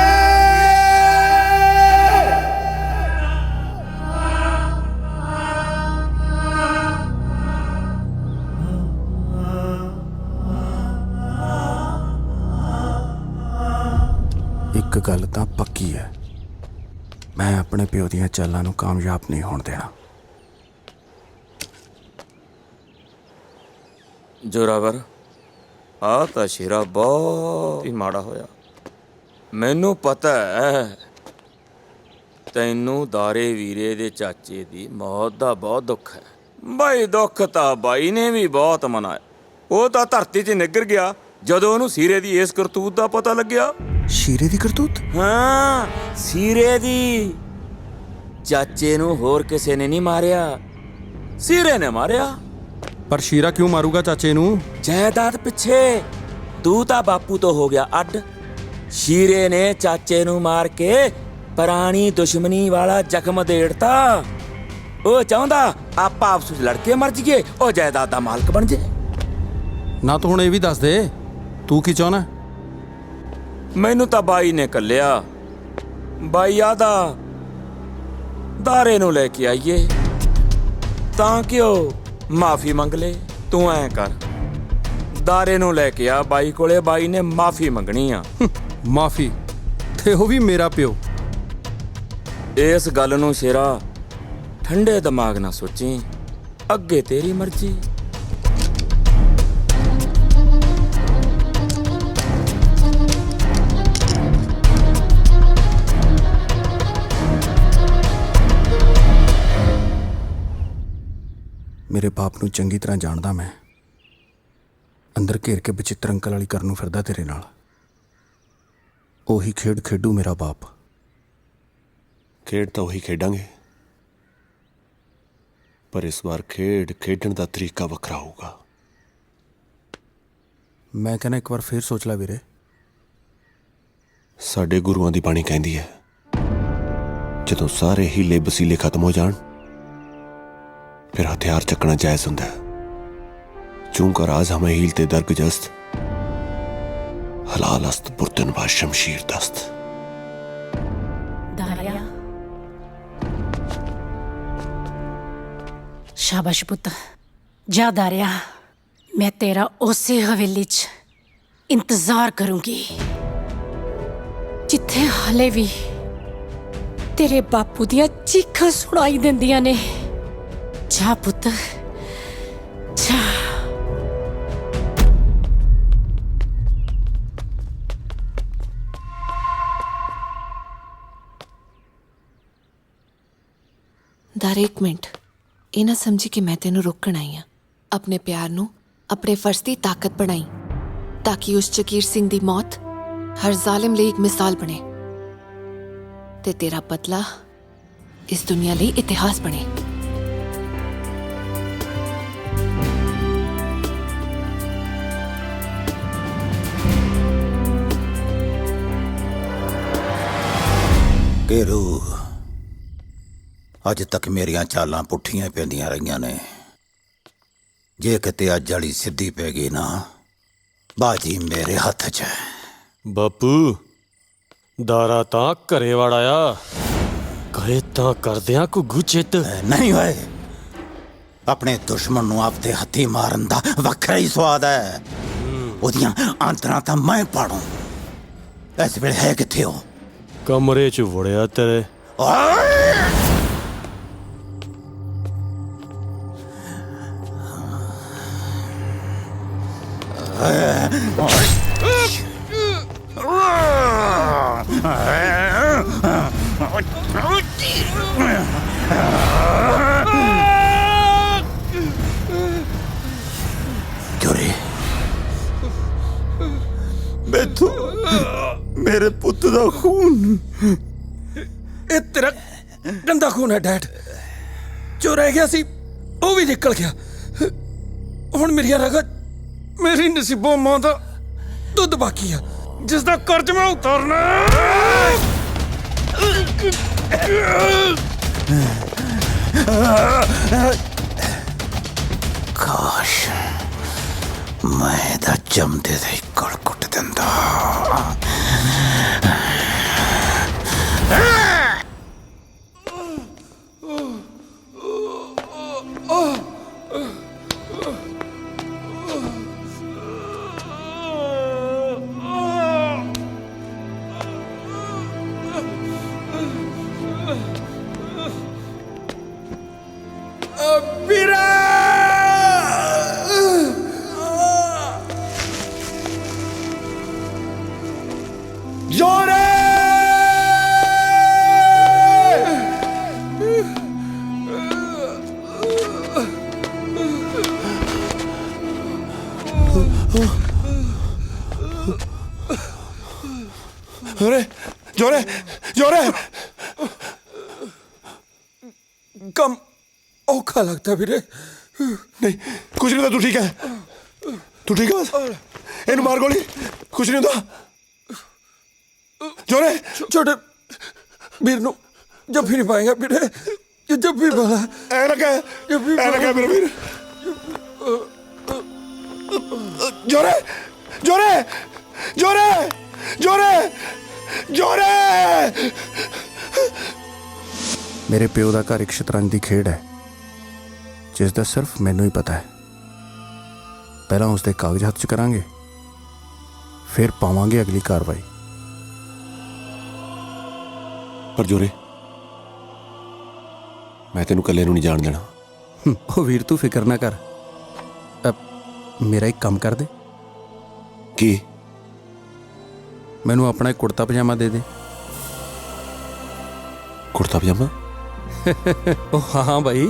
ਇੱਕ ਗੱਲ ਤਾਂ ਪੱਕੀ ਹੈ, ਮੈਂ ਆਪਣੇ ਪਿਓ ਦੀਆਂ ਚਾਲਾਂ ਨੂੰ ਕਾਮਯਾਬ ਨਹੀਂ ਹੋਣ ਦੇਣਾ। ਜੋਰਾਵਰ, ਆ ਤਾਂ ਸ਼ੇਰਾ ਬਹੁਤ ਹੀ ਮਾੜਾ ਹੋਇਆ। ਮੈਨੂੰ ਪਤਾ ਹੈ ਤੈਨੂੰ ਦਾਰੇ ਵੀਰੇ ਦੇ ਚਾਚੇ ਦੀ ਮੌਤ ਦਾ ਬਹੁਤ ਦੁੱਖ ਹੈ। ਬਾਈ ਦੁੱਖ ਤਾਂ ਬਾਈ ਨੇ ਵੀ ਬਹੁਤ ਮਨਾਇਆ। ਉਹ ਤਾਂ ਧਰਤੀ 'ਚ ਨਿੱਗਰ ਗਿਆ ਜਦੋਂ ਉਹਨੂੰ ਸੀਰੇ ਦੀ ਇਸ ਕਰਤੂਤ ਦਾ ਪਤਾ ਲੱਗਿਆ। ਸ਼ੀਰੇ ਦੀ ਕਰਤੂਤ? ਹਾਂ, ਸੀਰੇ ਦੀ। ਚਾਚੇ ਨੂੰ ਹੋਰ ਕਿਸੇ ਨੇ ਨਹੀਂ ਮਾਰਿਆ, ਸੀਰੇ ਨੇ ਮਾਰਿਆ। ਪਰ ਸ਼ੀਰਾ ਕਿਉਂ ਮਾਰੂਗਾ ਚਾਚੇ ਨੂੰ? ਜਾਇਦਾਦ ਪਿੱਛੇ। ਤੂੰ ਤਾਂ ਬਾਪੂ ਤੋਂ ਹੋ ਗਿਆ ਅੱਡ। ਸ਼ੀਰੇ ਨੇ ਚਾਚੇ ਨੂੰ ਮਾਰ ਕੇ ਪੁਰਾਣੀ ਦੁਸ਼ਮਣੀ ਵਾਲਾ ਜ਼ਖਮ ਦੇੜਤਾ। ਉਹ ਚਾਹੁੰਦਾ ਆਪਾਂ ਆਪਸ ਵਿੱਚ ਲੜ ਕੇ ਮਰ ਜਾਈਏ, ਉਹ ਜਾਇਦਾਦ ਦਾ ਮਾਲਕ ਬਣ ਜੇ। ਨਾ ਤੂੰ ਹੁਣ ਇਹ ਵੀ ਦੱਸ ਦੇ, ਤੂੰ ਕੀ ਚਾਹੁੰਦਾ? ਮੈਨੂੰ ਤਾਂ ਬਾਈ ਨੇ ਕੱਲਿਆ। ਬਾਈ ਆਦਾ ਦਾਰੇ ਨੂੰ ਲੈ ਕੇ ਆਈਏ ਤਾਂ ਕਿ ਉਹ ਮਾਫੀ ਮੰਗ ਲੈ। ਤੂੰ ਐਂ ਕਰ, ਦਾਰੇ ਨੂੰ ਲੈ ਕੇ ਆ ਬਾਈ ਕੋਲੇ, ਬਾਈ ਨੇ ਮਾਫੀ ਮੰਗਣੀ ਆ। ਮਾਫੀ? ਤੇ ਉਹ ਵੀ ਮੇਰਾ ਪਿਓ। ਇਸ ਗੱਲ ਨੂੰ ਸ਼ੇਰਾ ਠੰਡੇ ਦਿਮਾਗ ਨਾਲ ਸੋਚੀ, ਅੱਗੇ ਤੇਰੀ ਮਰਜ਼ੀ। ਮੇਰੇ ਬਾਪ ਨੂੰ ਚੰਗੀ ਤਰ੍ਹਾਂ ਜਾਣਦਾ ਮੈਂ। ਅੰਦਰ ਘੇਰ ਕੇ ਬਚਿੱਤਰ ਅੰਕਲ ਵਾਲੀ ਕਰਨ ਨੂੰ ਫਿਰਦਾ ਤੇਰੇ ਨਾਲ। ਉਹੀ ਖੇਡ ਖੇਡੂ ਮੇਰਾ ਬਾਪ। ਖੇਡ ਤਾਂ ਉਹੀ ਖੇਡਾਂਗੇ, ਪਰ ਇਸ ਵਾਰ ਖੇਡਣ ਦਾ ਤਰੀਕਾ ਵੱਖਰਾ ਹੋਊਗਾ। ਮੈਂ ਕਹਿੰਦਾ ਇੱਕ ਵਾਰ ਫੇਰ ਸੋਚ ਲੈ ਵੀਰੇ। ਸਾਡੇ ਗੁਰੂਆਂ ਦੀ ਬਾਣੀ ਕਹਿੰਦੀ ਹੈ, ਜਦੋਂ ਸਾਰੇ ਹੀਲੇ ਵਸੀਲੇ ਖਤਮ ਹੋ ਜਾਣ फिर हथियार चकना जायज होता है। चूंकि राज हमें हीलते दरगजस्त, हलाल अस्त बुर्तन बा शमशीर दस्त। दारिया शाबाश पुत, जा दारिया, मैं तेरा उसे हवेली च इंतजार करूंगी जिथे हाले भी तेरे बापू दियां चीखां सुनाई देंदियां ने। जा पुत्त जा। दारे एक मिनट, ਇਹ ਨਾ ਸਮਝੀ ਕਿ ਮੈਂ ਤੈਨੂੰ ਰੋਕਣ ਆਈ ਹਾਂ। ਆਪਣੇ ਪਿਆਰ ਨੂੰ ਆਪਣੇ ਫਰਜ਼ ਦੀ ਤਾਕਤ ਬਣਾਈ ਤਾਂ ਕਿ ਉਸ ਜਗੀਰ ਸਿੰਘ ਦੀ ਮੌਤ ਹਰ ਜ਼ਾਲਿਮ ਲਈ ਇੱਕ ਮਿਸਾਲ ਬਣੇ ਤੇ ਤੇਰਾ ਬਦਲਾ ਇਸ ਦੁਨੀਆ ਲਈ ਇਤਿਹਾਸ ਬਣੇ। केरू अज तक मेरिया चालां पुट्ठियां पैंदियां रहियां ने। जे किते अज वाली सिद्धी पै गई ना, बाजी मेरे हथ च है। बापू दारा तां घरे वाड़ाया कहे तां करदियां घुग्गू चित नहीं होए। अपने दुश्मन नूं आपदे हत्थी मारन दा वखरा ही स्वाद है। ओदियां आंतरां तां मैं पाड़ूं। इस वेले है कित्थे हो? कमरे च वड़िया तेरे। जोरे मैथों मेरे पुत दा खून, ਇਹ ਤੇਰਾ ਗੰਦਾ ਖੂਨ ਹੈ ਡੈਡ। ਜੋ ਰਹਿ ਗਿਆ ਸੀ ਉਹ ਵੀ ਨਿਕਲ ਗਿਆ। ਹੁਣ ਮੇਰੀਆਂ ਰਗਾਂ ਮੇਰੀ ਨਸੀਬੋਂ ਮਾਂ ਦਾ ਦੁੱਧ ਬਾਕੀ ਆ ਜਿਸ ਦਾ ਕਰਜ਼ ਮੈਂ ਉਤਾਰਨਾ। काश मैं दा जमदे दे गल कुट दिंदा। जोरे जोरे जोरे कम औखा लगता वीरे। नहीं कुछ नहीं होता। तू ठीक है? तू ठीक है? इन्हें मार गोली, कुछ नहीं होता। जोरे छोटे वीर नू जब भी नहीं पाएगा वीरे। जब भी बोला ऐ लगा मेरा वीर। जोरे जोरे जोरे जोरे जोरे। मेरे प्यो का घर एक शतरंज की खेड है जिसका सिर्फ मैनू ही पता है। पहला उसके कागज हथ च करांगे, फिर पावांगे अगली कार्रवाई। पर जोरे मैं तेनू कल्ले नू नहीं जान देना। ओ वीर तू फिक्र ना कर। मेरा एक काम कर दे। की? मैनू अपना एक कुर्ता पजामा दे दे। कुर्ता पजामा? ओ हाँ भाई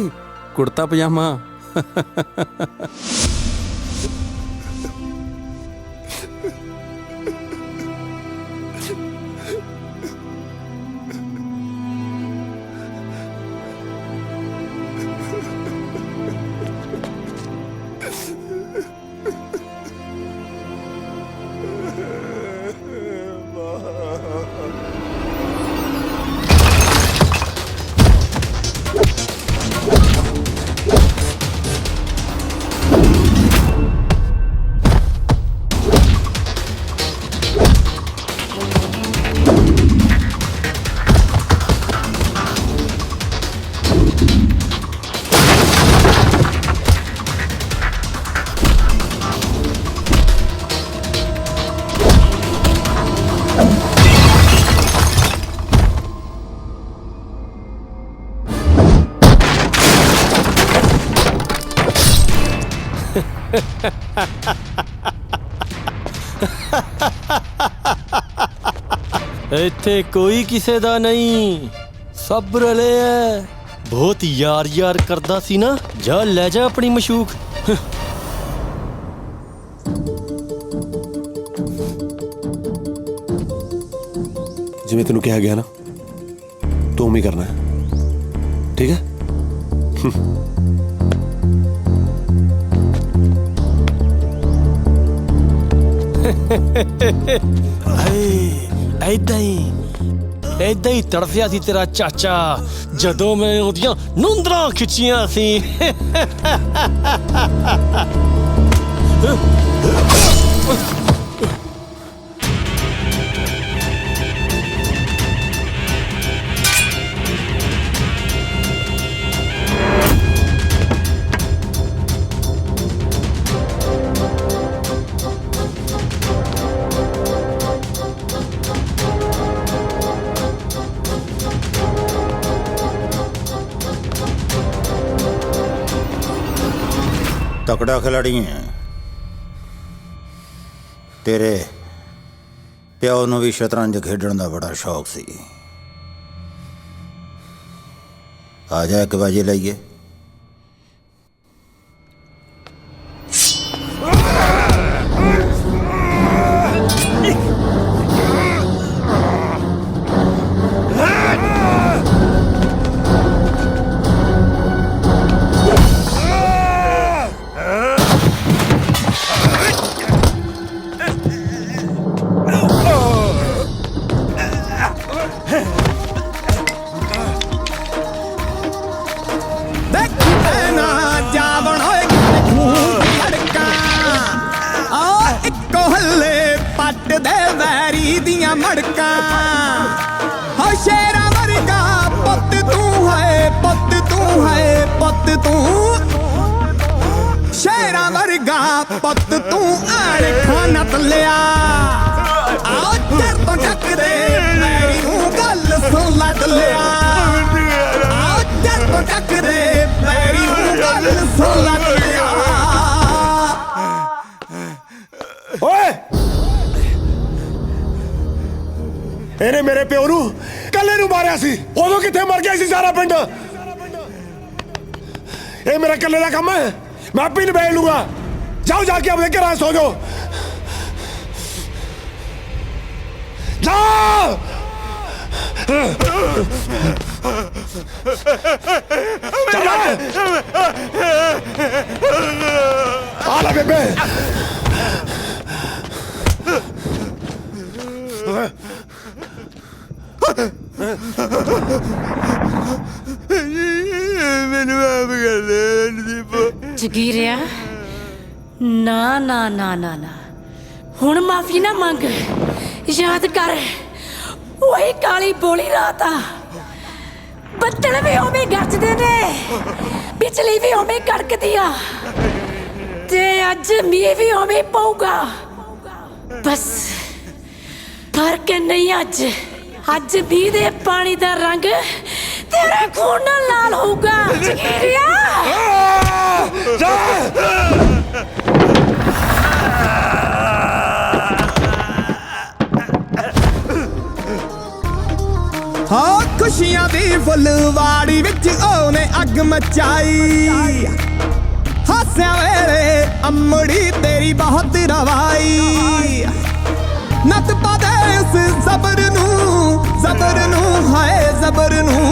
कुर्ता पजामा। ਇੱਥੇ ਕੋਈ ਕਿਸੇ ਦਾ ਨਹੀਂ, ਸਭ ਰਲੇ ਐ। ਬਹੁਤ ਯਾਰ ਯਾਰ ਕਰਦਾ ਸੀ ਨਾ, ਜਾ ਲੈ ਜਾ ਆਪਣੀ ਮਸ਼ੂਕ। ਜਿਵੇਂ ਤੈਨੂੰ ਕਿਹਾ ਗਿਆ ਨਾ, ਤੂੰ ਉਵੇਂ ਹੀ ਕਰਨਾ ਹੈ, ਠੀਕ ਹੈ? ਏਦਾਂ ਹੀ ਤੜਫਿਆ ਸੀ ਤੇਰਾ ਚਾਚਾ ਜਦੋਂ ਮੈਂ ਉਹਦੀਆਂ ਨੂੰਦਰਾਂ ਖਿੱਚੀਆਂ ਸੀ। तकड़ा खिलाड़ी है। तेरे प्यो नूं भी शतरंज खेडण दा बड़ा शौक सी। आ जा एक बाजी लाइए। ਪੁੱਤ ਤੂੰ ਆੜੇ ਖਾਨਾ ਤਲਿਆ ਆਓ ਚਰ ਤੋਂ ਚੱਕ ਦੇ ਮੇਰੀ ਨੂੰ ਗੱਲ ਸੁਣ ਲੈ ਤਲਿਆ ਆਓ ਚਰ ਤੋਂ ਚੱਕ ਦੇ ਮੇਰੀ ਨੂੰ ਗੱਲ ਸੁਣ ਲੈ ਤਲਿਆ। ਓਏ ਇਹਨੇ ਮੇਰੇ ਪਿਓ ਨੂੰ ਕੱਲੇ ਨੂੰ ਮਾਰਿਆ ਸੀ, ਉਦੋਂ ਕਿੱਥੇ ਮਰ ਗਿਆ ਸੀ ਸਾਰਾ ਪਿੰਡ? ਇਹ ਮੇਰਾ ਕੱਲੇ ਦਾ ਕੰਮ ਹੈ, मैं आप ही निभाई लूंगा। जाओ जाके अपने घर सो जाओ, जाओ। आला बेबे मैंने माफ कर दे दीपो। ਜਗੀਰਿਆ ਨਾ ਨਾ ਨਾ ਨਾ ਨਾ ਹੁਣ ਮਾਫੀ ਨਾ ਮੰਗ। ਯਾਦ ਕਰ ਉਹੀ ਕਾਲੀ ਬੋਲੀ ਰਾਤ ਆ, ਬੱਦਲ ਵੀ ਉਵੇਂ ਗਰਜਦੇ ਨੇ, ਬਿਜਲੀ ਵੀ ਉਵੇਂ ਕੜਕਦੀ ਆ, ਤੇ ਅੱਜ ਮੀਂਹ ਵੀ ਉਵੇਂ ਪਊਗਾ। ਬਸ ਫਰਕ ਨਹੀਂ ਅੱਜ, ਅੱਜ ਮੀਂਹ ਦੇ ਪਾਣੀ ਦਾ ਰੰਗ ਤੇਰੇ ਖੂਨ ਨਾਲ ਲਾਲ ਹੋਊਗਾ ਜਗੀਰਿਆ। ਹਾਂ ਖੁਸ਼ੀਆਂ ਦੀ ਫੁੱਲਵਾੜੀ ਵਿੱਚ ਉਹਨੇ ਅੱਗ ਮਚਾਈ, ਹਾਸਿਆਂ ਵੇਲੇ ਅੰਮੜੀ ਤੇਰੀ ਬਹੁਤ ਰਵਾਈ। ਨੱਤ ਪਾ ਦੇ ਉਸ ਜ਼ਬਰ ਨੂੰ ਹਾਏ ਜ਼ਬਰ ਨੂੰ,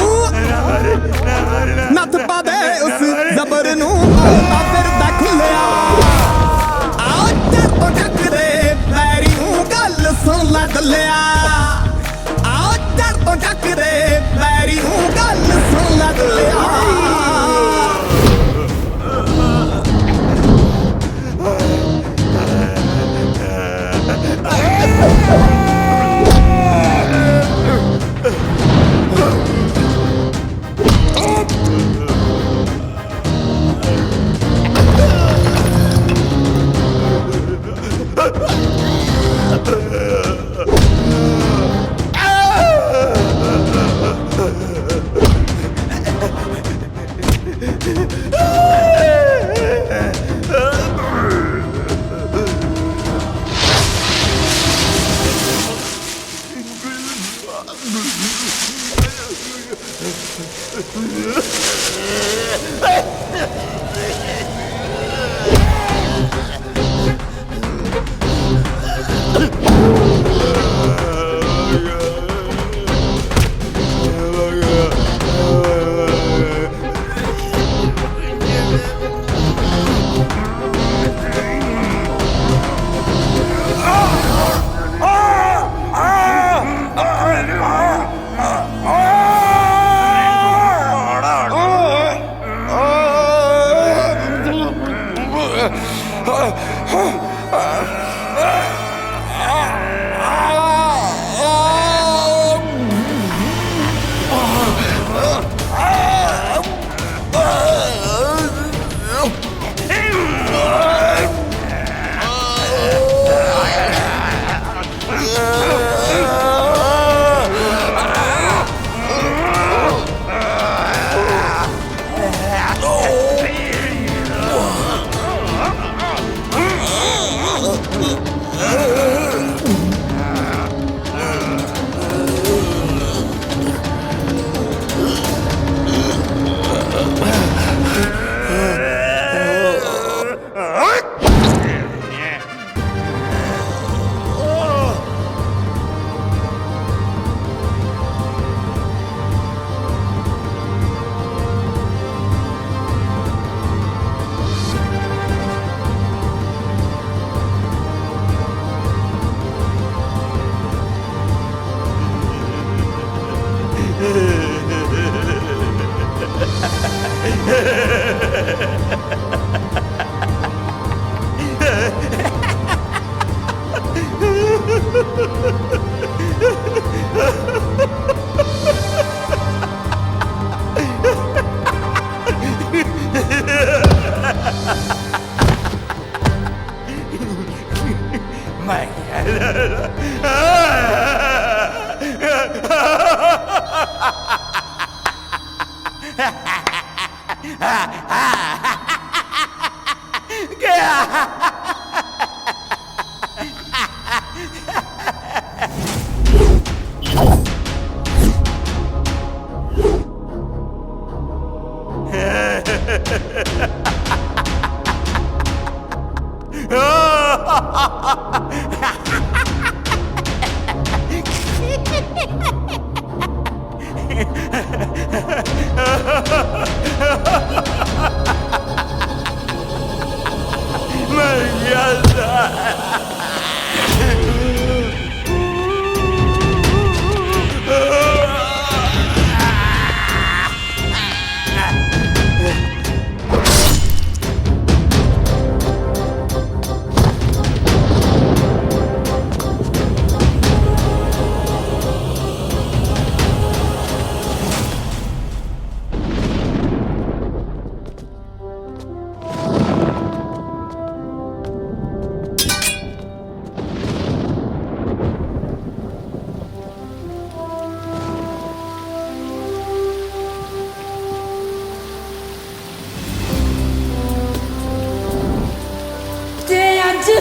ਨੱਥ ਪਾ ਦੇ ਉਸ ਜ਼ਬਰ ਨੂੰ ਤਾਂ ਫਿਰਦਾ ਖੁੱਲਿਆ। ਆਓ ਚਰ ਤੋਂ ਚੱਕ ਦੇ ਪੈਰੀ ਨੂੰ ਗੱਲ ਸੁਣ ਲੈ ਦੱਲਿਆ, ਆਓ ਚਰ ਤੋਂ ਚੱਕ ਦੇ ਪੈਰੀ ਨੂੰ ਗੱਲ ਸੁਣ ਲੈ ਦੱਲਿਆ।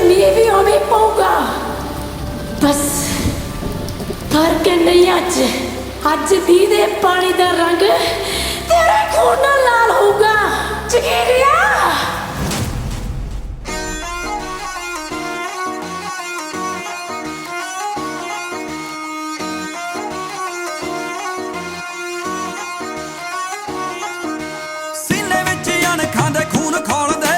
ਮੀਂਹ ਵੀ ਉਵੇਂ ਪਊਗਾ ਬਸ ਫਰਕ ਨਹੀਂ ਅੱਜ ਮੀਂਹ ਦੇ ਪਾਣੀ ਦਾ ਰੰਗ ਤੇਰੇ ਖੂਨ ਨਾਲ ਲਾਲ ਹੋਊਗਾ ਜਗੀਰਿਆ ਸੀਨੇ ਵਿੱਚ ਅਣਖਾਂ ਦੇ ਖੂਨ ਖੋਲਦੇ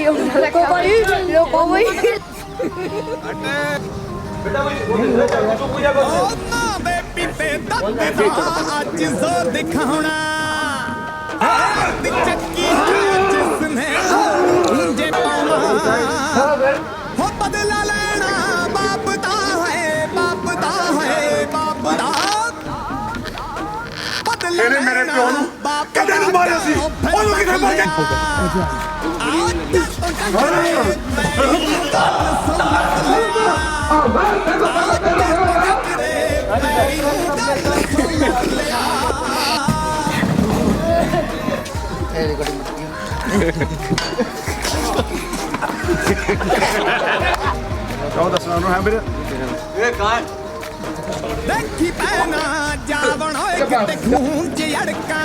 भाई लोको भाई ਅੱਜ ਜ਼ੋਰ ਦਿਖਾਉਣਾ ਦੀ ਚੱਕੀ ਜਿਸਨੇ ਜੇ ਪਾਉਣਾ ਹੋ ਬਦਲਾ ਲੈਣਾ ਬਾਪ ਦਾ ਹੈ ਬਾਪ ਦਾ ਹੈ ਬਾਪ ਦਾ ਬਦਲਾ ਇਹਨੇ ਮੇਰੇ ਪਿਓ ਨੂੰ ਕਦੇ ਨੂੰ ਮਾਰਿਆ ਸੀ ਉਹਨੂੰ ਕਿੱਥੇ ਮਾਰ ਕੇ ਦੇਖੀ ਪੈਣਾ ਜਾਵਣ ਹੋਏ ਕਿਤੇ ਖੂਨ ਚ ਅੜਕਾਂ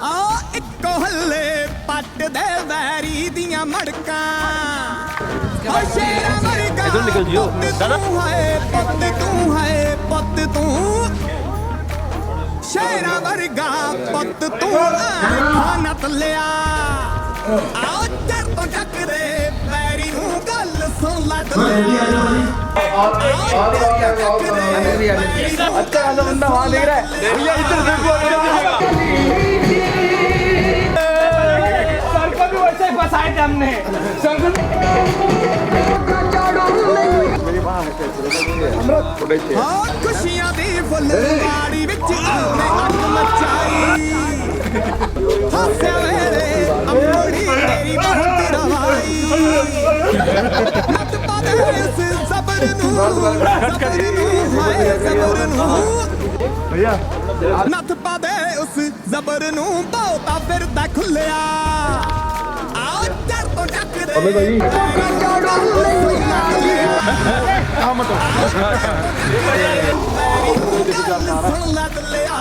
ਆ ਇੱਕੋ ਹੱਲੇ ਪੱਟ ਦੇ ਵੈਰੀ ਦੀਆਂ ਮੜਕਾਂ ਓ ਸ਼ੇਰਾਂ ਵਰਗਾ ਇਧਰ ਨਿਕਲ ਜਿਓ ਦਾਦਾ ਪੁੱਤ ਤੂੰ ਹੈ ਪੁੱਤ ਤੂੰ ਸ਼ੇਰਾਂ ਵਰਗਾ ਪੁੱਤ ਤੂੰ ਖਾਨਾ ਤਲਿਆ ਆਓ ਚਰ ਤੋਂ ਟੱਕਰੇ ਵੈਰੀ ਨੂੰ ਗੱਲ ਸੁਣ ਲੈ अच्छा खासा बंदा वहां देख रहा है भैया इधर देखो सर को भी वैसे फंसाए थे हमने सर को खुशियां दी फुलवाड़ी विच आने अग मचाई हंसे मेरे अम्मड़ी तेरी बात रवाई नट पादे इस सबर नू हाय सबर नू भैया नट पादे उस जबर नू बहुता फिरदा खुलिया आओ चर तो टकरे अबे भाई सुन लग लिया